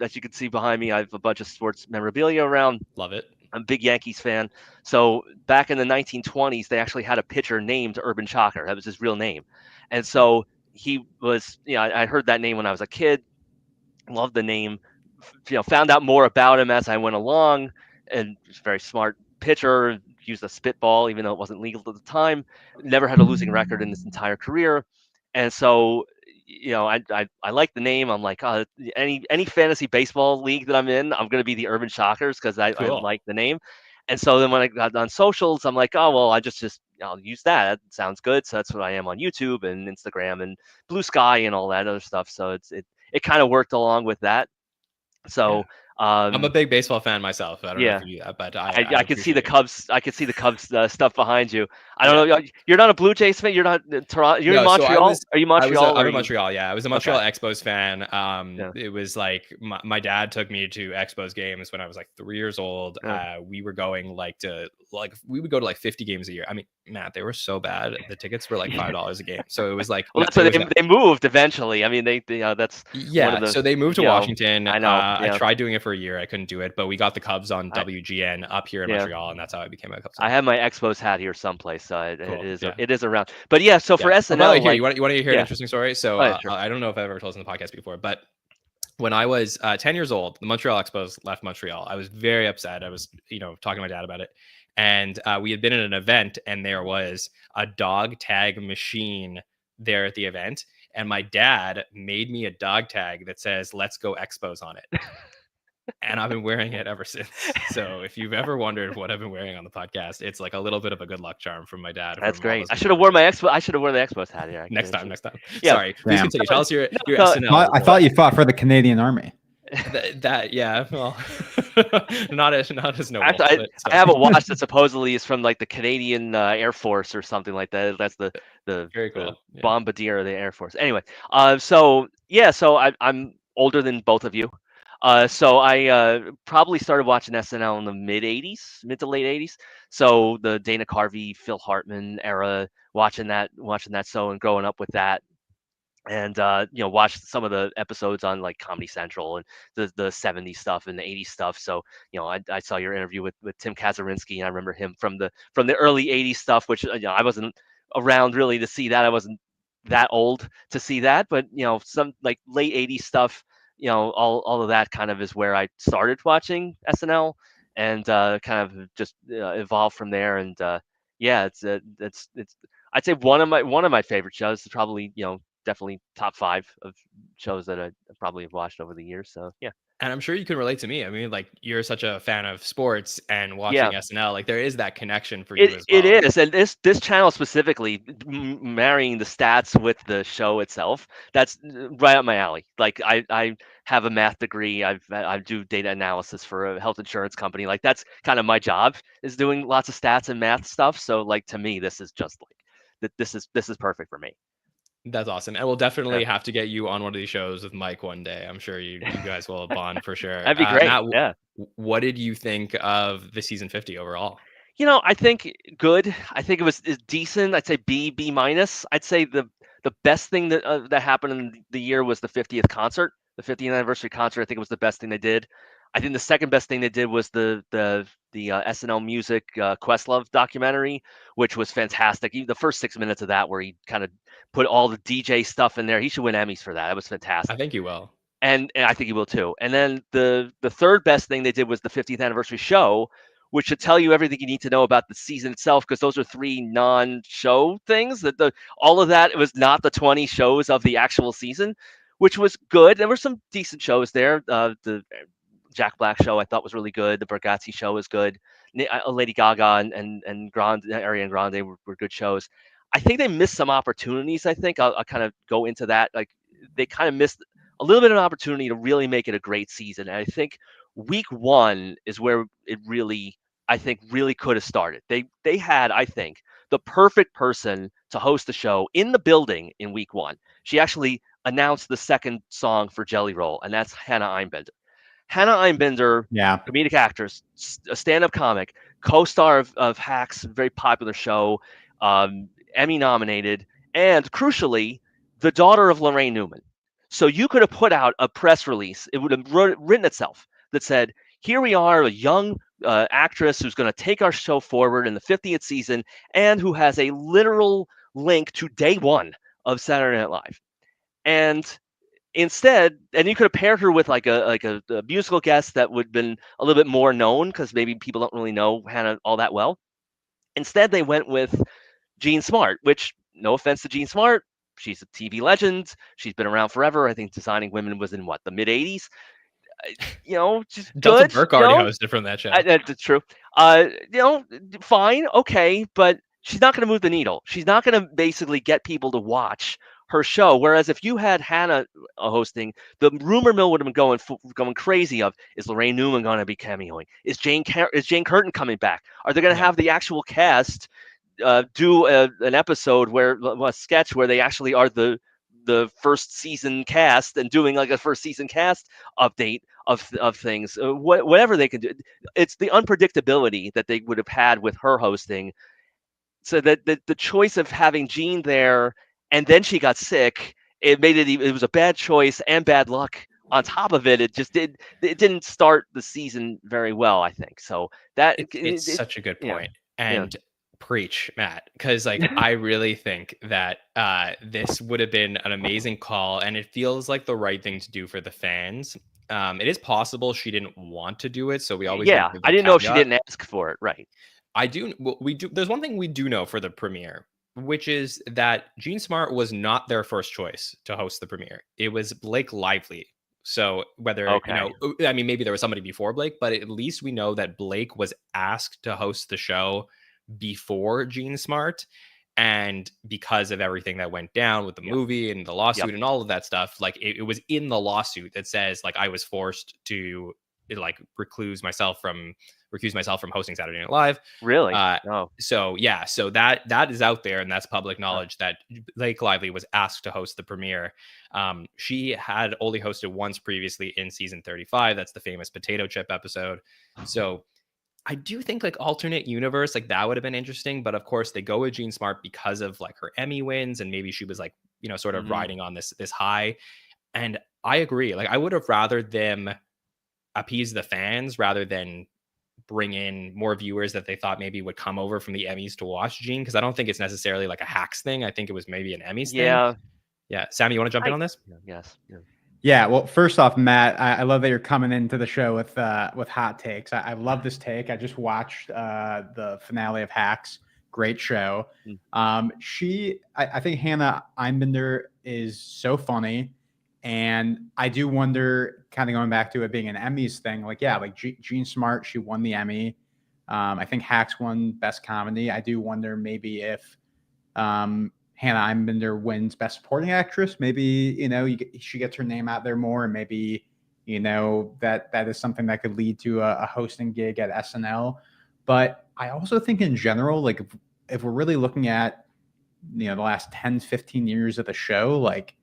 as you can see behind me, I have a bunch of sports memorabilia around. Love it. I'm a big Yankees fan. So back in the 1920s, they actually had a pitcher named Urban Shocker. That was his real name. And so he was, I heard that name when I was a kid, loved the name, found out more about him as I went along, and he's a very smart pitcher, used a spitball, even though it wasn't legal at the time, never had a losing record in his entire career. And so, I like the name. I'm like, any fantasy baseball league that I'm in, I'm going to be the Urban Shockers because I like the name. And so then when I got on socials, I'm like, oh, well, I'll use that. That sounds good. So that's what I am on YouTube and Instagram and Blue Sky and all that other stuff. So it kind of worked along with that. So I'm a big baseball fan myself. I don't know if you do that, but I can see the Cubs. I can see the Cubs stuff behind you. I don't know. You're not a Blue Jays fan. You're not Toronto. You're in Montreal. Are you Montreal? I'm in Montreal. Yeah, I was a Montreal Expos fan. It was like my dad took me to Expos games when I was like 3 years old. We were going we would go to like 50 games a year. I mean, Matt, they were so bad. The tickets were like $5 a game. So it was like, well, that's why they moved eventually. I mean, that's so they moved to Washington. I know. I tried doing it for a year. I couldn't do it, but we got the Cubs on WGN up here in Montreal, and that's how I became a Cubs fan. I have my Expos hat here someplace, so it is around. But yeah, so for SNL, you want to hear an interesting story? So I don't know if I've ever told this in the podcast before, but when I was 10 years old, the Montreal Expos left Montreal. I was very upset. I was, talking to my dad about it. And we had been at an event and there was a dog tag machine there at the event. And my dad made me a dog tag that says, "Let's go Expos" on it. and I've been wearing it ever since. So if you've ever wondered what I've been wearing on the podcast, it's like a little bit of a good luck charm from my dad. That's from all great. those I should have worn conversations. I should have worn the Expos hat here. Next time. Yeah. Sorry, please Damn. continue. Tell us your No, SNL. I thought you fought for the Canadian Army. That yeah, well, not as noble. Actually, but, I have a watch that supposedly is from like the Canadian Air Force or something like that. That's the very cool. the bombardier of the Air Force. Anyway, so I'm older than both of you. So I probably started watching SNL in the mid to late 80s. So the Dana Carvey, Phil Hartman era, watching that show and growing up with that. And watched some of the episodes on like Comedy Central and the 70s stuff and the 80s stuff. So I saw your interview with Tim Kazurinsky, and I remember him from the early 80s stuff, which I wasn't around really to see that. I wasn't that old to see that, but some like late 80s stuff, all of that kind of is where I started watching SNL, and kind of just evolved from there. And it's I'd say one of my favorite shows is probably definitely top 5 of shows that I probably have watched over the years. So yeah. And I'm sure you can relate to me. I mean, like, you're such a fan of sports and watching SNL. Like, there is that connection for you as well. It is, and this channel specifically, marrying the stats with the show itself, that's right up my alley. Like, I have a math degree. I do data analysis for a health insurance company. Like, that's kind of my job, is doing lots of stats and math stuff. So, like, to me, this is just like this is perfect for me. That's awesome. And we'll definitely have to get you on one of these shows with Mike one day. I'm sure you guys will bond for sure. That'd be great. Matt, what did you think of the season 50 overall? I think good. I think it was decent. I'd say B minus. I'd say the best thing that happened in the year was the 50th concert, the 50th anniversary concert. I think it was the best thing they did. I think the second best thing they did was the SNL Music Questlove documentary, which was fantastic. Even the first 6 minutes of that, where he kind of put all the DJ stuff in there. He should win Emmys for that. It was fantastic. I think he will. And I think he will too. And then the third best thing they did was the 50th anniversary show, which should tell you everything you need to know about the season itself, because those are 3 non-show things. All of that, it was not the 20 shows of the actual season, which was good. There were some decent shows there. The Jack Black show I thought was really good. The Bargatze show was good. Lady Gaga and Grande, Ariana Grande were good shows. I think they missed some opportunities. I think I'll kind of go into that. Like, they kind of missed a little bit of an opportunity to really make it a great season. And I think week 1 is where it really could have started. They had, I think, the perfect person to host the show in the building in week 1. She actually announced the second song for Jelly Roll, and that's Hannah Einbinder. Hannah Einbinder, comedic actress, a stand-up comic, co-star of Hacks, very popular show, Emmy nominated, and crucially, the daughter of Lorraine Newman. So you could have put out a press release. It would have written itself that said, here we are, a young actress who's going to take our show forward in the 50th season and who has a literal link to day 1 of Saturday Night Live. And instead, and you could have paired her with like a musical guest that would have been a little bit more known, because maybe people don't really know Hannah all that well. Instead, they went with Jean Smart, which, no offense to Jean Smart, she's a TV legend. She's been around forever. I think Designing Women was in the mid 80s. Just Delta good. Burke already hosted from that show. That's true. Fine, okay, but she's not going to move the needle. She's not going to basically get people to watch her show. Whereas if you had Hannah hosting, the rumor mill would have been going crazy of, is Lorraine Newman going to be cameoing? Is Jane Curtin coming back? Are they going to have the actual cast do an episode a sketch where they actually are the first season cast and doing like a first season cast update of things, whatever they can do? It's the unpredictability that they would have had with her hosting. So that the choice of having Jean there, and then she got sick, it was a bad choice and bad luck on top of it. It didn't start the season very well, I think. So that it's such a good point. And preach, Matt, because like I really think that this would have been an amazing call, and it feels like the right thing to do for the fans. It is possible she didn't want to do it, so we always I didn't know if she didn't ask for it, right? We do. There's one thing we do know for the premiere, which is that Jean Smart was not their first choice to host the premiere. It was Blake Lively So whether, Okay. I mean, maybe there was somebody before Blake, but at least we know that Blake was asked to host the show before Gene Smart. And because of everything that went down with the movie and the lawsuit and all of that stuff, like it was in the lawsuit that says like I was forced to like recuse myself from hosting Saturday Night Live. Really? So yeah, so that is out there, and that's public knowledge that Blake Lively was asked to host the premiere. She had only hosted once previously in season 35. That's the famous potato chip episode. So I do think like alternate universe, like that would have been interesting. But of course they go with Jean Smart because of like her Emmy wins, and maybe she was like, sort of riding on this high. And I agree. Like I would have rather them appease the fans rather than bring in more viewers that they thought maybe would come over from the Emmys to watch Gene, because I don't think it's necessarily like a Hacks thing. I think it was maybe an Emmys thing. Yeah. Sammy, you want to jump in on this? Yes. Yeah, well, first off, Matt, I love that you're coming into the show with hot takes. I love this take. I just watched the finale of Hacks. Great show. I think Hannah Einbinder is so funny, and I do wonder, kind of going back to it being an Emmys thing, like Jean Smart, she won the Emmy. I think Hacks won Best Comedy. I do wonder maybe if Hannah Einbinder wins Best Supporting Actress. Maybe, she gets her name out there more, and maybe, that is something that could lead to a hosting gig at SNL. But I also think in general, like if we're really looking at, the last 10, 15 years of the show, like,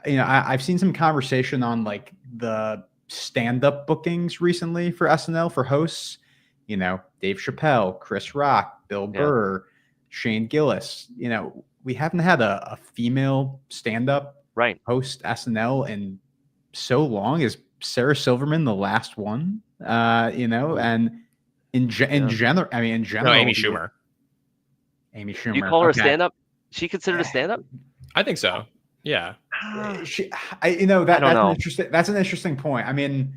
I've seen some conversation on like the stand-up bookings recently for SNL for hosts, Dave Chappelle, Chris Rock, Bill Burr, Shane Gillis. We haven't had a female stand-up host SNL in so long. Is Sarah Silverman the last one? And in general, no, Amy Schumer. Amy Schumer. You call her a stand-up? She considered a stand-up? I think so. Yeah. That's an interesting point. I mean,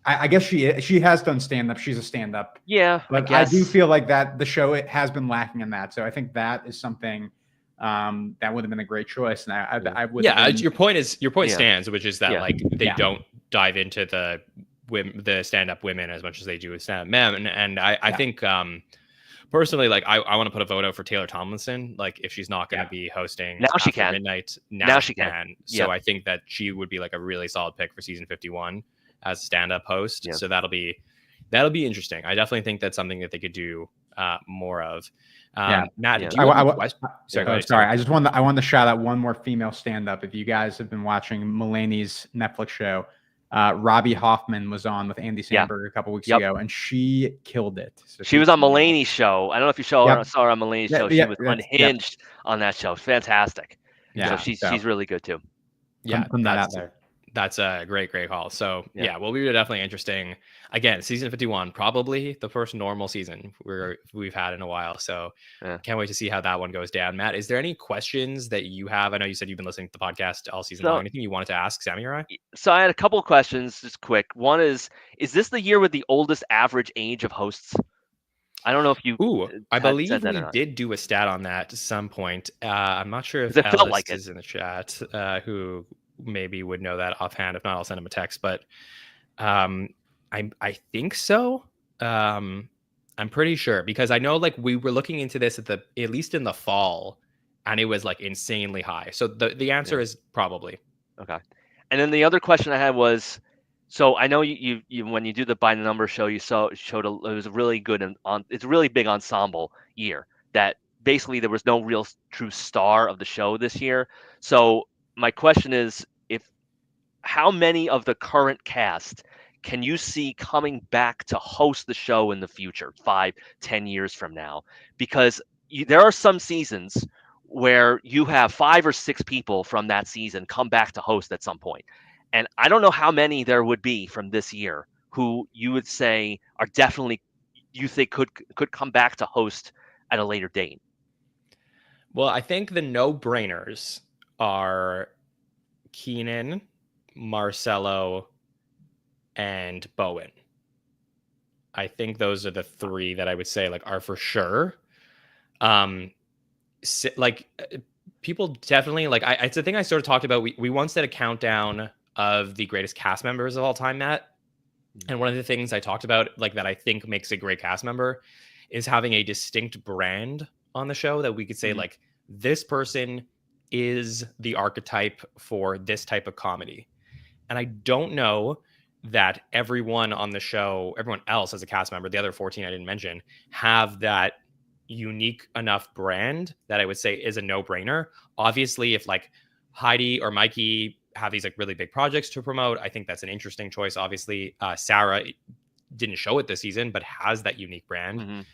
I guess she has done stand-up. She's a stand-up. Yeah, but I do feel like that the show it has been lacking in that. So I think that is something that would have been a great choice. And I would. Yeah, your point stands, which is that like they don't dive into the stand-up women as much as they do with stand-up men. And I think personally, like I want to put a vote out for Taylor Tomlinson. Like if she's not going to be hosting now, she can midnight. Now she can. So I think that she would be like a really solid pick for season 51 as a stand-up host. So that'll be interesting. I definitely think that's something that they could do more of. Matt, do you have a question? Sorry. I wanted to shout out one more female stand-up. If you guys have been watching Mulaney's Netflix show, Robbie Hoffman was on with Andy Samberg a couple weeks ago, and she killed it. So she was on Mulaney's show. I don't know if you saw her on Mulaney's show. She was unhinged on that show. Fantastic. So she's really good too. Yeah, putting that out there. That's a great call. So well, we were definitely interesting. Again, season 51, probably the first normal season we've had in a while. So can't wait to see how that one goes down. Matt, is there any questions that you have? I know you said you've been listening to the podcast all season long. Anything you wanted to ask Sammy or I? So I had a couple of questions, just quick. One is this the year with the oldest average age of hosts? I don't know if you. I believe we did do a stat on that at some point. I'm not sure if Ellis is in the chat, who maybe would know that offhand. If not, I'll send him a text. But I think so. I'm pretty sure, because I know like we were looking into this at least in the fall, and it was like insanely high. So the answer is probably. Okay. And then the other question I had was, so I know you when you do the by the number show, it was a really good it's a really big ensemble year that basically there was no real true star of the show this year. So my question is, how many of the current cast can you see coming back to host the show in the future, 5-10 years from now? Because there are some seasons where you have 5 or 6 people from that season come back to host at some point. And I don't know how many there would be from this year who you would say are definitely, you think could come back to host at a later date. Well, I think the no-brainers are Keenan, Marcelo, and Bowen. I think those are the 3 that I would say like are for sure. Like people definitely like it's the thing I sort of talked about. We once did a countdown of the greatest cast members of all time, Matt. And one of the things I talked about, like that I think makes a great cast member, is having a distinct brand on the show that we could say like this person is the archetype for this type of comedy. And I don't know that everyone on the show, everyone else as a cast member, the other 14 I didn't mention, have that unique enough brand that I would say is a no-brainer. Obviously, if like Heidi or Mikey have these like really big projects to promote, I think that's an interesting choice. Obviously, Sarah didn't show it this season, but has that unique brand.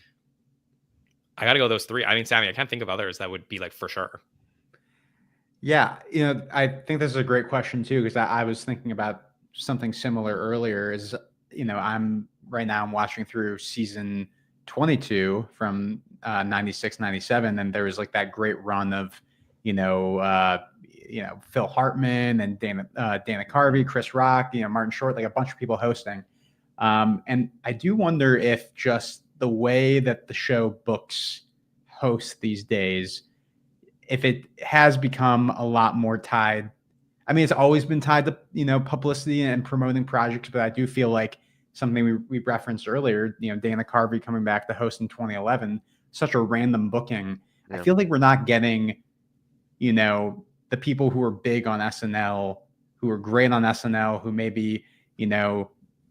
I got to go those three. I mean, Sammy, I can't think of others that would be like for sure. Yeah, I think this is a great question too, because I was thinking about something similar earlier. Is I'm watching through season 22 from 96, 97, and there was like that great run of Phil Hartman and Dana Carvey, Chris Rock, Martin Short, like a bunch of people hosting. And I do wonder if just the way that the show books hosts these days, if it has become a lot more tied. I mean, it's always been tied to, publicity and promoting projects, but I do feel like something we referenced earlier, Dana Carvey coming back to host in 2011, such a random booking. Yeah. I feel like we're not getting, the people who are big on SNL, who are great on SNL, who maybe,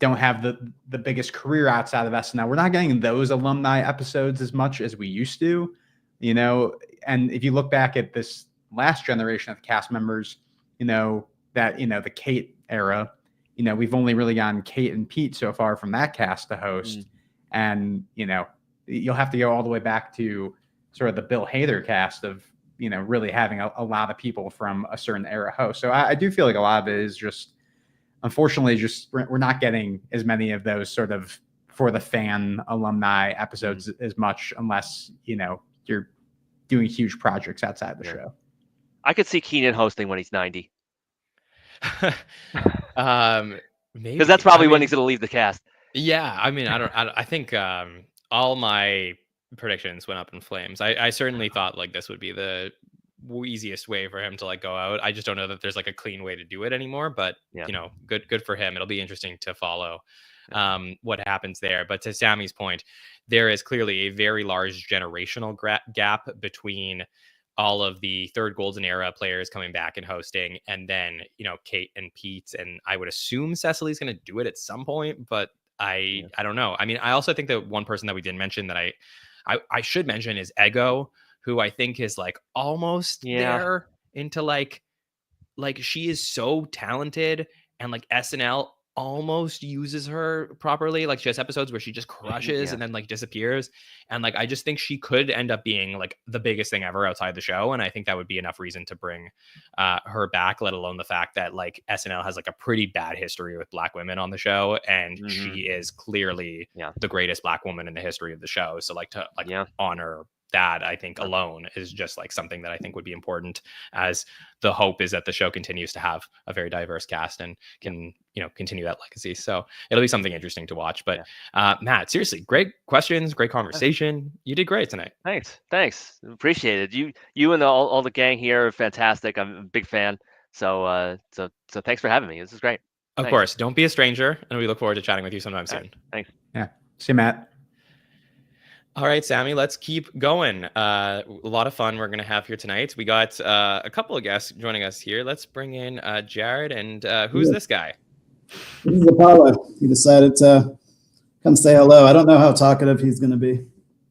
don't have the biggest career outside of SNL. We're not getting those alumni episodes as much as we used to, and if you look back at this last generation of cast members, the Kate era, we've only really gotten Kate and Pete so far from that cast to host. And, you'll have to go all the way back to sort of the Bill Hader cast of, really having a lot of people from a certain era host. So I do feel like a lot of it is just, unfortunately, we're not getting as many of those sort of for the fan alumni episodes as much, unless, you're doing huge projects outside the show. I could see Keaton hosting when he's 90. Maybe, because that's probably when he's going to leave the cast. Yeah, I mean, I think all my predictions went up in flames. I certainly thought like this would be the easiest way for him to like go out. I just don't know that there's like a clean way to do it anymore. But good for him. It'll be interesting to follow what happens there. But to Sammy's point, there is clearly a very large generational gap between all of the third golden era players coming back and hosting, and then Kate and Pete, and I would assume Cecily's going to do it at some point, but I don't know. I mean, I also think that one person that we didn't mention that I should mention is Ego, who I think is like almost there into like she is so talented, and like SNL almost uses her properly. Like she has episodes where she just crushes and then like disappears, and like I just think she could end up being like the biggest thing ever outside the show, and I think that would be enough reason to bring her back, let alone the fact that like SNL has like a pretty bad history with Black women on the show, and she is clearly the greatest Black woman in the history of the show. So like to honor that, I think alone is just like something that I think would be important, as the hope is that the show continues to have a very diverse cast and can continue that legacy. So it'll be something interesting to watch. But Matt, seriously, great questions, great conversation. You did great tonight. Thanks, appreciate it. You and all the gang here are fantastic. I'm a big fan. So thanks for having me. This is great. Of course, don't be a stranger, and we look forward to chatting with you sometime soon. Thanks. Yeah, see you, Matt. All right, Sammy, let's keep going. A lot of fun we're going to have here tonight. We got a couple of guests joining us here. Let's bring in Jared. And who's this guy? This is Apollo. He decided to come say hello. I don't know how talkative he's going to be.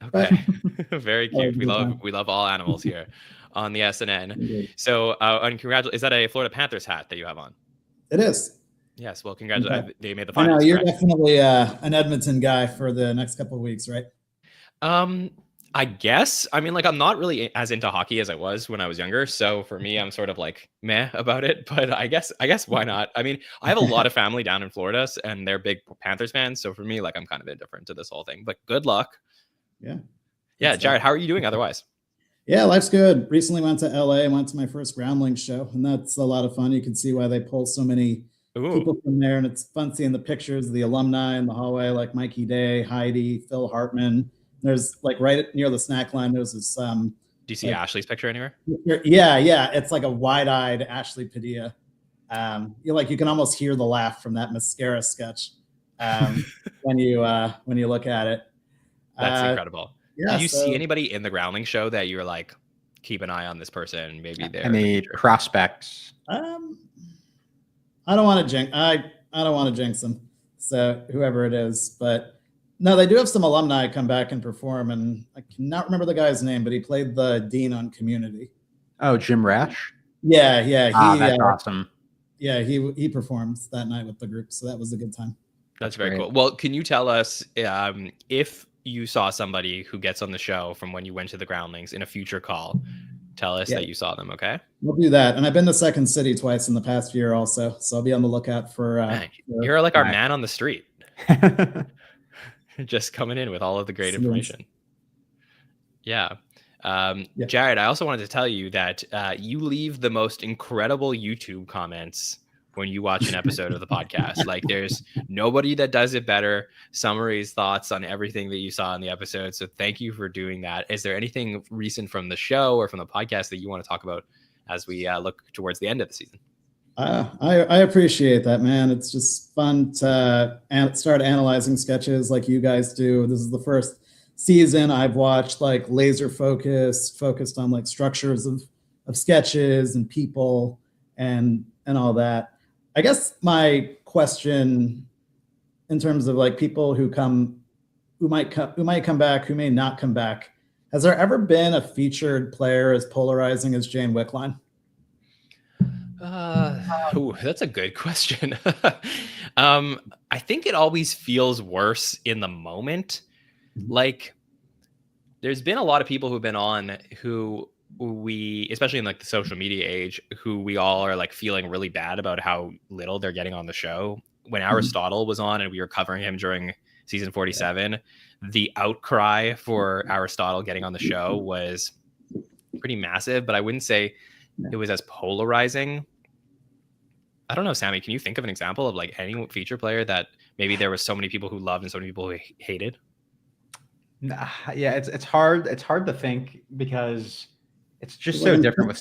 Okay. Very cute. We love all animals here on the SNN. So, and congratulations. Is that a Florida Panthers hat that you have on? It is. Yes. Well, congratulations. Okay. They made the finals. I know, you're correct? definitely an Edmonton guy for the next couple of weeks, right? I guess. I mean, like, I'm not really as into hockey as I was when I was younger. So for me, I'm sort of like meh about it. But I guess why not? I mean, I have a lot of family down in Florida, and they're big Panthers fans. So for me, like, I'm kind of indifferent to this whole thing. But good luck. Yeah. Jared, how are you doing otherwise? Yeah, life's good. Recently went to LA and went to my first Groundlings show, and that's a lot of fun. You can see why they pull so many people from there, and it's fun seeing the pictures of the alumni in the hallway, like Mikey Day, Heidi, Phil Hartman. There's like right near the snack line, there's this do you see Ashley's picture anywhere? Yeah, it's like a wide-eyed Ashley Padilla You can almost hear the laugh from that mascara sketch when you look at it. That's incredible. Yeah, Did you see anybody in the Groundling show that you were like, keep an eye on this person? Maybe they're any prospects? I don't want to jinx. I don't want to jinx them. So whoever it is, but no, they do have some alumni come back and perform, and I cannot remember the guy's name, but he played the dean on Community. Oh, Jim Rash. Yeah. That's awesome. Yeah, he performed that night with the group, so that was a good time. That's very cool. Well, can you tell us if you saw somebody who gets on the show from when you went to the Groundlings in a future call? Tell us that you saw them, okay? We'll do that. And I've been to Second City twice in the past year also, so I'll be on the lookout for... You're like our man on the street. Just coming in with all of the great information. Yeah. Jared, I also wanted to tell you that you leave the most incredible YouTube comments when you watch an episode of the podcast. Like, there's nobody that does it better. Summaries, thoughts on everything that you saw in the episode. So thank you for doing that. Is there anything recent from the show or from the podcast that you want to talk about as we look towards the end of the season? I appreciate that, man. It's just fun to start analyzing sketches like you guys do. This is the first season I've watched like laser focused on like structures of sketches and people and all that. I guess my question in terms of like people who might come back, who may not come back, has there ever been a featured player as polarizing as Jane Wickline? That's a good question. I think it always feels worse in the moment. Like, there's been a lot of people who've been on who we, especially in like the social media age, who we all are like feeling really bad about how little they're getting on the show. When Aristotle was on and we were covering him during season 47, the outcry for Aristotle getting on the show was pretty massive, but I wouldn't say it was as polarizing. I don't know, Sammy, can you think of an example of like any feature player that maybe there was so many people who loved and so many people who hated? Yeah, it's hard to think because it's just so different with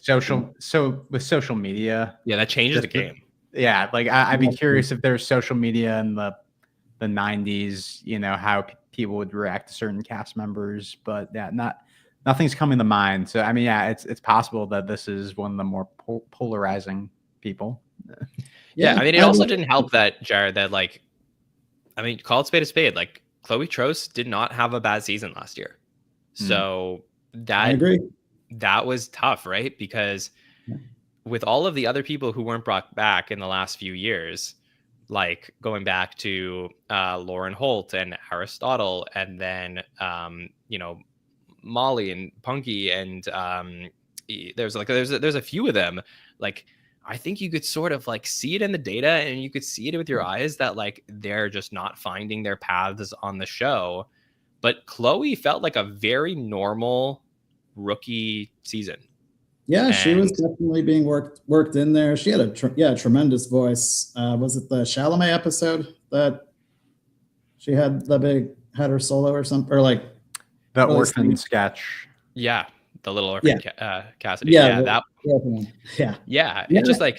social media. Yeah, that changes the game. Yeah, like I'd be curious if there's social media in the 90s, how people would react to certain cast members, but yeah, nothing's coming to mind. So I mean, yeah, it's possible that this is one of the more polarizing people. Yeah, I mean, it also didn't help that, Jared, that like, I mean, call it spade a spade. Like, Chloe Trost did not have a bad season last year. So I agree. That was tough, right? Because with all of the other people who weren't brought back in the last few years, like going back to Lauren Holt and Aristotle, and then Molly and Punky, and there's a few of them. Like, I think you could sort of like see it in the data, and you could see it with your eyes that like they're just not finding their paths on the show. But Chloe felt like a very normal rookie season. Yeah, she was definitely being worked in there. She had a tremendous voice. Was it the Chalamet episode that she had had her solo or something, or like the orphan sketch? Yeah, the little orphan Cassidy. Yeah. It's just like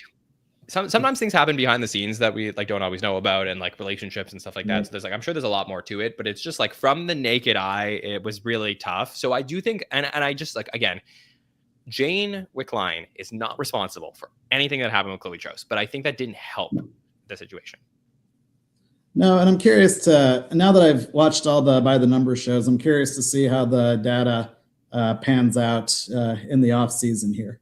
sometimes things happen behind the scenes that we like don't always know about, and like relationships and stuff like that. So there's like, I'm sure there's a lot more to it, but it's just like from the naked eye, it was really tough. So I do think, and I just like, again, Jane Wickline is not responsible for anything that happened with Chloe Trost, but I think that didn't help the situation. No, and I'm curious now that I've watched all the by the numbers shows, I'm curious to see how the data pans out in the off season here.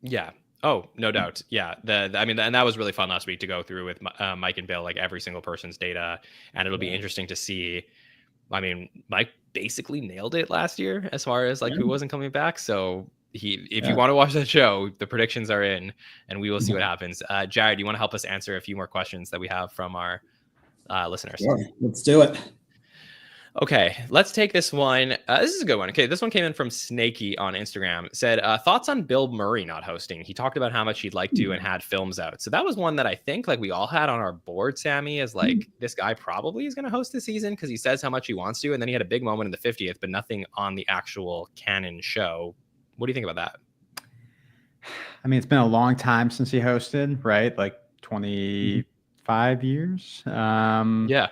Yeah. Oh, no doubt. Yeah. I mean, and that was really fun last week to go through with Mike and Bill, like every single person's data. And it'll be interesting to see. I mean, Mike basically nailed it last year as far as like who wasn't coming back. So if you want to watch that show, the predictions are in, and we will see what happens. Jared, do you want to help us answer a few more questions that we have from our listeners? Yeah, let's do it. Okay, let's take this one. This is a good one. Okay, this one came in from Snakey on Instagram. Said, thoughts on Bill Murray not hosting? He talked about how much he'd like to and had films out. So that was one that I think like we all had on our board, Sammy, as like this guy probably is going to host the season because he says how much he wants to. And then he had a big moment in the 50th, but nothing on the actual canon show. What do you think about that? I mean, it's been a long time since he hosted, right? Like 25 years. Yeah.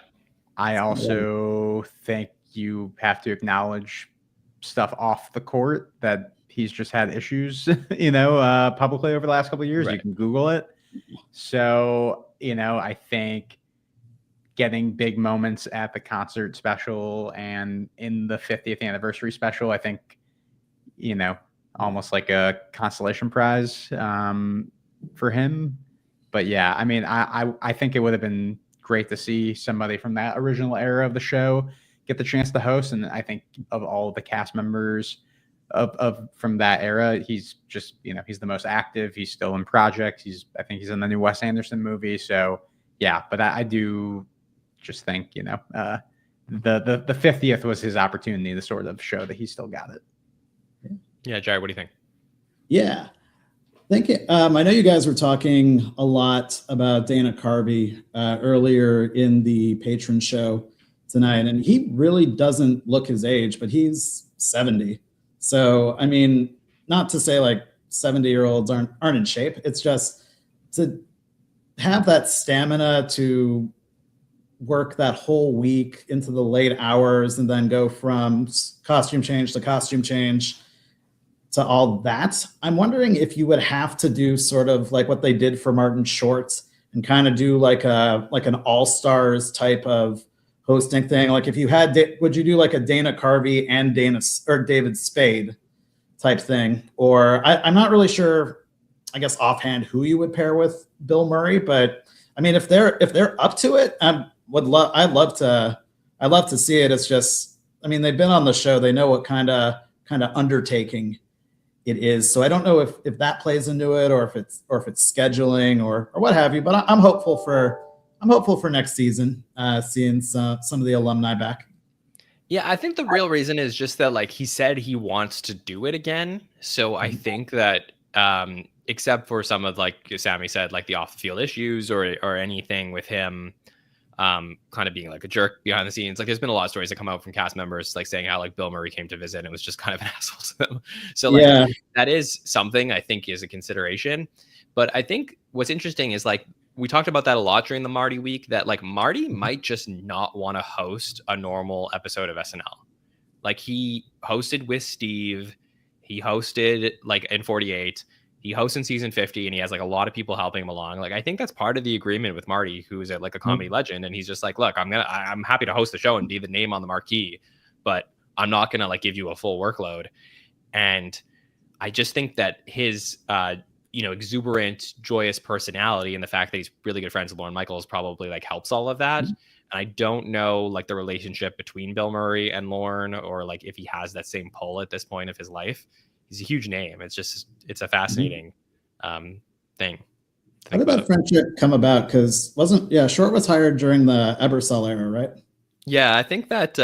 I also think you have to acknowledge stuff off the court that he's just had issues, publicly over the last couple of years. Right. You can Google it. So, I think getting big moments at the concert special and in the 50th anniversary special, I think, almost like a consolation prize for him. But yeah, I mean, I think it would have been great to see somebody from that original era of the show get the chance to host. And I think of all the cast members of from that era, he's just, he's the most active. He's still in projects. I think he's in the new Wes Anderson movie. So yeah, but I do just think, the 50th was his opportunity to sort of show that he still got it. Yeah, Jared, what do you think? Yeah. I know you guys were talking a lot about Dana Carvey earlier in the Patron show tonight, and he really doesn't look his age, but he's 70. So, I mean, not to say like 70-year-olds aren't in shape. It's just to have that stamina to work that whole week into the late hours and then go from costume change to costume change to all that. I'm wondering if you would have to do sort of like what they did for Martin Short and kind of do like an all-stars type of hosting thing. Like if you had, would you do like a Dana Carvey and David Spade type thing? Or I'm not really sure, I guess offhand, who you would pair with Bill Murray, but I mean, if they're up to it, I'd love to see it. It's just, I mean, they've been on the show. They know what kind of undertaking it is. So I don't know if that plays into it or if it's scheduling or what have you, but I'm hopeful for next season, seeing some of the alumni back. Yeah, I think the real reason is just that like he said he wants to do it again. So I think that except for some of, like Sammy said, like the off the field issues or anything with him kind of being like a jerk behind the scenes. Like there's been a lot of stories that come out from cast members like saying how like Bill Murray came to visit and it was just kind of an asshole to them. So like that is something I think is a consideration. But I think what's interesting is like we talked about that a lot during the Marty week, that like Marty might just not want to host a normal episode of SNL. Like he hosted with Steve, he hosted like in 48, he hosts in season 50, and he has like a lot of people helping him along. Like I think that's part of the agreement with Marty, who's like a comedy legend, and he's just like, look, I'm happy to host the show and be the name on the marquee, but I'm not gonna like give you a full workload. And I just think that his exuberant, joyous personality and the fact that he's really good friends with Lorne Michaels probably like helps all of that. And I don't know like the relationship between Bill Murray and Lorne, or like if he has that same pull at this point of his life. He's a huge name. It's a fascinating thing. How did that friendship come about? Because Short was hired during the Ebersol era, right? Yeah, I think that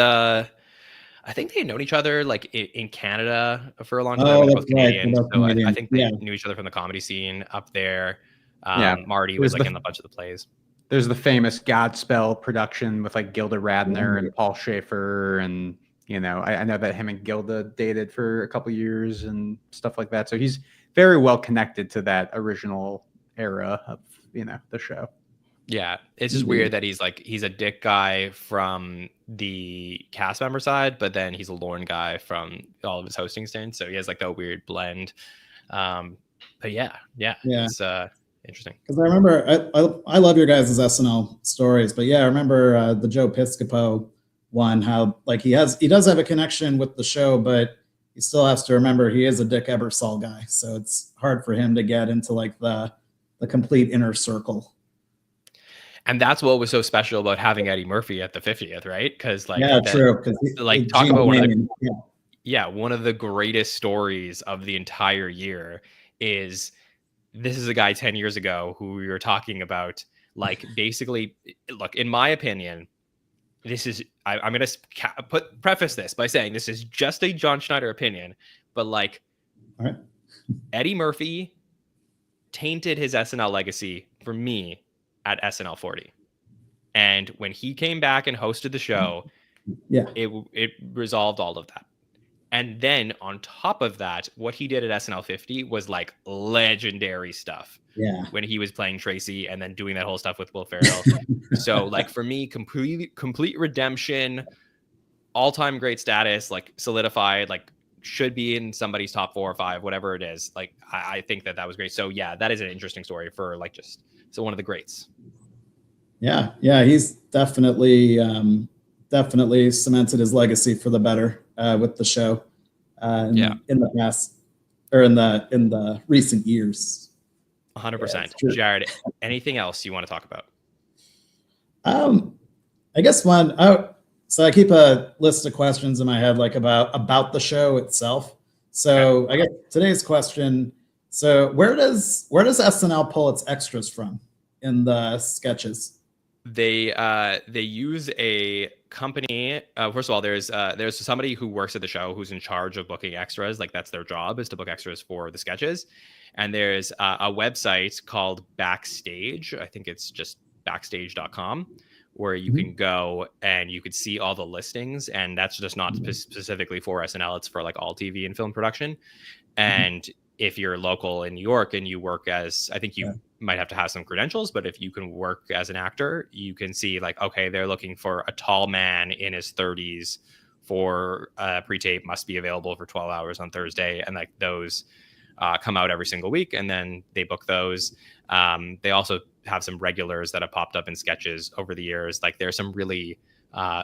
I think they had known each other like in Canada for a long time. They're both Canadian, so I think they knew each other from the comedy scene up there. Marty was like in a bunch of the plays. There's the famous Godspell production with like Gilda Radner and Paul Schaefer, and I know that him and Gilda dated for a couple years and stuff like that. So he's very well connected to that original era of the show. Yeah, it's just weird that he's a Dick guy from the cast member side, but then he's a Lorne guy from all of his hosting stints. So he has like that weird blend. But yeah, it's interesting. Because I remember I love your guys' SNL stories, but yeah, I remember the Joe Piscopo one, how like he does have a connection with the show, but he still has to remember he is a Dick Ebersol guy, so it's hard for him to get into like the complete inner circle. And that's what was so special about having Eddie Murphy at the 50th, right? Because like true. Like talk about one of the greatest stories of the entire year is this is a guy 10 years ago who we were talking about. Like basically, look, in my opinion, this is I'm going to preface this by saying this is just a Jon Schneider opinion, but like Eddie Murphy tainted his SNL legacy for me at SNL 40. And when he came back and hosted the show, it resolved all of that. And then on top of that, what he did at SNL 50 was like legendary stuff. Yeah. When he was playing Tracy and then doing that whole stuff with Will Ferrell. So like for me, complete redemption, all-time great status, like solidified, like should be in somebody's top 4 or 5, whatever it is. Like I think that was great. So yeah, that is an interesting story for like just one of the greats. Yeah, he's definitely cemented his legacy for the better with the show. In the past, or in the recent years. 100%. Jared, anything else you want to talk about? I guess so I keep a list of questions in my head, like about the show itself. So I guess today's question. So where does SNL pull its extras from in the sketches? They use a company. First of all, there's somebody who works at the show who's in charge of booking extras. Like that's their job, is to book extras for the sketches. And there's a website called Backstage. I think it's just backstage.com, where you can go and you could see all the listings. And that's just not specifically for SNL. It's for like all TV and film production. And if you're local in New York and you work as, I think you might have to have some credentials, but if you can work as an actor, you can see like, okay, they're looking for a tall man in his 30s for pre-tape, must be available for 12 hours on Thursday. And like those come out every single week, and then they book those. They also have some regulars that have popped up in sketches over the years. Like there's some really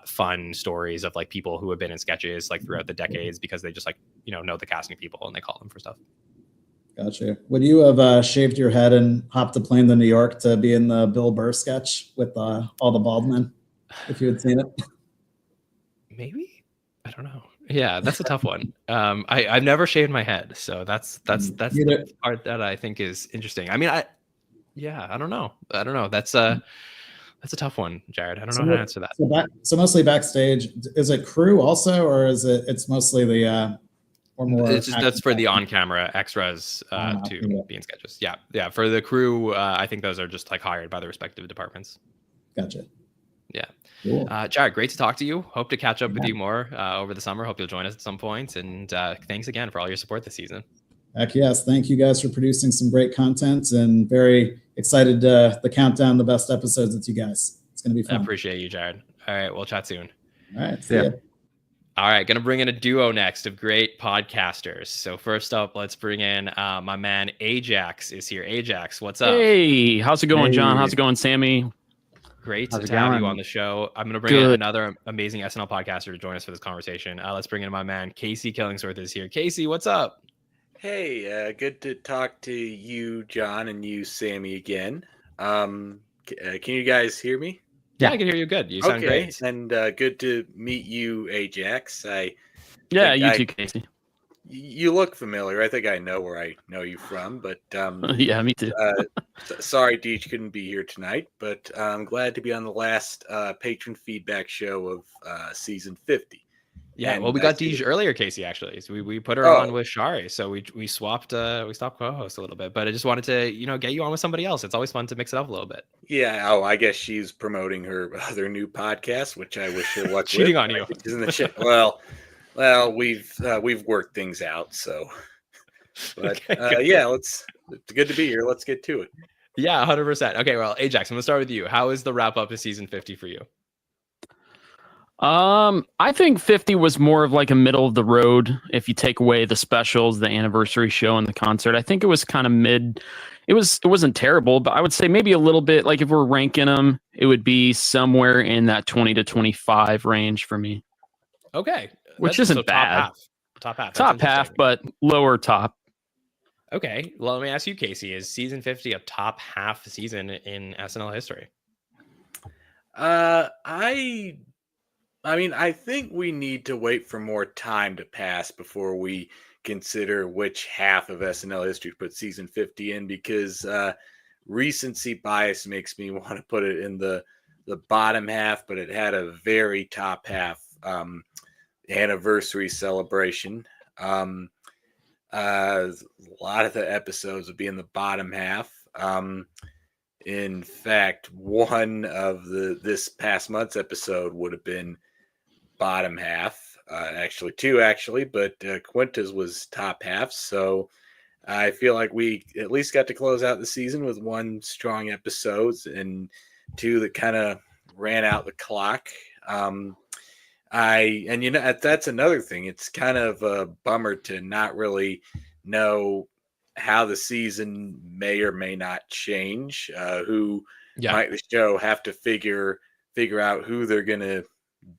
fun stories of like people who have been in sketches like throughout the decades because they just like, know the casting people and they call them for stuff. Gotcha. Would you have shaved your head and hopped a plane to New York to be in the Bill Burr sketch with all the bald men, if you had seen it? Maybe. I don't know. Yeah, that's a tough one. I've never shaved my head, so that's the part that I think is interesting. I mean, I don't know. That's a tough one, Jared. I don't know how to answer that. So mostly Backstage. Is it crew also, or is it's mostly the or more? That's for the on-camera extras to be in sketches. Yeah. For the crew, I think those are just like hired by the respective departments. Gotcha. Yeah. Cool. Jared, great to talk to you. Hope to catch up with you more over the summer. Hope you'll join us at some point. And thanks again for all your support this season. Heck yes. Thank you guys for producing some great content, and very excited the countdown, the best episodes with you guys. It's going to be fun. I appreciate you, Jared. All right. We'll chat soon. All right. See ya. All right. Going to bring in a duo next of great podcasters. So first up, let's bring in my man Ajax is here. Ajax, what's up? Hey, how's it going, John? How's it going, Sammy? Great to have you on the show. I'm going to bring in another amazing SNL podcaster to join us for this conversation. Let's bring in my man, Casey Killingsworth is here. Casey, what's up? Hey, good to talk to you, John, and you, Sammy, again. Can you guys hear me? Yeah, I can hear you good. You sound great. And good to meet you, Ajax. You too, Casey. You look familiar. I think I know where I know you from, but yeah, me too. Sorry, Dej couldn't be here tonight, but I'm glad to be on the last Patron Feedback Show of season 50. Yeah, well, we got Dej earlier, Casey. Actually, so we put her on with Shari, so we swapped co-hosts a little bit. But I just wanted to get you on with somebody else. It's always fun to mix it up a little bit. Yeah. Oh, I guess she's promoting her other new podcast, which I wish her luck. Cheating on you. Isn't the Well, we've worked things out, so. But it's good to be here. Let's get to it. Yeah, 100%. Okay, well, Ajax, I'm gonna start with you. How is the wrap up of season 50 for you? I think 50 was more of like a middle of the road. If you take away the specials, the anniversary show, and the concert, I think it was kind of mid. It wasn't terrible, but I would say maybe a little bit. Like if we're ranking them, it would be somewhere in that 20 to 25 range for me. Okay. Which isn't bad. Top half. Top half, but lower top. Okay. Well, let me ask you, Casey, is season 50 a top half season in SNL history? I mean, I think we need to wait for more time to pass before we consider which half of SNL history to put season 50 in, because recency bias makes me want to put it in the bottom half, but it had a very top half anniversary celebration. A lot of the episodes would be in the bottom half. In fact, one of this past month's episode would have been bottom half. actually two, but Quinta's was top half. So I feel like we at least got to close out the season with one strong episode and two that kind of ran out the clock. That's another thing. It's kind of a bummer to not really know how the season may or may not change. Who might the show have to figure out who they're gonna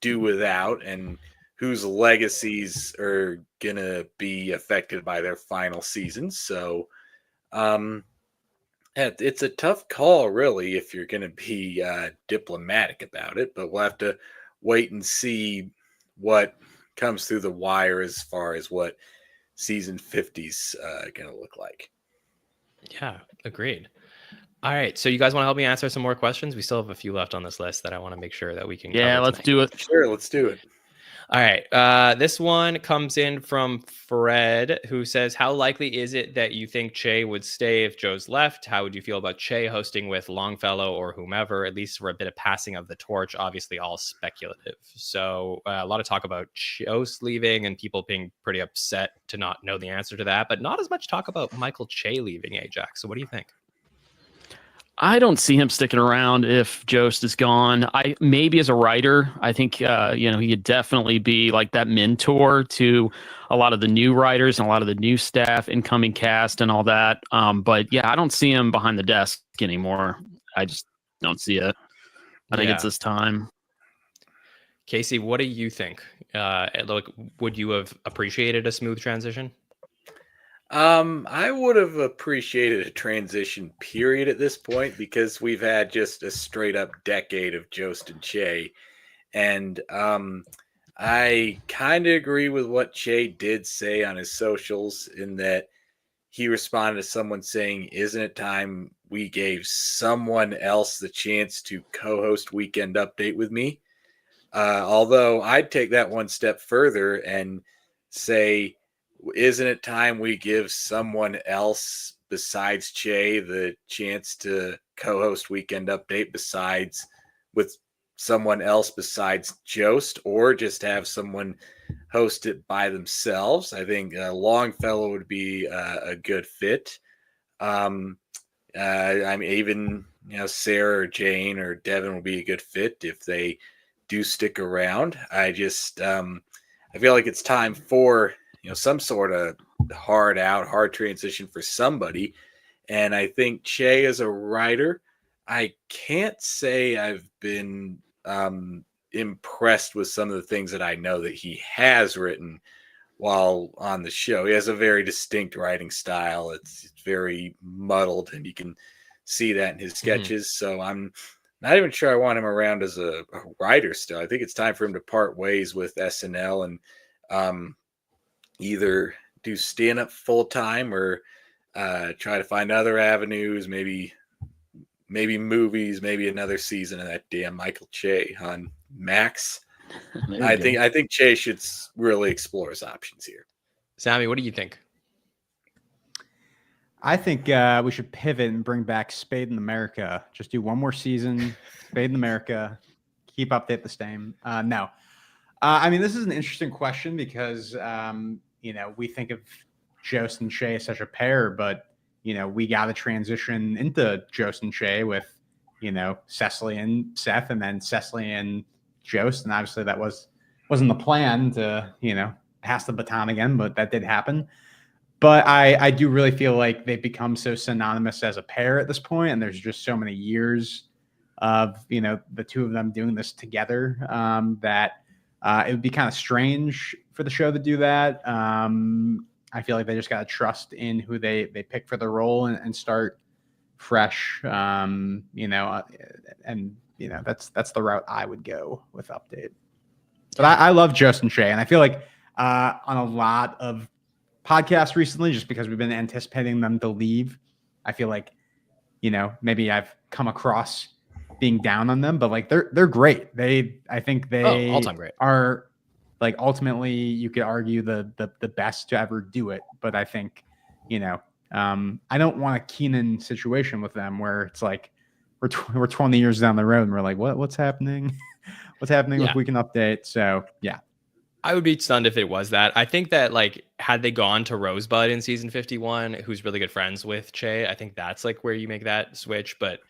do without and whose legacies are gonna be affected by their final season. So it's a tough call, really, if you're gonna be diplomatic about it, but we'll have to wait and see what comes through the wire as far as what season 50's gonna look like. Yeah, agreed. All right, so you guys want to help me answer some more questions? We still have a few left on this list that I want to make sure that we can Yeah, cover let's tonight. do it. Sure, let's do it. All right, this one comes in from Fred, who says, how likely is it that you think Che would stay if Joe's left? How would you feel about Che hosting with Longfellow or whomever, at least for a bit of passing of the torch? Obviously, all speculative. So a lot of talk about Joe's leaving and people being pretty upset to not know the answer to that, but not as much talk about Michael Che leaving Ajax. So what do you think? I don't see him sticking around if Jost is gone. Maybe as a writer, I think he could definitely be like that mentor to a lot of the new writers and a lot of the new staff, incoming cast, and all that. But yeah, I don't see him behind the desk anymore. I just don't see it. I think it's this time. Casey, what do you think? Would you have appreciated a smooth transition? I would have appreciated a transition period at this point because we've had just a straight up decade of Jost and Che. And I kind of agree with what Che did say on his socials in that he responded to someone saying, isn't it time we gave someone else the chance to co-host Weekend Update with me? Although I'd take that one step further and say, isn't it time we give someone else besides Che the chance to co-host Weekend Update besides with someone else besides Jost, or just have someone host it by themselves? I think Longfellow would be a good fit. I mean, even Sarah or Jane or Devin will be a good fit if they do stick around. I just I feel like it's time for some sort of hard transition for somebody. And I think Che as a writer, I can't say I've been impressed with some of the things that I know that he has written while on the show. He has a very distinct writing style. It's very muddled, and you can see that in his sketches. So I'm not even sure I want him around as a writer still. I think it's time for him to part ways with SNL and either do stand-up full-time or try to find other avenues, maybe movies, maybe another season of that damn Michael Che on Max. I think Che should really explore his options here. Sammy, what do you think? I think we should pivot and bring back Spade in America. Just do one more season, Spade in America, keep Update the same. No. I mean, this is an interesting question because we think of Jost and Che as such a pair, but we got to transition into Jost and Che with Cecily and Seth, and then Cecily and Jost, and obviously that wasn't the plan to pass the baton again, but that did happen. But I do really feel like they've become so synonymous as a pair at this point, and there's just so many years of the two of them doing this together that it would be kind of strange for the show to do that. I feel like they just got to trust in who they pick for the role and start fresh. And that's the route I would go with Update. But I love Jost and Che, and I feel like on a lot of podcasts recently, just because we've been anticipating them to leave, I feel like maybe I've come across being down on them, but like they're great. I think they all-time great. Are like ultimately you could argue the best to ever do it. But I think I don't want a Keaton situation with them where it's like we're 20 years down the road and we're like what's happening? What's happening with Weekend Update? So yeah. I would be stunned if it was that. I think that like had they gone to Rosebud in season 51, who's really good friends with Che, I think that's like where you make that switch. But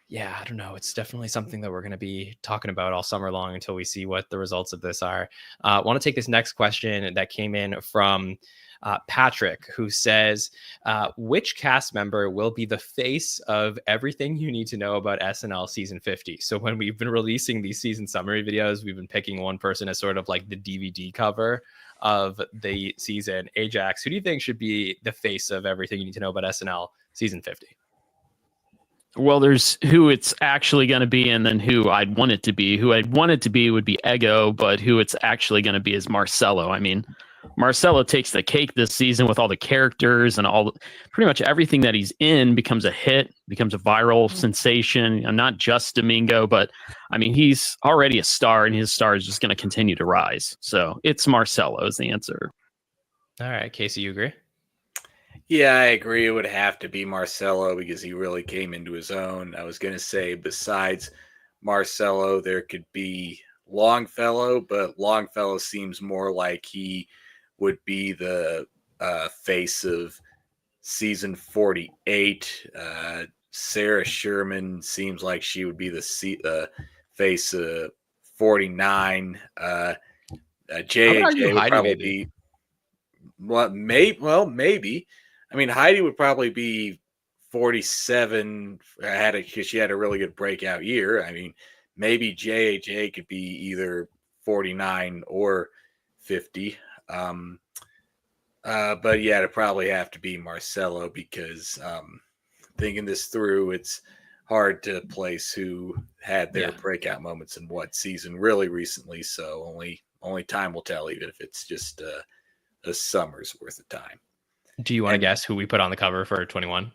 yeah, I don't know. It's definitely something that we're going to be talking about all summer long until we see what the results of this are. I want to take this next question that came in from Patrick, who says, which cast member will be the face of everything you need to know about SNL season 50? So when we've been releasing these season summary videos, we've been picking one person as sort of like the DVD cover of the season. Ajax, who do you think should be the face of everything you need to know about SNL season 50? Well, there's who it's actually going to be, and then who I'd want it to be. Who I'd want it to be would be Ego, but who it's actually going to be is Marcelo. I mean, Marcelo takes the cake this season with all the characters and pretty much everything that he's in becomes a hit, becomes a viral sensation. Not just Domingo, but I mean, he's already a star, and his star is just going to continue to rise. So it's Marcelo is the answer. All right, Casey, you agree? Yeah, I agree. It would have to be Marcelo because he really came into his own. I was going to say, besides Marcelo, there could be Longfellow, but Longfellow seems more like he would be the face of season 48. Sarah Sherman seems like she would be the face of 49. JHA would probably be maybe. I mean, Heidi would probably be 47. Because she had a really good breakout year. I mean, maybe JHA could be either 49 or 50. But yeah, it'd probably have to be Marcelo because thinking this through, it's hard to place who had their breakout moments in what season really recently. So only time will tell, even if it's just a summer's worth of time. Do you want to guess who we put on the cover for 21?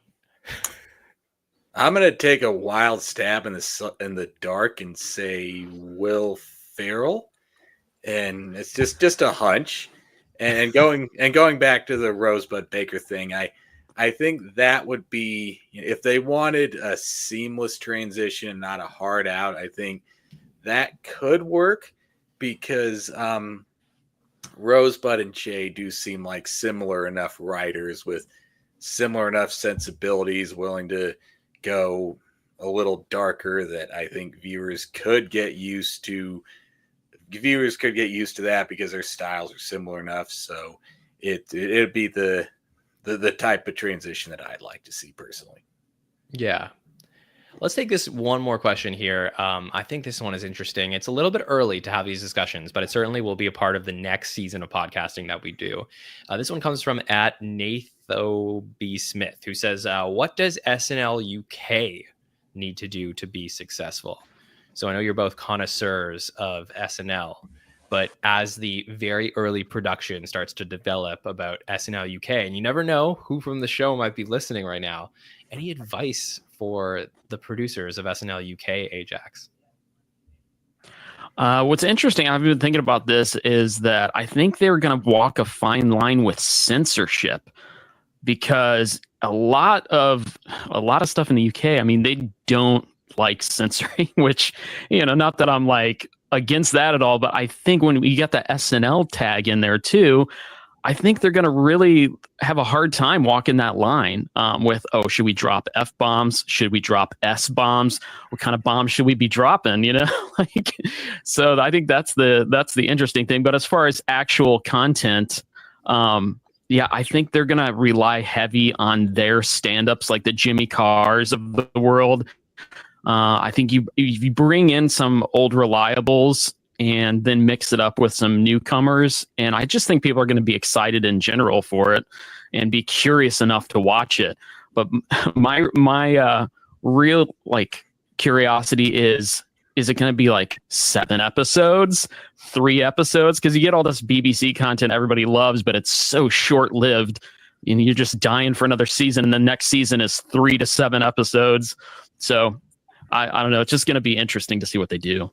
I'm gonna take a wild stab in the dark and say Will Ferrell, and it's just a hunch. And going back to the Rosebud Baker thing, I think that would be, if they wanted a seamless transition, not a hard out. I think that could work because Rosebud and Che do seem like similar enough writers with similar enough sensibilities, willing to go a little darker, that I think viewers could get used to that because their styles are similar enough. So it'd be the type of transition that I'd like to see personally. Yeah. Let's take this one more question here. I think this one is interesting. It's a little bit early to have these discussions, but it certainly will be a part of the next season of podcasting that we do. This one comes from @Natho B. Smith, who says, what does SNL UK need to do to be successful? So I know you're both connoisseurs of SNL, but as the very early production starts to develop about SNL UK, and you never know who from the show might be listening right now, any advice for the producers of SNL UK, Ajax? What's interesting, I've been thinking about this, is that I think they're going to walk a fine line with censorship, because a lot of stuff in the UK, I mean, they don't like censoring, which, not that I'm like against that at all, but I think when we get the SNL tag in there too, I think they're going to really have a hard time walking that line with, should we drop F-bombs? Should we drop S-bombs? What kind of bombs should we be dropping? So I think that's the interesting thing. But as far as actual content, I think they're going to rely heavy on their stand-ups, like the Jimmy Carrs of the world. I think you bring in some old reliables and then mix it up with some newcomers, and I just think people are going to be excited in general for it and be curious enough to watch it. But my real curiosity is it going to be like 7 episodes, 3 episodes? Because you get all this BBC content everybody loves, but it's so short-lived, and you're just dying for another season, and the next season is 3 to 7 episodes. So I don't know. It's just going to be interesting to see what they do.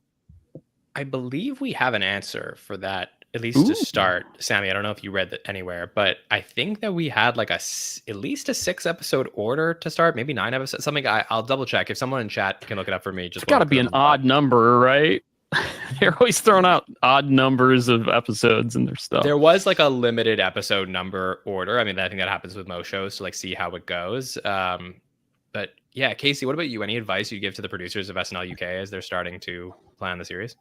I believe we have an answer for that, at least to start. Sammy, I don't know if you read that anywhere, but I think that we had like at least a 6-episode order to start, maybe 9 episodes, something. I'll double check. If someone in chat can look it up for me. It's got to be an odd number, right? they're always throwing out odd numbers of episodes and their stuff. There was like a limited episode number order. I mean, I think that happens with most shows to like see how it goes. But yeah, Casey, what about you? Any advice you give to the producers of SNL UK as they're starting to plan the series?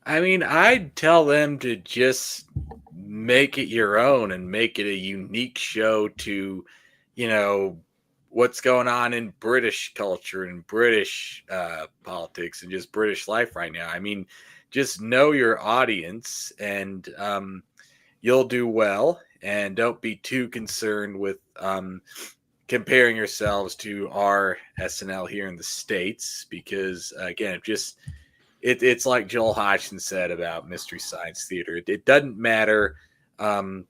I mean, I'd tell them to just make it your own and make it a unique show to, you know, what's going on in British culture and British politics and just British life right now. I mean, just know your audience and you'll do well, and don't be too concerned with comparing yourselves to our SNL here in the States, because again, it's like Joel Hodgson said about Mystery Science Theater. It doesn't matter. It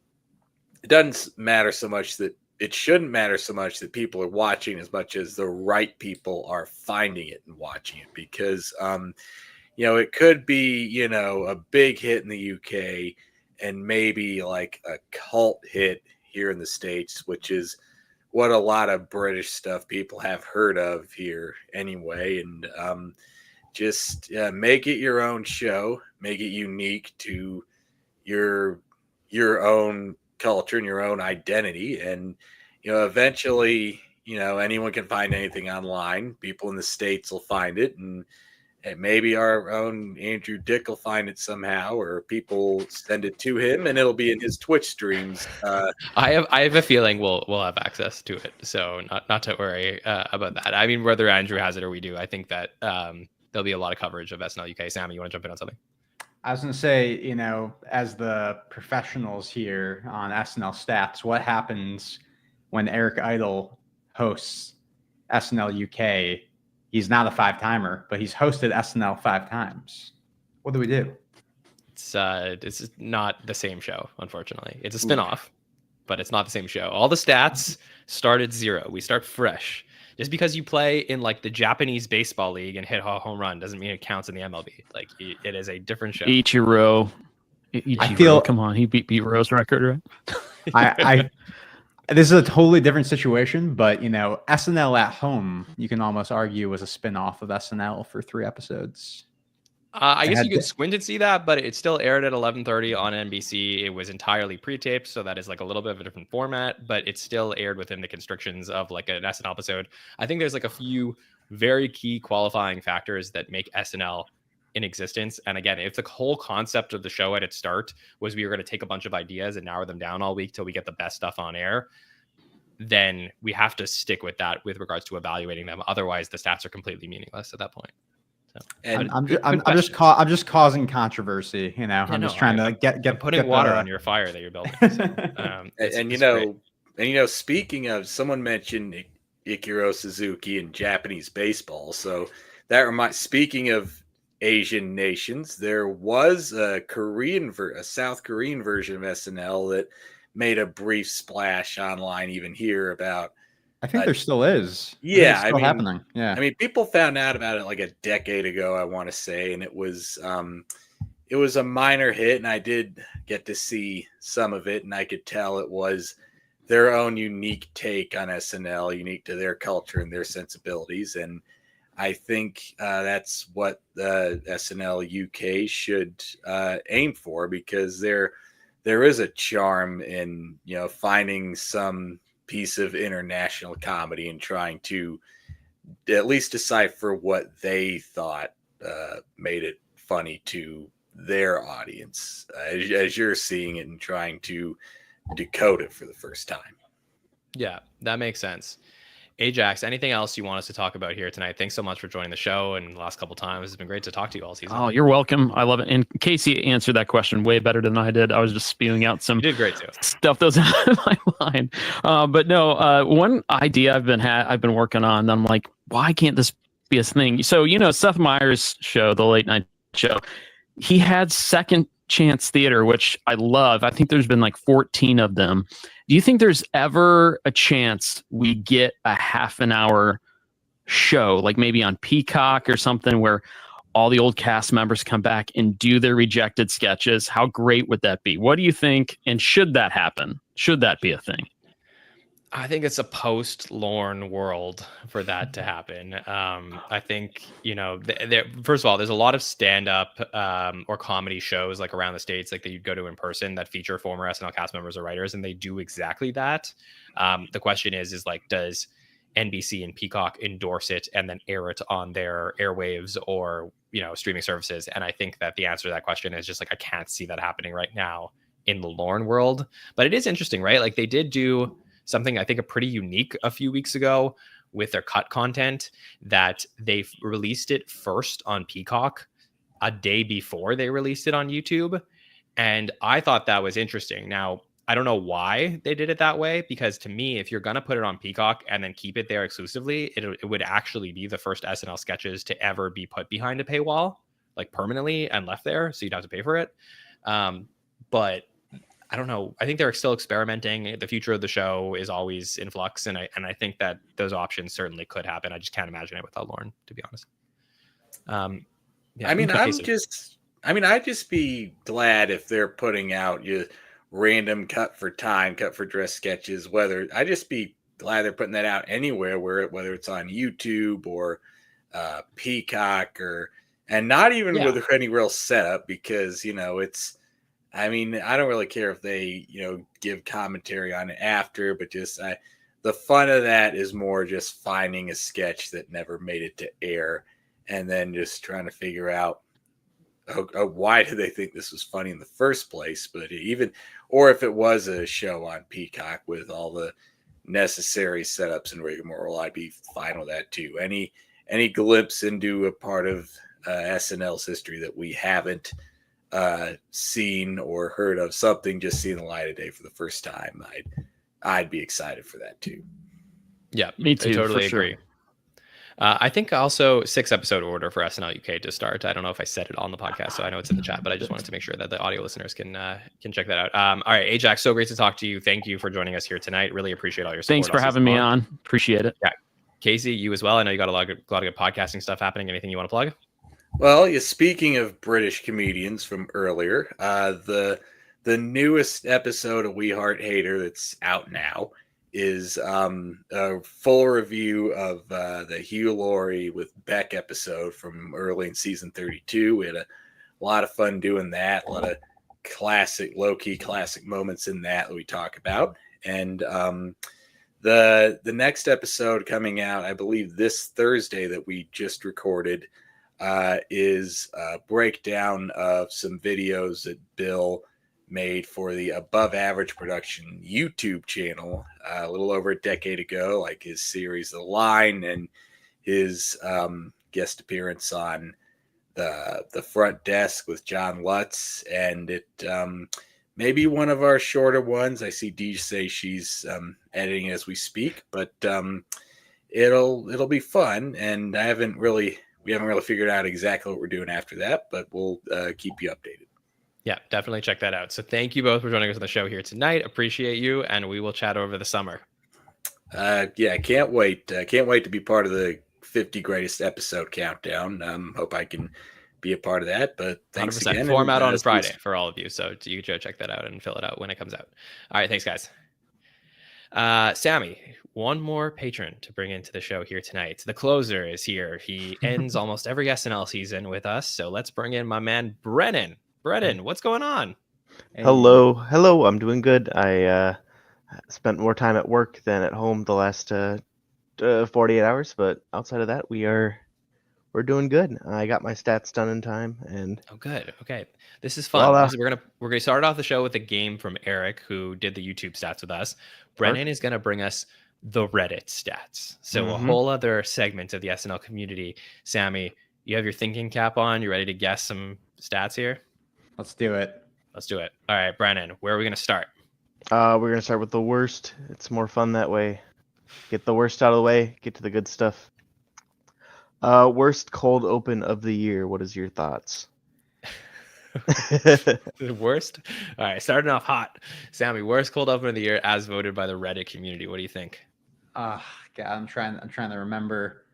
doesn't matter so much that it shouldn't matter so much that people are watching as much as the right people are finding it and watching it, because you know, it could be, you know, a big hit in the UK and maybe like a cult hit here in the States, which is what a lot of British stuff people have heard of here anyway. And just make it your own show, make it unique to your own culture and your own identity. And, you know, eventually, you know, anyone can find anything online. People in the States will find it, and maybe our own Andrew Dick will find it somehow, or people send it to him and it'll be in his Twitch streams. I have a feeling we'll have access to it, so not to worry about that. I mean, whether Andrew has it or we do, I think that there'll be a lot of coverage of SNL UK. Sam, you want to jump in on something? I was going to say, you know, as the professionals here on SNL Stats, what happens when Eric Idle hosts SNL UK? He's not a 5-timer, but he's hosted SNL 5 times. What do we do? It's not the same show, unfortunately. It's a spinoff, but it's not the same show. All the stats start at 0. We start fresh. Just because you play in like the Japanese baseball league and hit a home run doesn't mean it counts in the MLB. Like, it is a different show. Ichiro, I feel, come on, he beat Ro's record, I right? this is a totally different situation, but you know, SNL at Home, you can almost argue, was a spin-off of SNL for 3 episodes. I guess you could squint and see that, but it still aired at 11:30 on NBC. It was entirely pre-taped, so that is like a little bit of a different format, but it still aired within the constrictions of like an SNL episode. I think there's like a few very key qualifying factors that make SNL in existence. And again, if the whole concept of the show at its start was we were going to take a bunch of ideas and narrow them down all week till we get the best stuff on air, then we have to stick with that with regards to evaluating them. Otherwise, the stats are completely meaningless at that point. So, and I'm just causing controversy, you know. I'm just trying to get putting water on your fire that you're building. So, and speaking of, someone mentioned Ichiro Suzuki and Japanese baseball, so that speaking of Asian nations, there was a South Korean version of SNL that made a brief splash online, even here, about. I think there still is. Yeah, it's still happening. Yeah, I mean, people found out about it like a decade ago, I want to say, and it was a minor hit, and I did get to see some of it, and I could tell it was their own unique take on SNL, unique to their culture and their sensibilities, and I think that's what the SNL UK should aim for, because there is a charm in, you know, finding some piece of international comedy and trying to at least decipher what they thought made it funny to their audience, as you're seeing it and trying to decode it for the first time. Yeah, that makes sense. Ajax, anything else you want us to talk about here tonight? Thanks so much for joining the show, and the last couple of times it's been great to talk to you all season. Oh, you're welcome. I love it. And Casey answered that question way better than I did. I was just spewing out some you did great too. Stuff that was out of my mind. But no, one idea I've been working on. I'm like, why can't this be a thing? So, you know, Seth Meyers' show, the late night show, he had Second Chance Theater, which I love. I think there's been like 14 of them. Do you think there's ever a chance we get a half an hour show, like maybe on Peacock or something, where all the old cast members come back and do their rejected sketches? How great would that be? What do you think? And should that happen? Should that be a thing? I think it's a post-Lorne world for that to happen. I think, first of all, there's a lot of stand-up or comedy shows like around the States, like that you'd go to in person that feature former SNL cast members or writers, and they do exactly that. The question is like, does NBC and Peacock endorse it and then air it on their airwaves or, streaming services? And I think that the answer to that question is just like, I can't see that happening right now in the Lorne world. But it is interesting, right? Like they did do something I think pretty unique a few weeks ago with their cut content, that they released it first on Peacock a day before they released it on YouTube. And I thought that was interesting. Now, I don't know why they did it that way, because to me, if you're going to put it on Peacock and then keep it there exclusively, it would actually be the first SNL sketches to ever be put behind a paywall, like permanently and left there. So you'd have to pay for it. But I don't know. I think they're still experimenting. The future of the show is always in flux. And I think that those options certainly could happen. I just can't imagine it without Lorne, to be honest. I'd just be glad if they're putting out your random cut for dress sketches, I'd just be glad they're putting that out anywhere, whether it's on YouTube or Peacock and not even with any real setup, because, I don't really care if they, give commentary on it after, but just the fun of that is more just finding a sketch that never made it to air and then just trying to figure out why did they think this was funny in the first place. But or if it was a show on Peacock with all the necessary setups and rigmarole, I'd be fine with that too. Any glimpse into a part of SNL's history that we haven't seen or heard of, something just seeing the light of day for the first time, I'd be excited for that too. Yeah, me too. I totally agree. Sure. I think also 6-episode order for SNL UK to start. I don't know if I said it on the podcast, so I know it's in the chat, but I just wanted to make sure that the audio listeners can check that out. All right, Ajax, so great to talk to you. Thank you for joining us here tonight. Really appreciate all your support. Thanks for having me on. Appreciate it. Yeah, Casey, you as well. I know you got a lot of good podcasting stuff happening. Anything you want to plug? Well, speaking of British comedians from earlier, the newest episode of We Heart Hater that's out now is a full review of the Hugh Laurie with Beck episode from early in season 32. We had a lot of fun doing that. A lot of low-key classic moments in that we talk about. And the next episode coming out, I believe this Thursday that we just recorded, is a breakdown of some videos that Bill made for the Above Average Production YouTube channel a little over a decade ago, like his series The Line and his guest appearance on the Front Desk with John Lutz. And it maybe one of our shorter ones. I see Dej say she's editing as we speak, but it'll be fun. And we haven't really figured out exactly what we're doing after that, but we'll keep you updated. Yeah, definitely check that out. So thank you both for joining us on the show here tonight. Appreciate you, and we will chat over the summer. Can't wait. Can't wait to be part of the 50 greatest episode countdown. Hope I can be a part of that. But thanks 100%. again. Format on Friday for all of you, so you can go check that out and fill it out when it comes out. All right, thanks, guys. Sammy, one more patron to bring into the show here tonight. The closer is here. He ends almost every SNL season with us, so let's bring in my man Brennan. Brennan, what's going on? Hello. I'm doing good. I spent more time at work than at home the last 48 hours, but outside of that, we're doing good. I got my stats done in time, and good. Okay, this is fun. Voila. We're gonna start off the show with a game from Eric, who did the YouTube stats with us. Brennan is gonna bring us the Reddit stats, so a whole other segment of the SNL community. Sammy, you have your thinking cap on. You ready to guess some stats here? Let's do it. All right, Brennan, where are we going to start? we're gonna start with the worst. It's more fun that way. Get the worst out of the way. Get to the good stuff. Worst cold open of the year. What is your thoughts? The worst? All right, starting off hot. Sammy, worst cold open of the year as voted by the Reddit community. What do you think? God, I'm trying to remember.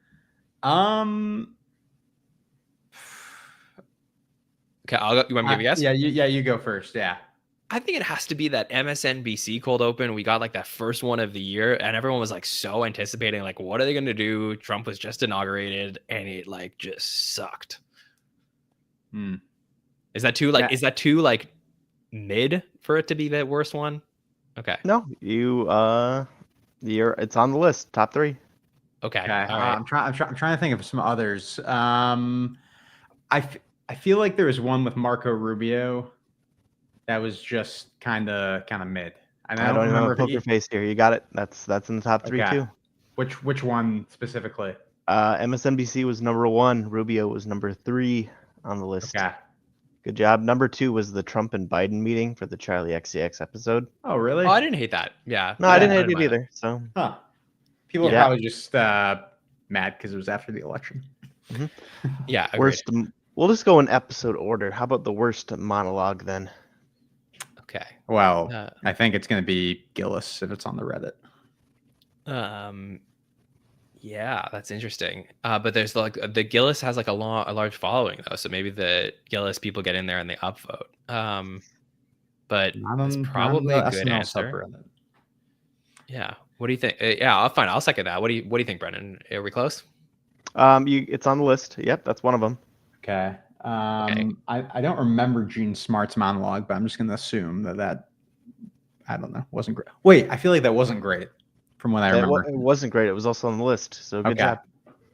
Okay, you want me to give a guess? Yeah, you go first. Yeah. I think it has to be that MSNBC cold open. We got like that first one of the year, and everyone was like so anticipating, like, what are they going to do? Trump was just inaugurated, and it like just sucked. Is that too like? Is that too like mid for it to be the worst one? Okay. No, it's on the list, top 3. Okay. Okay. All right. I'm trying to think of some others. I feel like there was one with Marco Rubio that was just kind of mid. And I don't remember have a poker face here. You got it. That's in the top 3 too. Which one specifically? MSNBC was number 1. Rubio was number 3 on the list. Okay. Good job. Number 2 was the Trump and Biden meeting for the Charli XCX episode. Oh, really? Oh, I didn't hate that. Yeah. No, I didn't hate it either. So, people are probably just mad because it was after the election. Yeah. Agreed. Worst. We'll just go in episode order. How about the worst monologue then? Okay. Well, I think it's going to be Gillis if it's on the Reddit. Yeah, that's interesting. But there's like the Gillis has like a large following though, so maybe the Gillis people get in there and they upvote. But it's probably a good answer. Yeah. What do you think? Yeah, fine. I'll second that. What do you think, Brennan? Are we close? It's on the list. Yep, that's one of them. Okay. I don't remember Gene Smart's monologue, but I'm just going to assume that I don't know, wasn't great. Wait, I feel like that wasn't great from what I remember. It wasn't great. It was also on the list. So good job.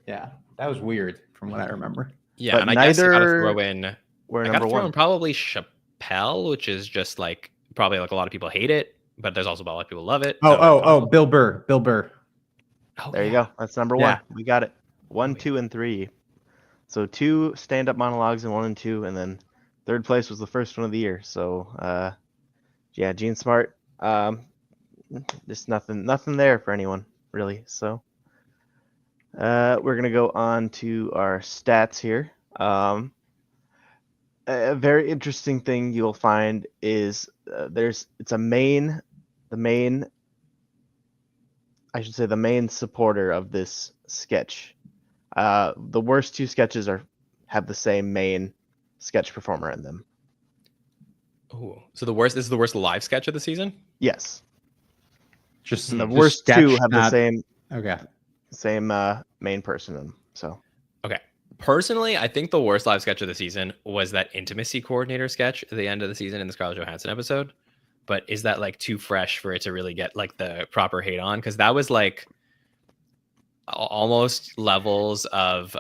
Yeah, that was weird from what I remember. Yeah, but and I guess I gotta throw in. We're I gotta throw in probably Chappelle, which is just like probably like a lot of people hate it, but there's also a lot of people love it. Bill Burr. Oh, there you go. That's number 1. We got it. 1, 2, and 3. So 2 stand-up monologues in 1 and 2, and then third place was the first one of the year. So yeah, Gene Smart. Just nothing there for anyone really. So we're gonna go on to our stats here. A very interesting thing you'll find is the main supporter of this sketch. The worst 2 sketches have the same main sketch performer in them. Oh, so this is the worst live sketch of the season? Yes. Just the worst 2 have the same. Okay. Same main person in them. So. Okay. Personally, I think the worst live sketch of the season was that intimacy coordinator sketch at the end of the season in the Scarlett Johansson episode. But is that like too fresh for it to really get like the proper hate on? Because that was like almost levels of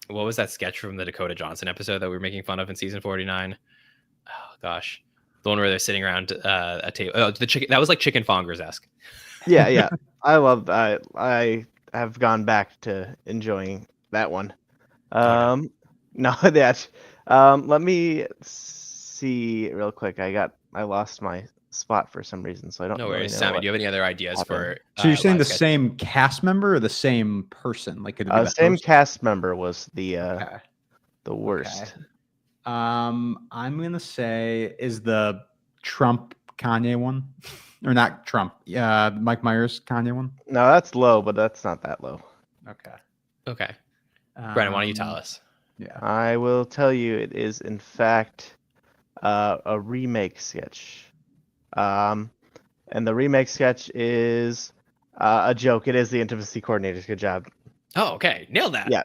what was that sketch from the Dakota Johnson episode that we were making fun of in season 49? Oh gosh, the one where they're sitting around a table. Oh, the chicken that was like Chicken Fongers-esque. Yeah. I love that. I have gone back to enjoying that one. No, that. Let me see real quick. I lost my spot for some reason, so I don't. No worries, Sammy. Do you have any other ideas for? So you're saying the same cast member or the same person? Like the same cast member was the worst. Okay. I'm gonna say is the Trump Kanye one, or not Trump? Mike Myers Kanye one. No, that's low, but that's not that low. Okay. Brennan, why don't you tell us? Yeah, I will tell you. It is in fact a remake sketch. And the remake sketch is a joke. It is the intimacy coordinators. Good job. Oh, okay. Nailed that. Yeah.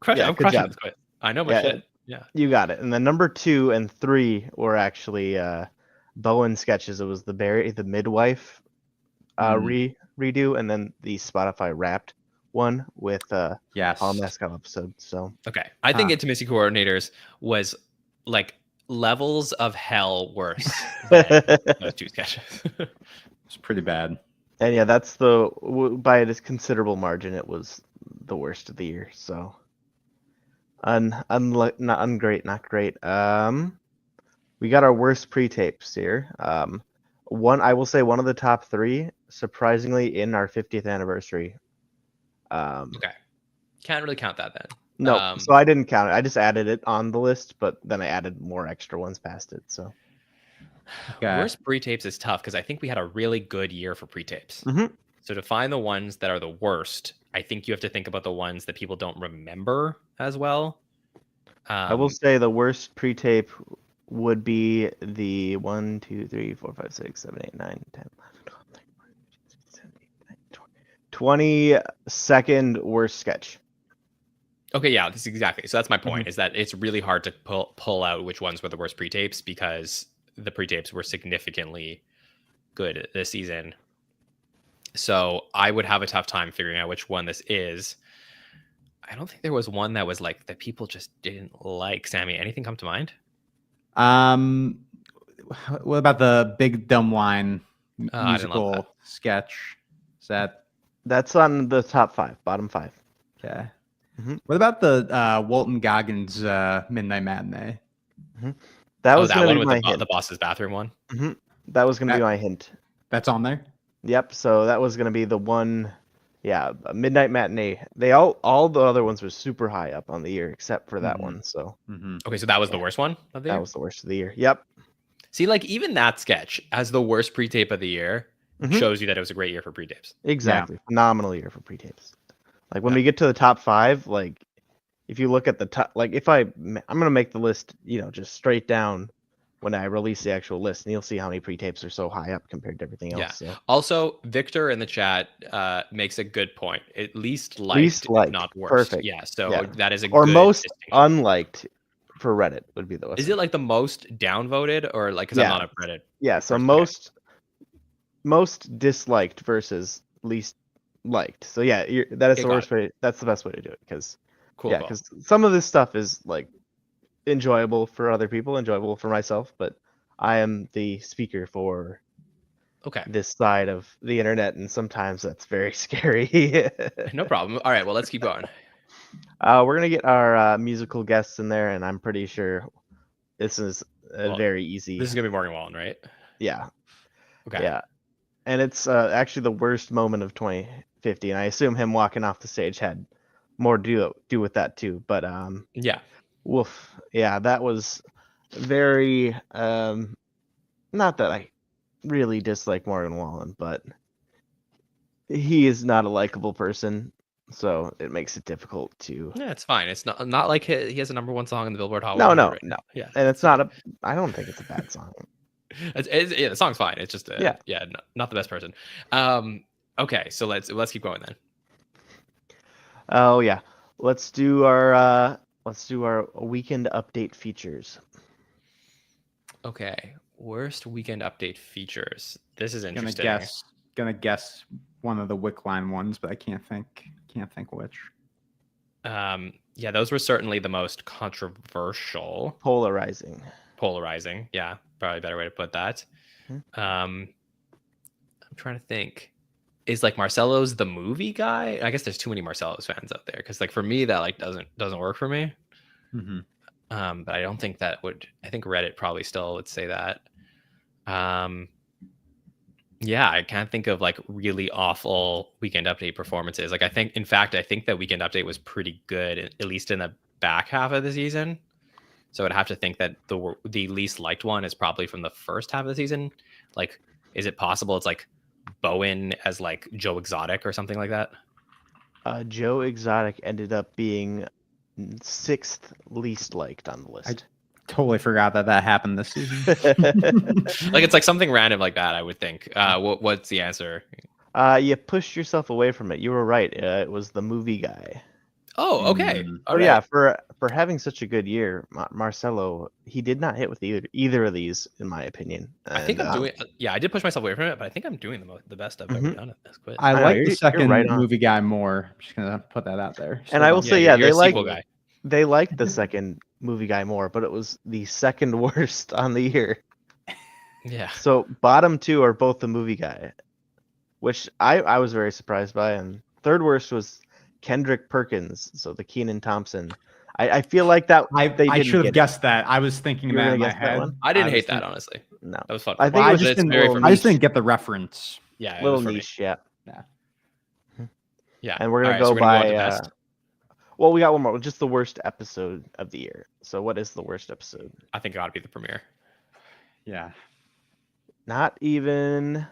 I'm crushing this quiz. I know my shit. Yeah. You got it. And then number 2 and 3 were actually Bowen sketches. It was the Barry the midwife redo, and then the Spotify Wrapped one with Paul Mescal episode. So okay. I think intimacy coordinators was like levels of hell worse than those 2 sketches. It's pretty bad. And yeah, that's by a considerable margin, it was the worst of the year. So not great. We got our worst pre-tapes here. I will say one of the top 3, surprisingly, in our 50th anniversary. Okay. Can't really count that then. No, so I didn't count it. I just added it on the list, but then I added more extra ones past it. So worst pre-tapes is tough because I think we had a really good year for pre-tapes. Mm-hmm. So to find the ones that are the worst, I think you have to think about the ones that people don't remember as well. I will say the worst pre-tape would be the 1, 2, 3, 4, 5, 6, 7, 8, 9, 10, 11, 12, 13, 14, 15, 16, 17, 18, 22nd worst sketch. Okay, yeah, this is exactly. So that's my point, is that it's really hard to pull out which ones were the worst pre-tapes because the pre-tapes were significantly good this season. So I would have a tough time figuring out which one this is. I don't think there was one that was like that people just didn't like. Sammy, anything come to mind? What about the Big Dumb Line I didn't love musical sketch? Is that's on the top 5, bottom 5? Okay. What about the Walton Goggins Midnight Matinee? That was that gonna one be with my the hint. boss's bathroom one. That was going to be my hint. That's on there? Yep. So that was going to be the one. Yeah, Midnight Matinee. They all the other ones were super high up on the year except for that one. So Okay, so that was the worst one of the year? that was the worst of the year. Yep. See, like even that sketch as the worst pre-tape of the year shows you that it was a great year for pre-tapes. Exactly. Phenomenal year for pre-tapes. Like when we get to the top 5, like if you look at the top, like if I'm gonna make the list, just straight down when I release the actual list, and you'll see how many pre-tapes are so high up compared to everything else. Yeah. So. Also, Victor in the chat makes a good point. At least liked, not worst. Perfect. Yeah. So that is a or good most distinction. unliked for Reddit would be the list. Is it like the most downvoted or like because I'm not a Reddit? Yeah. So person. most disliked versus least liked. So yeah, that is Okay, the got worst way. That's the best way to do it because Cool. because some of this stuff is like enjoyable for other people, enjoyable for myself, but I am the speaker for this side of the internet, and sometimes that's very scary. No problem. All right, well, let's keep going. We're gonna get our musical guests in there, and I'm pretty sure this is very easy. This is gonna be Morgan Wallen, right? Yeah. Okay. Yeah, and it's actually the worst moment of 2050, and I assume him walking off the stage had more to do with that too. But yeah. Woof. Yeah, that was very not that I really dislike Morgan Wallen, but he is not a likable person, so it makes it difficult to. Yeah, it's fine. It's not like he has a #1 song in the Billboard Hot No, 100 no, right no. now. Yeah. And it's not I don't think it's a bad song. The song's fine. It's just not the best person. Okay, so let's keep going then. Oh yeah, let's do our weekend update features. Okay, worst weekend update features. This is interesting. Gonna guess one of the Wickline ones, but I can't think which. Yeah, those were certainly the most controversial. Polarizing. Yeah, probably a better way to put that. I'm trying to think. Is like Marcelo's the movie guy? I guess there's too many Marcelo's fans out there because like for me that like doesn't work for me. But I don't think that would. I think Reddit probably still would say that. Yeah, I can't think of like really awful Weekend Update performances. Like I think that Weekend Update was pretty good, at least in the back half of the season. So I'd have to think that the least liked one is probably from the first half of the season. Like, is it possible it's like Bowen as like Joe Exotic or something like that? Joe Exotic ended up being 6th least liked on the list. I totally forgot that happened this season. Like it's like something random like that, I would think. What's the answer? You pushed yourself away from it. You were right. It was the movie guy. Oh, okay. Yeah, for having such a good year, Marcelo, he did not hit with either of these, in my opinion. I think I'm doing. Yeah, I did push myself away from it, but I think I'm doing the best I've ever done at this quiz. I like the second movie guy more. I'm just gonna put that out there. And I will say, they liked the second movie guy more, but it was the second worst on the year. Yeah. So bottom 2 are both the movie guy, which I was very surprised by, and third worst was Kendrick Perkins, so the Kenan Thompson. I feel like that I should have guessed that. I was thinking that in my head. I didn't hate that, honestly. No, that was fun. I think I just didn't get the reference. Yeah, a little niche. Yeah. And we're gonna go by. Well, we got one more. Just the worst episode of the year. So, what is the worst episode? I think it ought to be the premiere. Yeah. Not even.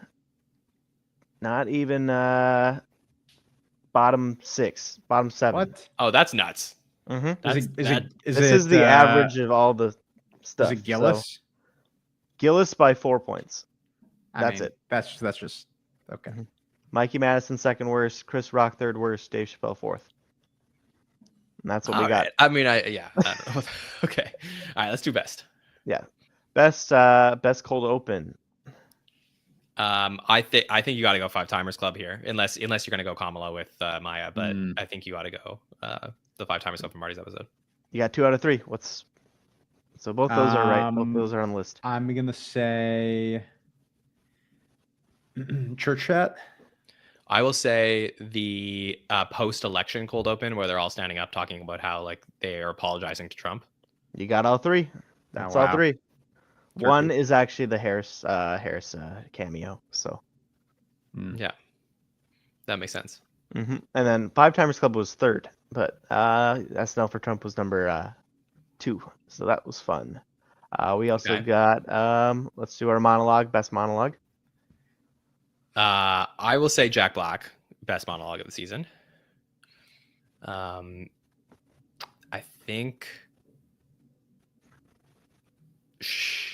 Bottom 6, bottom 7. What? Oh, that's nuts. Mm-hmm. This is the average of all the Is it Gillis? So, Gillis by 4 points. That's it. That's just okay. Mikey Madison second worst, Chris Rock third worst, Dave Chappelle fourth. And that's what we got. I mean, I don't know. Okay. All right, let's do best. Yeah. Best cold open. I think you got to go Five Timers Club here, unless you're gonna go Kamala with Maya, but I think you got to go the Five Timers Club from Marty's episode. You got 2 out of 3. So both those are right. Both those are on the list. I'm gonna say Church Chat. I will say the post-election cold open where they're all standing up talking about how like they are apologizing to Trump. You got all 3. That's all 3. One is actually the Harris cameo. So yeah, that makes sense. And then Five Timers Club was third, but SNL for Trump was number 2. So that was fun. We also got let's do our monologue, best monologue. I will say Jack Black, best monologue of the season. I think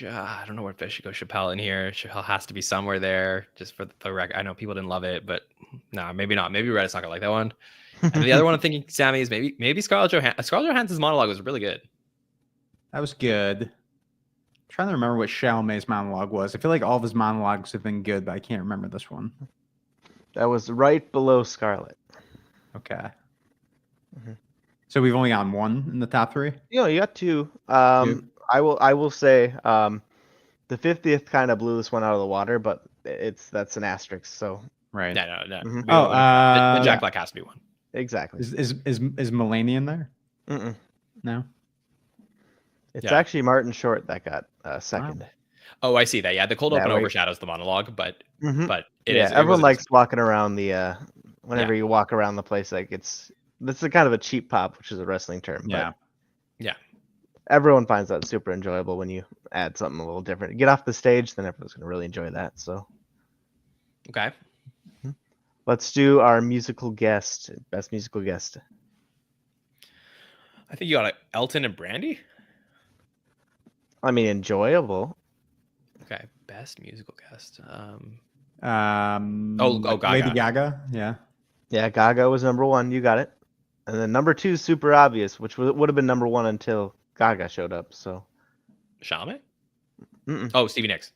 I don't know where I should go Chappelle in here. Chappelle has to be somewhere there just for the record. I know people didn't love it, but no, maybe not. Maybe Reddit's not gonna like that one. And the other one I'm thinking, Sammy, is maybe Scarlett Johansson. Scarlett Johansson's monologue was really good. That was good. I'm trying to remember what Chalamet's monologue was. I feel like all of his monologues have been good, but I can't remember this one. That was right below Scarlett. Okay. So we've only gotten 1 in the top 3. You got 2. I will say the 50th kind of blew this one out of the water, but that's an asterisk. So right. No. The Jack Black has to be 1. Exactly. Is Mulaney in there? No. It's actually Martin Short that got second. Oh, I see that. Yeah, the cold open overshadows the monologue, but it is. Everyone likes walking around the whenever you walk around the place, like this is kind of a cheap pop, which is a wrestling term. Yeah. Everyone finds that super enjoyable when you add something a little different. Get off the stage, then everyone's gonna really enjoy that. So okay. Let's do our musical guest, best musical guest. I think you got Elton and Brandy. I mean, enjoyable. Okay, best musical guest. Gaga. Lady Gaga. Yeah, Gaga was number 1. You got it. And then number 2 is super obvious, which would have been number 1 until Gaga showed up. So Chalamet. Oh, Stevie Nicks.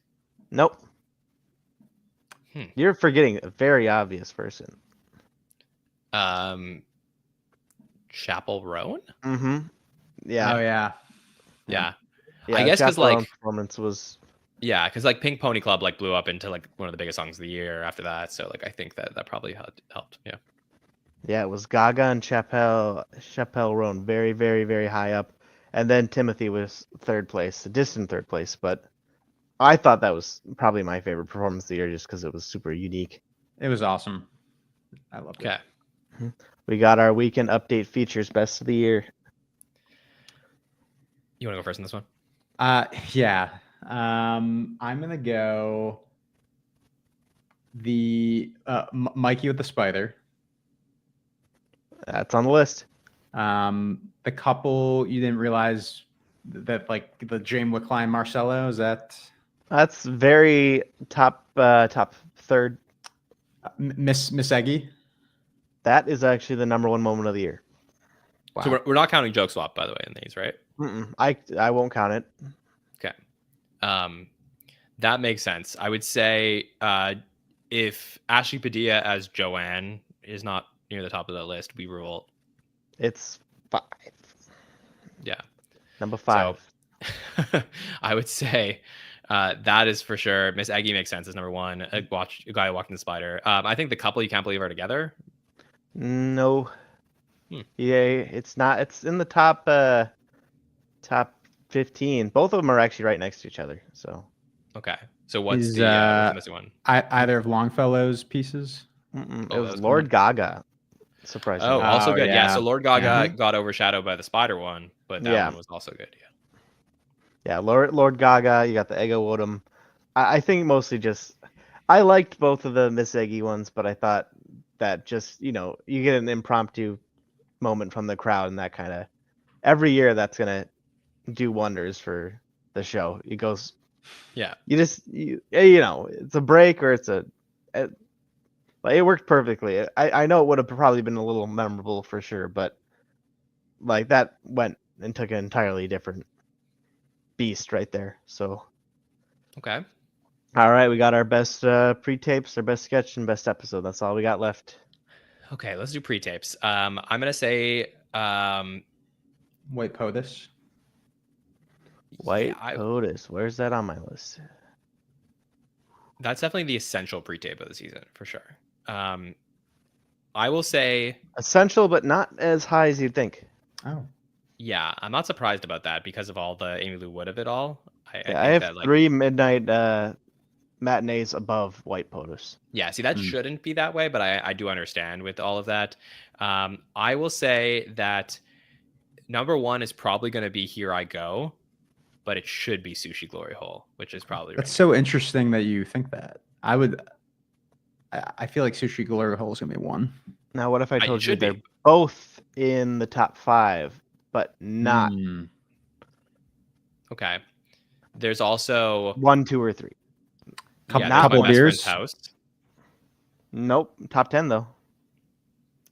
Nope. You're forgetting a very obvious person. Chappell Roan. Yeah. Oh yeah. Yeah. Yeah, I guess because like performance was. Yeah, because like Pink Pony Club like blew up into like one of the biggest songs of the year after that. So like I think that probably helped. Yeah. Yeah, it was Gaga and Chappelle Roan very, very, very high up, and then Timothee was third place, a distant third place. But I thought that was probably my favorite performance of the year, just because it was super unique. It was awesome. I loved it. Okay. We got our weekend update features best of the year. You want to go first in this one? Yeah. I'm gonna go the Mikey with the spider. That's on the list. The couple you didn't realize that like the James Wickline Marcello, is that's very top third. Miss Eggy. That is actually the number 1 moment of the year. Wow. So we're not counting Joke Swap, by the way, in these, right? I won't count it. Okay. That makes sense. I would say if Ashley Padilla as Joanne is not near the top of that list, we rule. It's 5. Yeah. Number 5. So, I would say that is for sure. Miss Aggie makes sense as number 1. A guy walking the spider. I think the couple you can't believe are together. No. Yeah, it's not. It's in the top 15. Both of them are actually right next to each other. So. Okay. So what's the missing one? Either of Longfellow's pieces? It was Lord Gaga. Surprisingly. Oh, also good. Yeah. So Lord Gaga got overshadowed by the spider one, but that one was also good. Yeah. Lord Gaga. You got the Ego Wotum. I think mostly just I liked both of the Miss Eggy ones, but I thought that just you get an impromptu moment from the crowd, and that kind of every year that's gonna do wonders for the show. It goes, Yeah. you know, it's a break or it's like, it worked perfectly. I know it would have probably been a little memorable for sure, but like that went and took an entirely different beast right there. So Okay. all right, we got our best pre-tapes, our best sketch, and best episode. That's all we got left. Okay, let's do pre-tapes. I'm gonna say White POTUS. White POTUS. Where's that on my list? That's definitely the essential pre-tape of the season for sure. I will say essential, but not as high as you'd think. Oh. Yeah, I'm not surprised about that because of all the Amy Lou Wood of it all. I think I have that, like, 3 midnight matinees above White POTUS. yeah, see, that shouldn't be that way, but I do understand with all of that. I will say that number 1 is probably going to be Here I Go, but it should be Sushi Glory Hole, which is probably That's so interesting that you think that. I feel like Sushi Glory Hole is gonna be 1. Now, what if I It told you should they're be. both in the top 5, but not Okay. There's also 1, 2, or 3? there's couple My Best beers? Friend's House. Nope, top 10 though.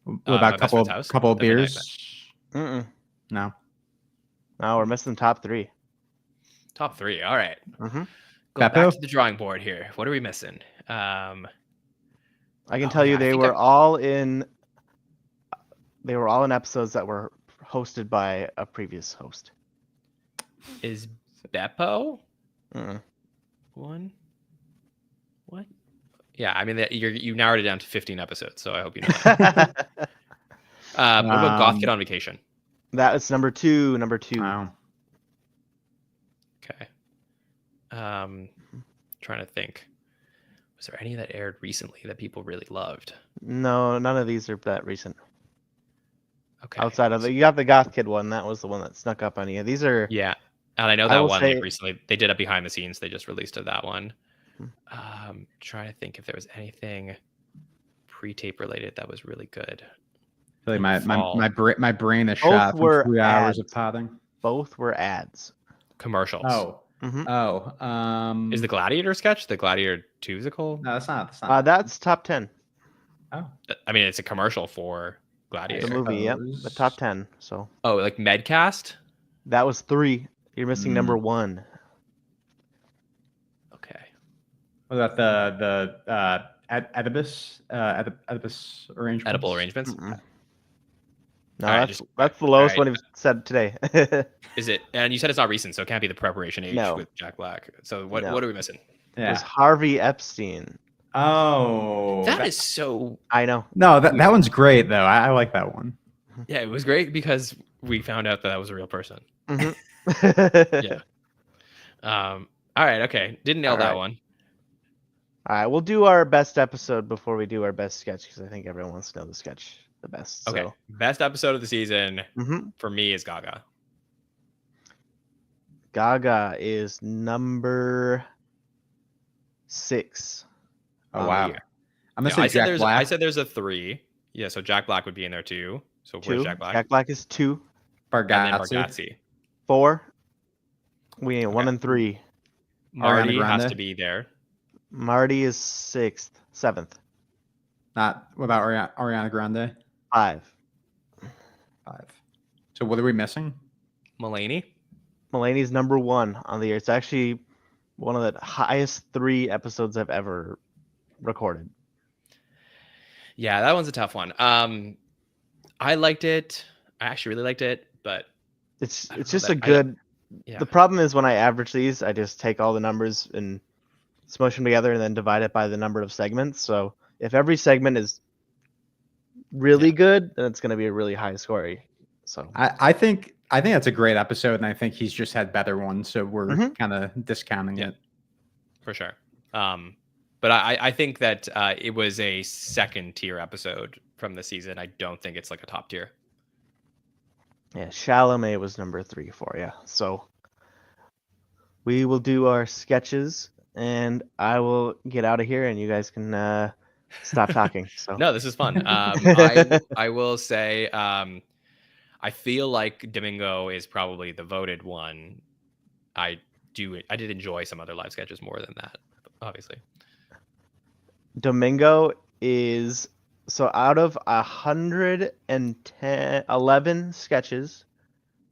What My about Best Friend's House? couple of The Midnight beers? Mm-mm. No. No, we're missing top 3. Top 3. All right. Mm-hmm. Go back Beppo? to the drawing board here. What are we missing? I can Oh, tell you yeah, I they think were all in episodes that were hosted by a previous host. Is Beppo Mm-mm. 1? What? Yeah, I mean, you narrowed it down to 15 episodes, so I hope you know that. What about Goth Kid on Vacation? That is number 2. Wow. Okay. Trying to think. Was there any that aired recently that people really loved? No, none of these are that recent. Okay. Outside of you got the Goth Kid one. That was the one that snuck up on you. These are Yeah, and I know I that will one say- like recently they did a behind the scenes. They just released of that one. Trying to think if there was anything pre-tape related that was really good. I feel like Fall. my brain is Both shot were from 3 hours of ads. potting. Both were ads. Commercials. Oh. Mhm. Oh. Is the Gladiator sketch the Gladiator 2-sicle? No, that's not. That's top 10. Oh. I mean, it's a commercial for Gladiator. The movie, yep. The top 10. So Oh, like Medcast? that was 3. You're missing number 1. Okay. What about the Oedipus Oedipus arrangements? Edible arrangements? Mm-mm. No, All right, that's the lowest all one right. you've said today. Is it? And you said it's not recent, so it can't be the Preparation Age No. with Jack Black. So what No. what are we missing? It was Harvey Epstein. Oh. That is so. I know. No, that one's great though. I like that one. Yeah, it was great because we found out that was a real person. Mhm. Yeah. All right. Okay. Didn't nail All that right. one. All right, we'll do our best episode before we do our best sketch because I think everyone wants to know the sketch the best. Okay. So. Best episode of the season Mhm. for me is Gaga. Gaga is number 6. Oh on the wow. year. I'm gonna Yeah, say I said Jack there's Black. I said there's a 3. Yeah, so Jack Black would be in there too. So 2. where's Jack Black? Jack Black is 2. And then Bargatze. Bargatze. 4. We need 1 and 3. Marty Ariana has Grande. to be there. Marty is 6th, 7th, Not what about Ariana Grande? 5. 5. So what are we missing? Mulaney. Mulaney's number 1 on the year. It's actually one of the highest 3 episodes I've ever recorded. Yeah, that one's a tough one. I liked it. I actually really liked it, but It's I don't know just that- a good. yeah. The problem is when I average these, I just take all the numbers and smush them together and then divide it by the number of segments. So if every segment is really good, then it's going to be a really high score. So I think that's a great episode, and I think he's just had better ones, so we're Mhm. kind of discounting it. for sure. But I think that it was a second tier episode from the season. I don't think it's like a top tier. yeah, Chalamet was number 3 for you. So we will do our sketches, and I will get out of here, and you guys can stop talking. So No, this is fun. I will say I feel like Domingo is probably the voted one. did enjoy some other live sketches more than that, obviously. Domingo is so out of 111 sketches,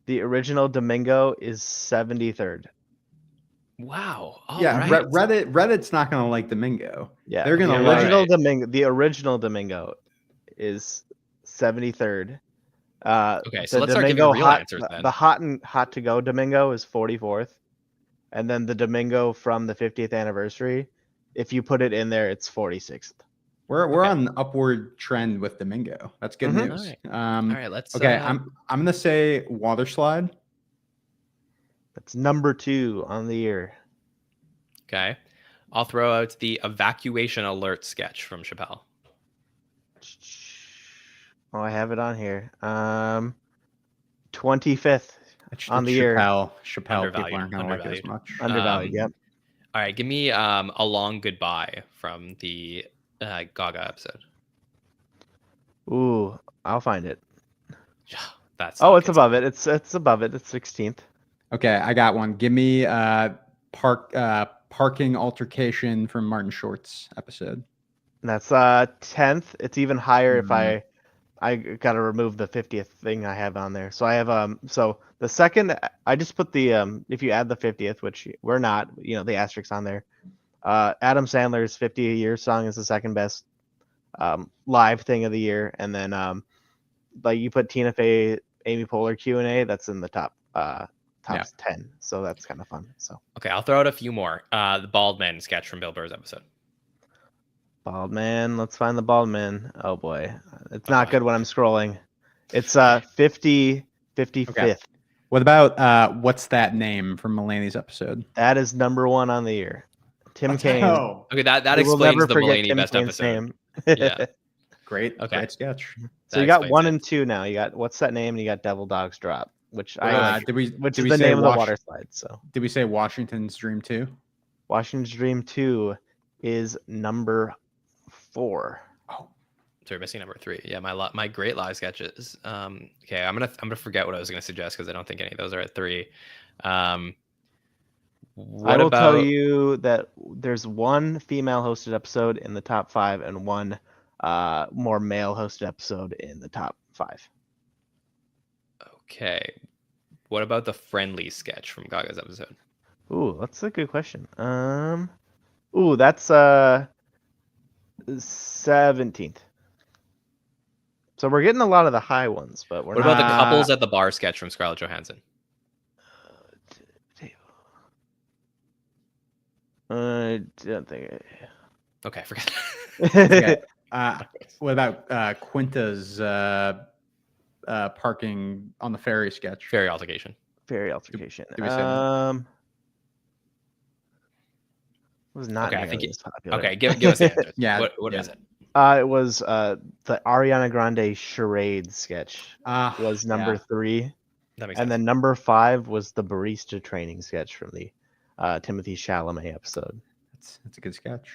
the original Domingo is 73rd. Wow. All yeah, right. Reddit's not gonna like Domingo. Yeah, they're gonna the original Domingo is 73rd. Okay, so the let's start giving Domingo real hot, answers then. The hot to go Domingo is 44th, and then the Domingo from the 50th anniversary, if you put it in there, it's 46th. We're on an upward trend with Domingo. That's good Mhm. news. All right, let's. Okay, I'm gonna say Water Slide. That's number 2 on the year. Okay, I'll throw out the Evacuation Alert sketch from Chappelle. Oh, I have it on here. 25th on the year. Chappelle people aren't gonna like it as much. Undervalued. Yep. All right, give me a long goodbye from the Gaga episode. Ooh, I'll find it. That's it's above it. It's above it. It's 16th. Okay, I got one. Give me parking altercation from Martin Short's episode. That's 10th. It's even higher if I got to remove the 50th thing I have on there. So I have so the second I just put the if you add the 50th, which we're not, the asterisk on there. Adam Sandler's 50 a year song is the second best live thing of the year, and then like you put Tina Fey, Amy Poehler Q&A, that's in the top 10. So that's kind of fun. So okay, I'll throw out a few more. The Bald Man sketch from Bill Burr's episode. Bald Man, let's find the Bald Man. Oh boy, it's not good when I'm scrolling. It's 55th. Okay. What about what's that name from Mulaney's episode? That is number 1 on the year. Tim Kaine. Oh. Okay, that We will explains never the forget Mulaney Tim best Kaine's episode. name. Yeah. Great sketch. So you got 1 and 2 now. You got What's That Name, and you got Devil Dogs Drop, which I like, which is the name of the water slide. So did we say Washington's Dream 2? Washington's Dream 2 is number 4. Oh, so we're missing number 3. Yeah, my great live sketches. Okay, I'm gonna forget what I was gonna suggest because I don't think any of those are at 3. I will tell you that there's 1 female hosted episode in the top 5 and 1 more male hosted episode in the top 5. Okay, what about the Friendly sketch from Gaga's episode? Ooh, that's a good question. Ooh, that's 17th. So we're getting a lot of the high ones, but we're What not. about the Couples at the Bar sketch from Scarlett Johansson? I don't think. Okay, forget. Okay. What about Quinta's parking on the ferry sketch? Ferry altercation. Ferry altercation. Did we say that? It was not. Okay, I think it's popular. Okay, give us the answer. Yeah. What is it? It was the Ariana Grande charade sketch. Was number 3. That makes and sense. then number 5 was the barista training sketch from the Timothee Chalamet episode. That's a good sketch.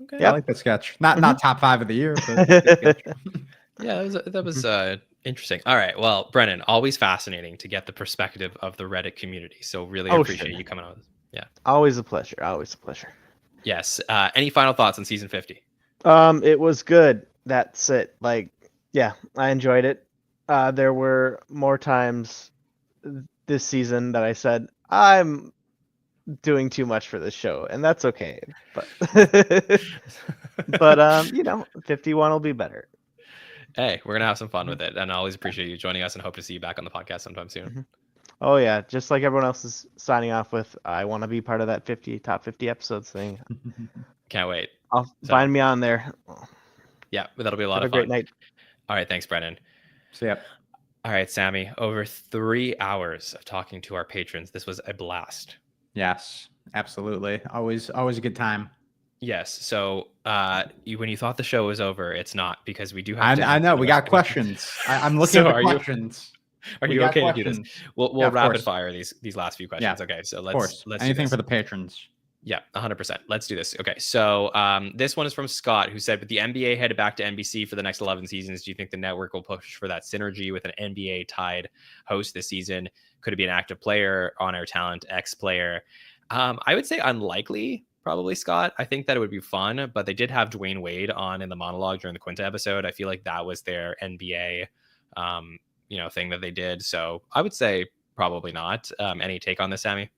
Okay. Yeah, I like that sketch. Not top 5 of the year, but good sketch. Yeah, that was interesting. All right, well, Brennan, always fascinating to get the perspective of the Reddit community. So really appreciate you coming on. Yeah, always a pleasure. Always a pleasure. Yes. Any final thoughts on season 50? It was good. That's it. Like, yeah, I enjoyed it. There were more times this season that I said I'm doing too much for this show, and that's okay. But 51 will be better. Hey, we're gonna have some fun with it, and I always appreciate you joining us, and hope to see you back on the podcast sometime soon. Mm-hmm. Oh yeah, just like everyone else is signing off with, I want to be part of that top 50 episodes thing. Can't wait. Find me on there. Yeah, that'll be a lot Have of a fun. great night. All right, thanks, Brennan. See ya. All right, Sammy, over 3 hours of talking to our patrons. This was a blast. Yes, absolutely. Always a good time. Yes. So when you thought the show was over, it's not, because we do have I know we got questions. I'm looking So at the questions. Are you okay to do this? We'll rapid fire these last few questions. Yeah, Okay, so let's anything for the patrons. Yeah, 100%. Let's do this. Okay, so this one is from Scott, who said, with the NBA headed back to NBC for the next 11 seasons, do you think the network will push for that synergy with an NBA-tied host this season? Could it be an active player, on-air talent, ex-player? I would say unlikely, probably, Scott. I think that it would be fun, but they did have Dwayne Wade on in the monologue during the Quinta episode. I feel like that was their NBA, thing that they did. So I would say probably not. Any take on this, Sammy?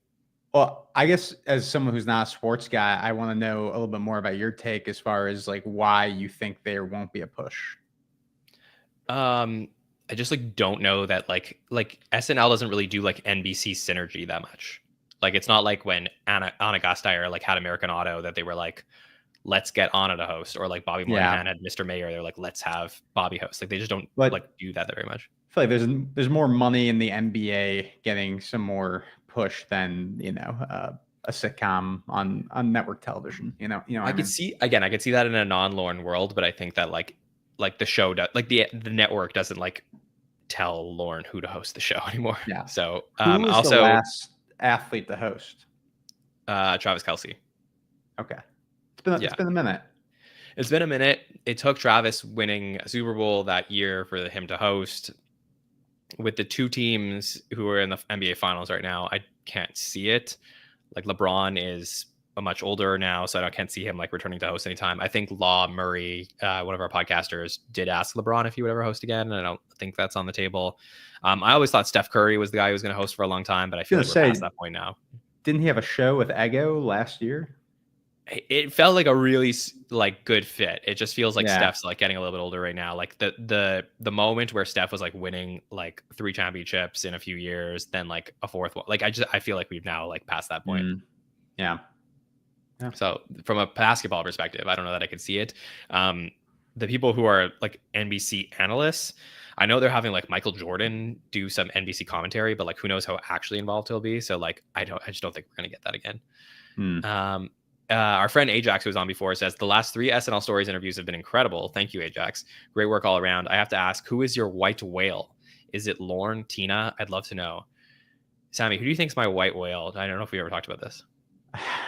Well, I guess as someone who's not a sports guy, I want to know a little bit more about your take as far as like why you think there won't be a push. I just don't know that like SNL doesn't really do like NBC synergy that much. Like it's not like when Anna Gasteyer had American Auto that they were like, let's get Anna to host, or like Bobby Moynihan had Mr. Mayor. They're like, let's have Bobby host. Like they just don't do that very much. I feel like there's more money in the NBA getting some more push than a sitcom on network television. I could see that in a non-Lorne world, but I think that like the show does, like the network doesn't tell Lorne who to host the show anymore. Yeah. So who was also the last athlete to host? Travis Kelce. Okay. It's been a minute. It's been a minute. It took Travis winning a Super Bowl that year for him to host. With the two teams who are in the NBA Finals right now, I can't see it. Like LeBron is much older now, so I can't see him returning to host anytime. I think Law Murray, one of our podcasters, did ask LeBron if he would ever host again, and I don't think that's on the table. I always thought Steph Curry was the guy who was going to host for a long time, but I feel like we're past that point now. Didn't he have a show with Ego last year? It felt like a really good fit. It just feels like Steph's getting a little bit older right now. Like the moment where Steph was winning 3 championships in a few years, then a fourth one. I feel like we've now passed that point. Yeah. So from a basketball perspective, I don't know that I could see it. The people who are NBC analysts, I know they're having Michael Jordan do some NBC commentary, but who knows how actually involved he'll be. So I just don't think we're gonna get that again. Our friend Ajax, who was on before, says the last 3 SNL Stories interviews have been incredible. Thank you, Ajax. Great work all around. I have to ask, who is your white whale? Is it Lorne, Tina? I'd love to know. Sammy, who do you think is my white whale? I don't know if we ever talked about this.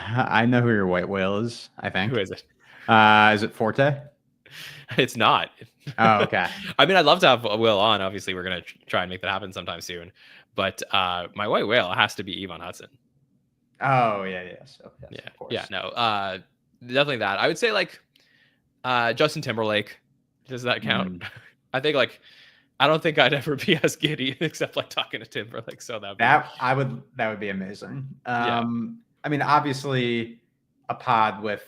I know who your white whale is, I think. Who is it? Is it Forte? It's not. Oh, okay. I mean, I'd love to have Will on. Obviously, we're going to try and make that happen sometime soon. But my white whale has to be Yvonne Hudson. Oh, yeah. So, yes, of course. Yeah, no. Definitely that. I would say Justin Timberlake. Does that count? I think I don't think I'd ever be as giddy except talking to Timberlake. So that would be amazing. Yeah. I mean, obviously a pod with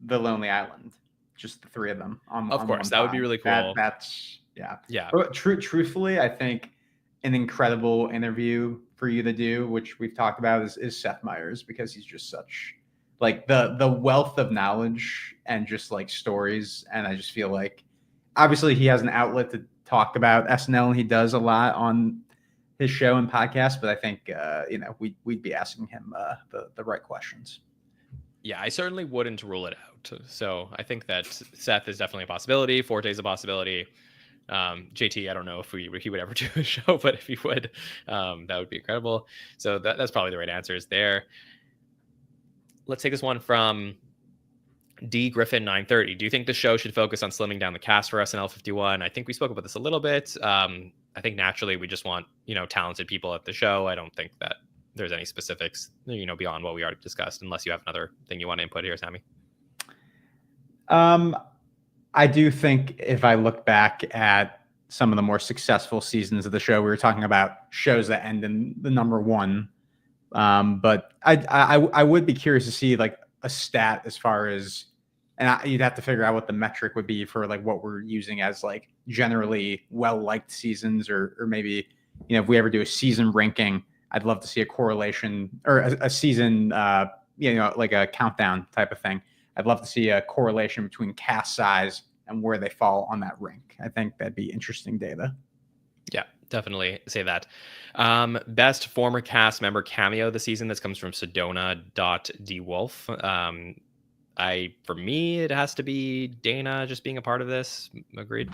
the Lonely Island, just the 3 of them. Of course, that would be really cool. That's yeah. But truthfully, I think an incredible interview for you to do, which we've talked about, is Seth Meyers, because he's just such the wealth of knowledge and just stories. And I just feel obviously he has an outlet to talk about SNL, and he does a lot on his show and podcast, but I think we'd be asking him the right questions. Yeah, I certainly wouldn't rule it out. So I think that Seth is definitely a possibility. Forte is a possibility. JT, I don't know if he would ever do a show, but if he would, that would be incredible. So that's probably the right answers there. Let's take this one from D Griffin 930. Do you think the show should focus on slimming down the cast for SNL 51? I think we spoke about this a little bit. I think naturally we just want talented people at the show. I don't think that there's any specifics beyond what we already discussed, unless you have another thing you want to input here, Sammy. I do think if I look back at some of the more successful seasons of the show, we were talking about shows that end in the number 1. But I would be curious to see a stat as far as, and you'd have to figure out what the metric would be for what we're using as generally well-liked seasons, or maybe, if we ever do a season ranking, I'd love to see a correlation, or a season, a countdown type of thing. I'd love to see a correlation between cast size and where they fall on that rank. I think that'd be interesting data. Yeah, definitely say that. Best former cast member cameo this season. This comes from Sedona.dwolf. For me, it has to be Dana just being a part of this. Agreed.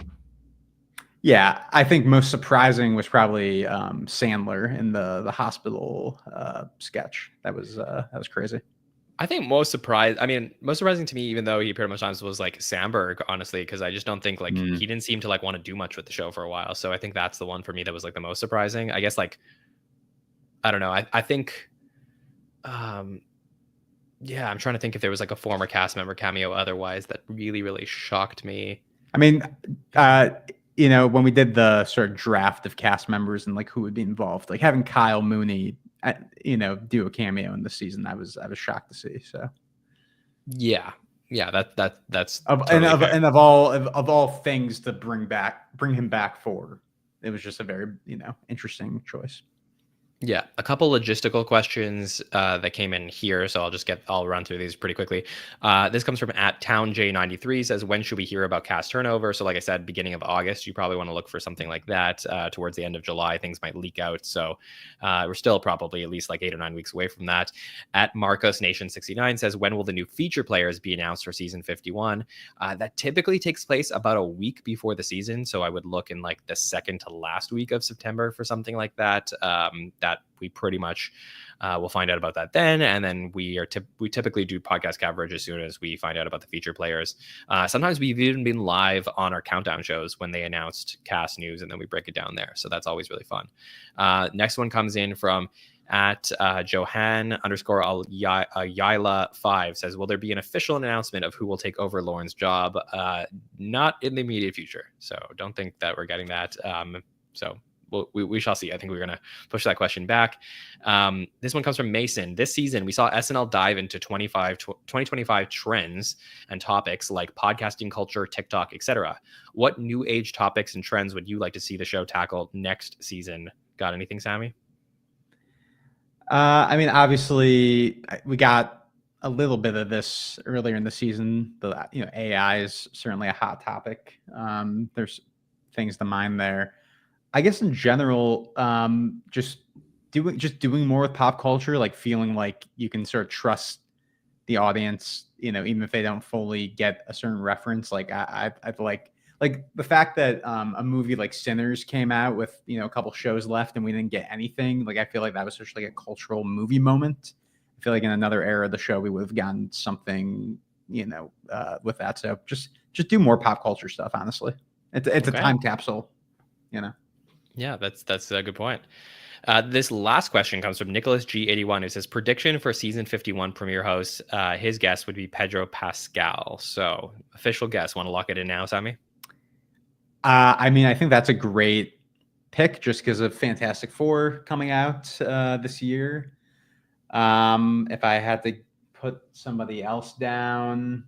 Yeah, I think most surprising was probably Sandler in the hospital sketch. That was crazy. I think most surprising to me, even though he appeared most times, was like Sandberg, honestly, because I just don't think like he didn't seem to like want to do much with the show for a while. So I think that's the one for me that was like the most surprising. I guess like, I don't know. I think, yeah, I'm trying to think if there was like a former cast member cameo otherwise that really, really shocked me. I mean, you know, when we did the sort of draft of cast members and like who would be involved, like having Kyle Mooney, you know, do a cameo in the season, I was shocked to see. So, yeah, that's of all things to bring him back for, it was just a very, you know, interesting choice. Yeah, a couple logistical questions that came in here, so I'll run through these pretty quickly. This comes from @TownJ93, says, when should we hear about cast turnover? So like I said, beginning of August, you probably want to look for something like that. Towards the end of July, things might leak out. So we're still probably at least like 8 or 9 weeks away from that. @MarcosNation69 says, when will the new feature players be announced for season 51? That typically takes place about a week before the season. So I would look in like the second to last week of September for something like that. That we pretty much will find out about that then, and then we typically do podcast coverage as soon as we find out about the feature players. Sometimes we've even been live on our countdown shows when they announced cast news, and then we break it down there. So that's always really fun. Next one comes in from @Johan_Ayala5 says, will there be an official announcement of who will take over Lauren's job? Not in the immediate future, so don't think that we're getting that. So we shall see. I think we're going to push that question back. This one comes from Mason. This season, we saw SNL dive into 2025 trends and topics like podcasting culture, TikTok, etc. What new age topics and trends would you like to see the show tackle next season? Got anything, Sammy? I mean, obviously, we got a little bit of this earlier in the season. But, you know, AI is certainly a hot topic. There's things to mind there. I guess in general, just doing more with pop culture, like feeling like you can sort of trust the audience, you know, even if they don't fully get a certain reference. Like I've like the fact that a movie like Sinners came out with, you know, a couple shows left and we didn't get anything. Like I feel like that was such like a cultural movie moment. I feel like in another era of the show we would have gotten something, you know, with that. So just do more pop culture stuff. Honestly, it's a time capsule, you know. Yeah, that's a good point. This last question comes from Nicholas G81, who says, prediction for season 51 premiere host. His guess would be Pedro Pascal. So official guess. Want to lock it in now, Sammy? I mean, I think that's a great pick just because of Fantastic Four coming out this year. If I had to put somebody else down,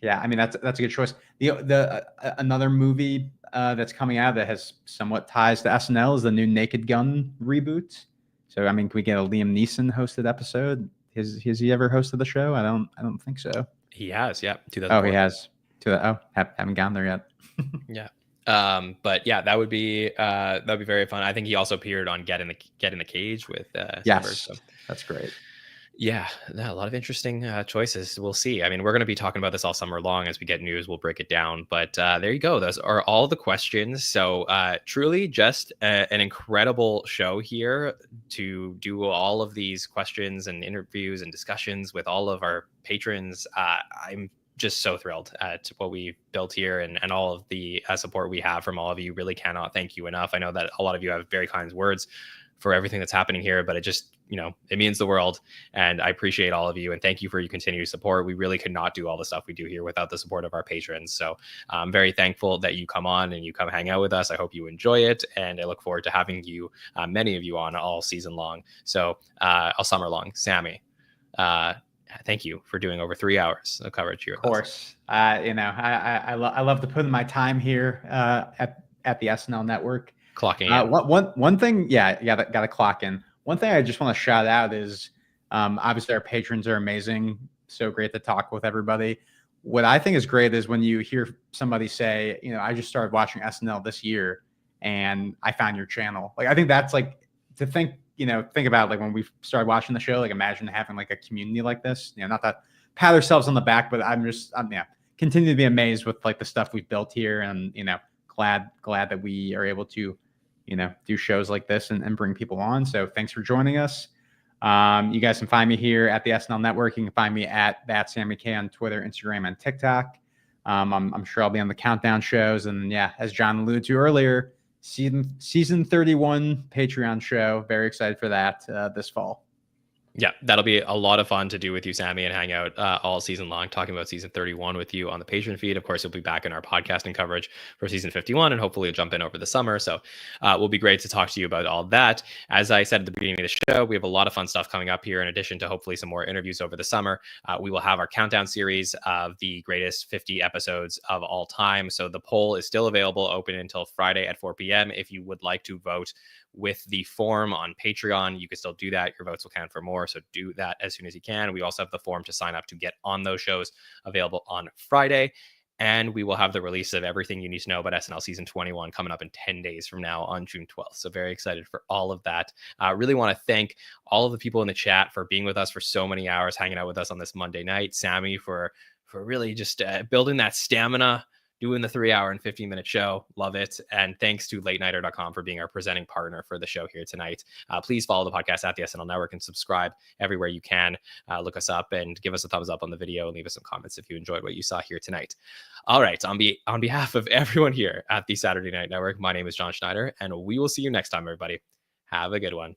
yeah, I mean that's a good choice. The another movie that's coming out that has somewhat ties to SNL is the new Naked Gun reboot. So I mean, can we get a Liam Neeson hosted episode? Has he ever hosted the show? I don't think so. He has, yeah. Oh, he has. Haven't gone there yet. Yeah. But yeah, that would be very fun. I think he also appeared on Get in the Cage with yes, so. That's great. Yeah, a lot of interesting choices. We'll see. I mean, we're going to be talking about this all summer long. As we get news, we'll break it down. But there you go. Those are all the questions. So truly just an incredible show here to do all of these questions and interviews and discussions with all of our patrons. I'm just so thrilled at what we built here and all of the support we have from all of you. Really cannot thank you enough. I know that a lot of you have very kind words for everything that's happening here, but it just, you know, it means the world, and I appreciate all of you, and thank you for your continued support. We really could not do all the stuff we do here without the support of our patrons. So I'm very thankful that you come on and you come hang out with us. I hope you enjoy it, and I look forward to having you, many of you, on all season long. So all summer long. Sammy, thank you for doing over 3 hours of coverage here. Of course, you know, I love to put in my time here at the SNL Network. Clocking in. One thing, got to clock in. One thing I just want to shout out is obviously our patrons are amazing. So great to talk with everybody. What I think is great is when you hear somebody say, you know, I just started watching SNL this year and I found your channel. Like, I think that's like to think about like when we started watching the show, like imagine having like a community like this, you know, not that pat ourselves on the back, but I'm continue to be amazed with like the stuff we've built here, and, you know, glad that we are able to do shows like this and bring people on. So thanks for joining us. You guys can find me here at the SNL Network. You can find me at @SammyK on Twitter, Instagram, and TikTok. I'm sure I'll be on the countdown shows. And yeah, as John alluded to earlier, season 31 Patreon show. Very excited for that this fall. Yeah, that'll be a lot of fun to do with you, Sammy, and hang out all season long, talking about season 31 with you on the Patreon feed. Of course, you'll be back in our podcasting coverage for season 51, and hopefully you'll jump in over the summer. So will be great to talk to you about all that. As I said at the beginning of the show, we have a lot of fun stuff coming up here. In addition to hopefully some more interviews over the summer, we will have our countdown series of the greatest 50 episodes of all time. So the poll is still available, open until Friday at 4 p.m. If you would like to vote with the form on Patreon, you can still do that. Your votes will count for more, so do that as soon as you can. We also have the form to sign up to get on those shows available on Friday, and we will have the release of everything you need to know about SNL season 21 coming up in 10 days from now on June 12th. So very excited for all of that. I really want to thank all of the people in the chat for being with us for so many hours, hanging out with us on this Monday night. Sammy for really just building that stamina, doing the 3-hour and 15-minute show. Love it. And thanks to latenighter.com for being our presenting partner for the show here tonight. Please follow the podcast at the SNL Network and subscribe everywhere you can. Look us up and give us a thumbs up on the video and leave us some comments if you enjoyed what you saw here tonight. All right. On behalf of everyone here at the Saturday Night Network, my name is Jon Schneider, and we will see you next time, everybody. Have a good one.